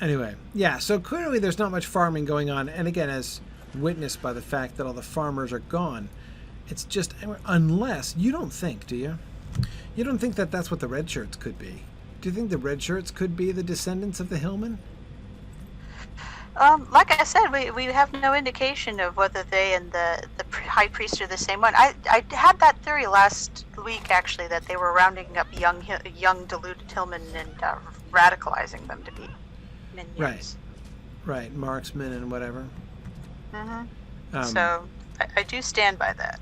Anyway, yeah, so clearly there's not much farming going on. And again, as witnessed by the fact that all the farmers are gone, it's just, unless, you don't think, do you? You don't think that that's what the red shirts could be? Do you think the red shirts could be the descendants of the hillmen? Like I said, we have no indication of whether they and the high priest are the same one. I had that theory last week, actually, that they were rounding up young deluded hillmen and radicalizing them to be minions. Right, marksmen and whatever. So I do stand by that,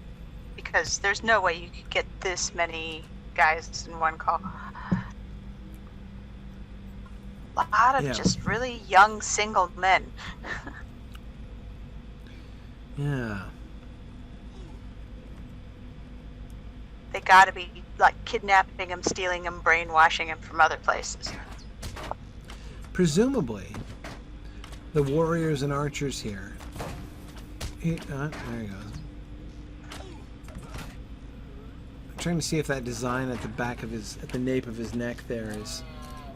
because there's no way you could get this many guys in one call. A lot of just really young single men. Yeah. They gotta be like kidnapping him, stealing him, brainwashing him from other places. Presumably, the warriors and archers here. There he goes. I'm trying to see if that design at the back of at the nape of his neck there is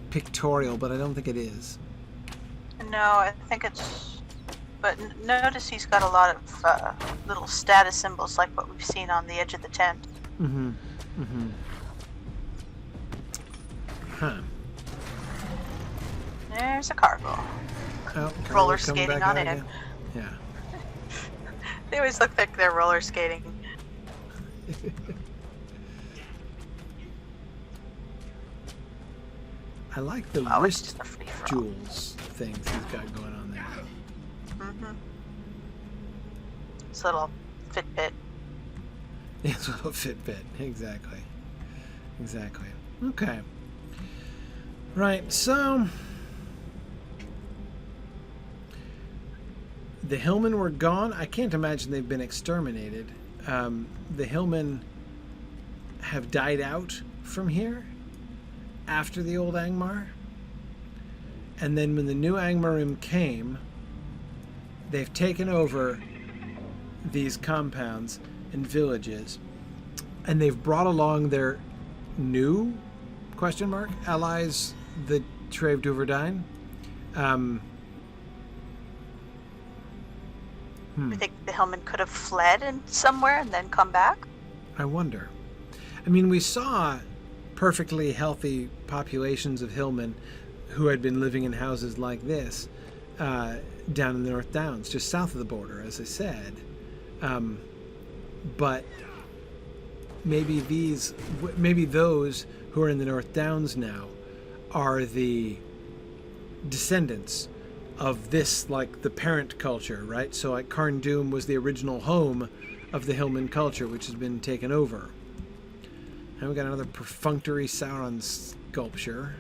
pictorial, but I don't think it is. No, I think it's. But notice he's got a lot of little status symbols like what we've seen on the edge of the tent. Huh. There's a cargo. Oh, roller skating on it. Yeah. They always look like they're roller skating. I like the wrist jewels things he's got going on there. It's a little Fitbit. It's a little Fitbit. Exactly. Okay. Right, so the hillmen were gone. I can't imagine they've been exterminated. The hillmen have died out from here after the old Angmar. And then when the new Angmarim came, they've taken over these compounds and villages, and they've brought along their new allies, the Trave Duverdine. You think the hillmen could have fled somewhere and then come back? I wonder. I mean, we saw perfectly healthy populations of hillmen who had been living in houses like this down in the North Downs, just south of the border, as I said. But maybe those who are in the North Downs now are the descendants of this, like the parent culture, right? So like Carn Dûm was the original home of the Hillman culture, which has been taken over. And we got another perfunctory Sauron sculpture.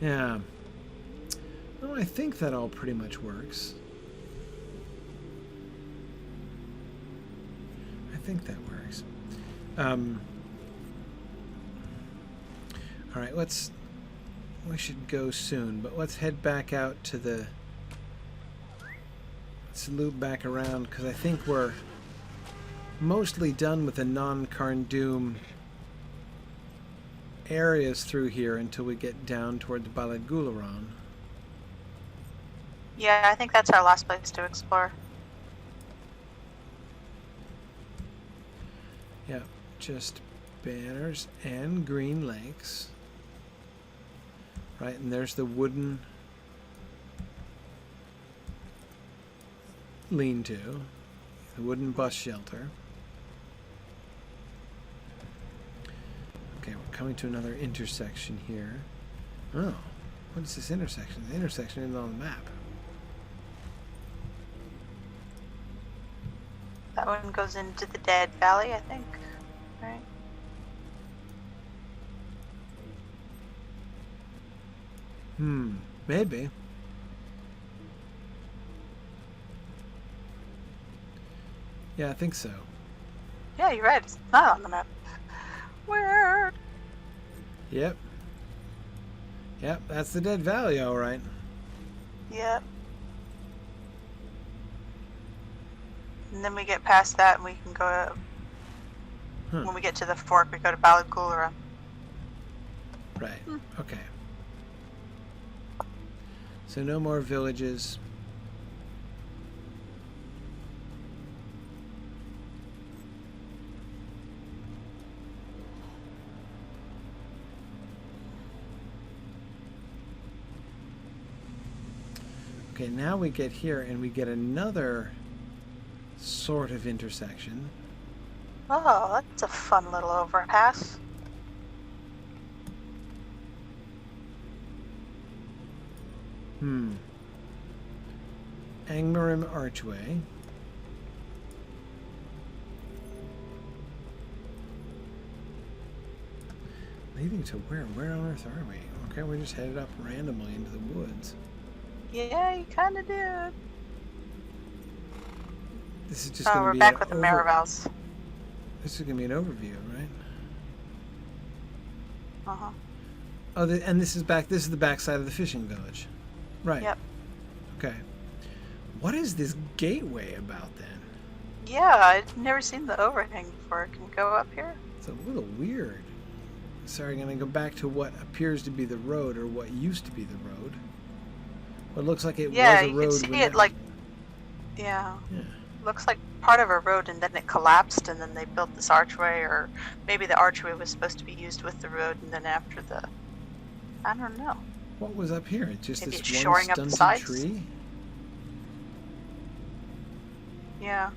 Yeah. Well, I think that all pretty much works. I think that works. All right, we should go soon, but let's head back out to let's loop back around, because I think we're mostly done with the non-Carn Dûm areas through here until we get down towards Balad Gularan. Yeah, I think that's our last place to explore. Yeah, just banners and green lakes. Right, and there's the wooden lean-to, the wooden bus shelter. Okay, we're coming to another intersection here. Oh, what is this intersection? The intersection isn't on the map. That one goes into the Dead Valley, I think. Right? Maybe. Yeah, I think so. Yeah, you're right. It's not on the map. Weird. Yep, that's the Dead Valley, all right. Yep. And then we get past that and we can go to... When we get to the fork, we go to Balad Gularan. Right, okay. So no more villages. Okay, now we get here and we get another sort of intersection. Oh, that's a fun little overpass. Angmar Archway. Leading to where? Where on earth are we? Okay, we just headed up randomly into the woods. Yeah, you kind of did. This is just going to we're be back with the Maravals. This is going to be an overview, right? Uh-huh. Oh, and this is the backside of the fishing village. Right. Yep. Okay. What is this gateway about then? Yeah, I've never seen the overhang before. Can we go up here? It's a little weird. Sorry, I'm going to go back to what appears to be the road, or what used to be the road. What looks like it was a road. Yeah, you can see it like... Yeah. Looks like part of a road, and then it collapsed, and then they built this archway, or maybe the archway was supposed to be used with the road, and then after the... I don't know. What was up here? Just maybe this it's one shoring up the stunted sides? tree? Yeah.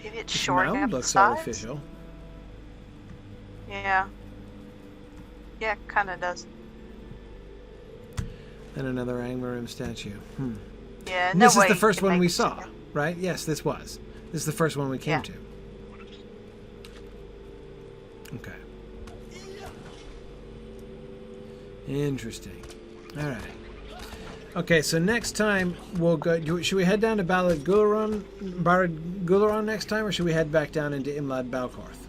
Maybe it's This shoring mound up the looks sides? artificial. Yeah. Yeah, it kind of does. And another Angmar statue. Yeah, And no this way is the you first can one make we it saw, bigger. right? Yes, this was. This is the first one we came Yeah. to. Okay. Interesting. All right. Okay, so next time we'll go... Should we head down to Barad Gularon next time, or should we head back down into Imlad Balcorth?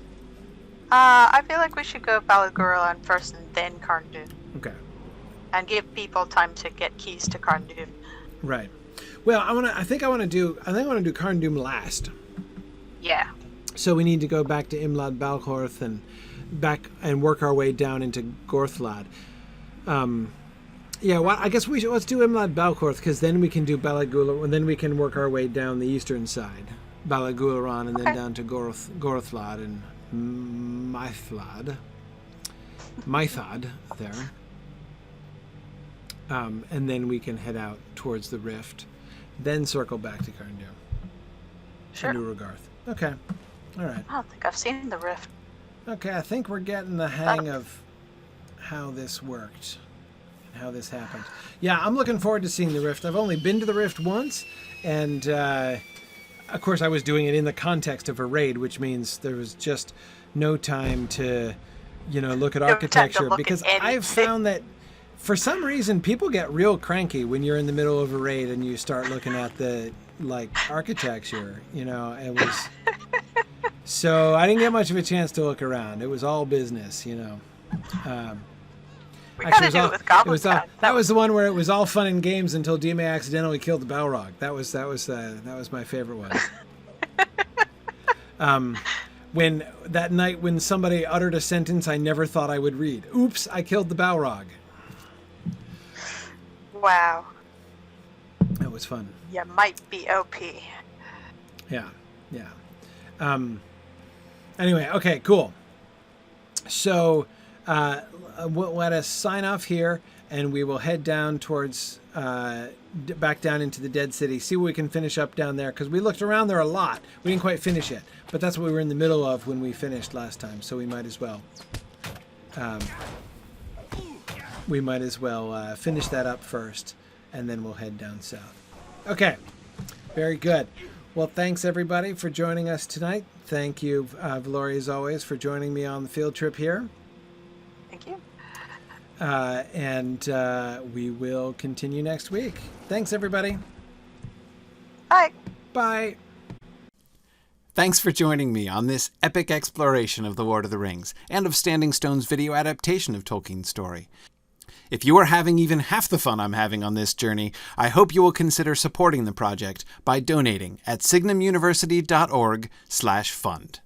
I feel like we should go Balagurlan first and then Carndun. Okay. And give people time to get keys to Carndun. Right. Well, I think I want to do Carndum last. Yeah. So we need to go back to Imlad Balcorth and back and work our way down into Gorthlad. Yeah, well, I guess let's do Imlad Balcorth, because then we can do Balagularon, and then we can work our way down the eastern side, Balagularon, and then down to Gorthlad and Mythad there. And then we can head out towards the rift, then circle back to Carndum. Sure. And Urugarth. Okay. All right. I don't think I've seen the rift. Okay, I think we're getting the hang of how this worked and how this happened. Yeah, I'm looking forward to seeing the rift. I've only been to the rift once, and of course I was doing it in the context of a raid, which means there was just no time to, look at architecture, because I've found that for some reason people get real cranky when you're in the middle of a raid and you start looking at the architecture. It was so I didn't get much of a chance to look around. It was all business, We Actually, gotta do it with Goblin Town. that was the one where it was all fun and games until DMA accidentally killed the Balrog. That was my favorite one. When that night when somebody uttered a sentence I never thought I would read. Oops, I killed the Balrog. Wow. That was fun. You might be OP. Yeah. Anyway, okay, cool. So let us sign off here, and we will head down towards back down into the Dead City, see what we can finish up down there, because we looked around there a lot. We didn't quite finish it, but that's what we were in the middle of when we finished last time, so we might as well finish that up first, and then we'll head down south. Okay, very good. Well, thanks everybody for joining us tonight. Thank you, Valoria, as always, for joining me on the field trip here. Thank you. And we will continue next week. Thanks, everybody. Bye. Bye. Thanks for joining me on this epic exploration of The Lord of the Rings and of Standing Stone's video adaptation of Tolkien's story. If you are having even half the fun I'm having on this journey, I hope you will consider supporting the project by donating at signumuniversity.org/fund.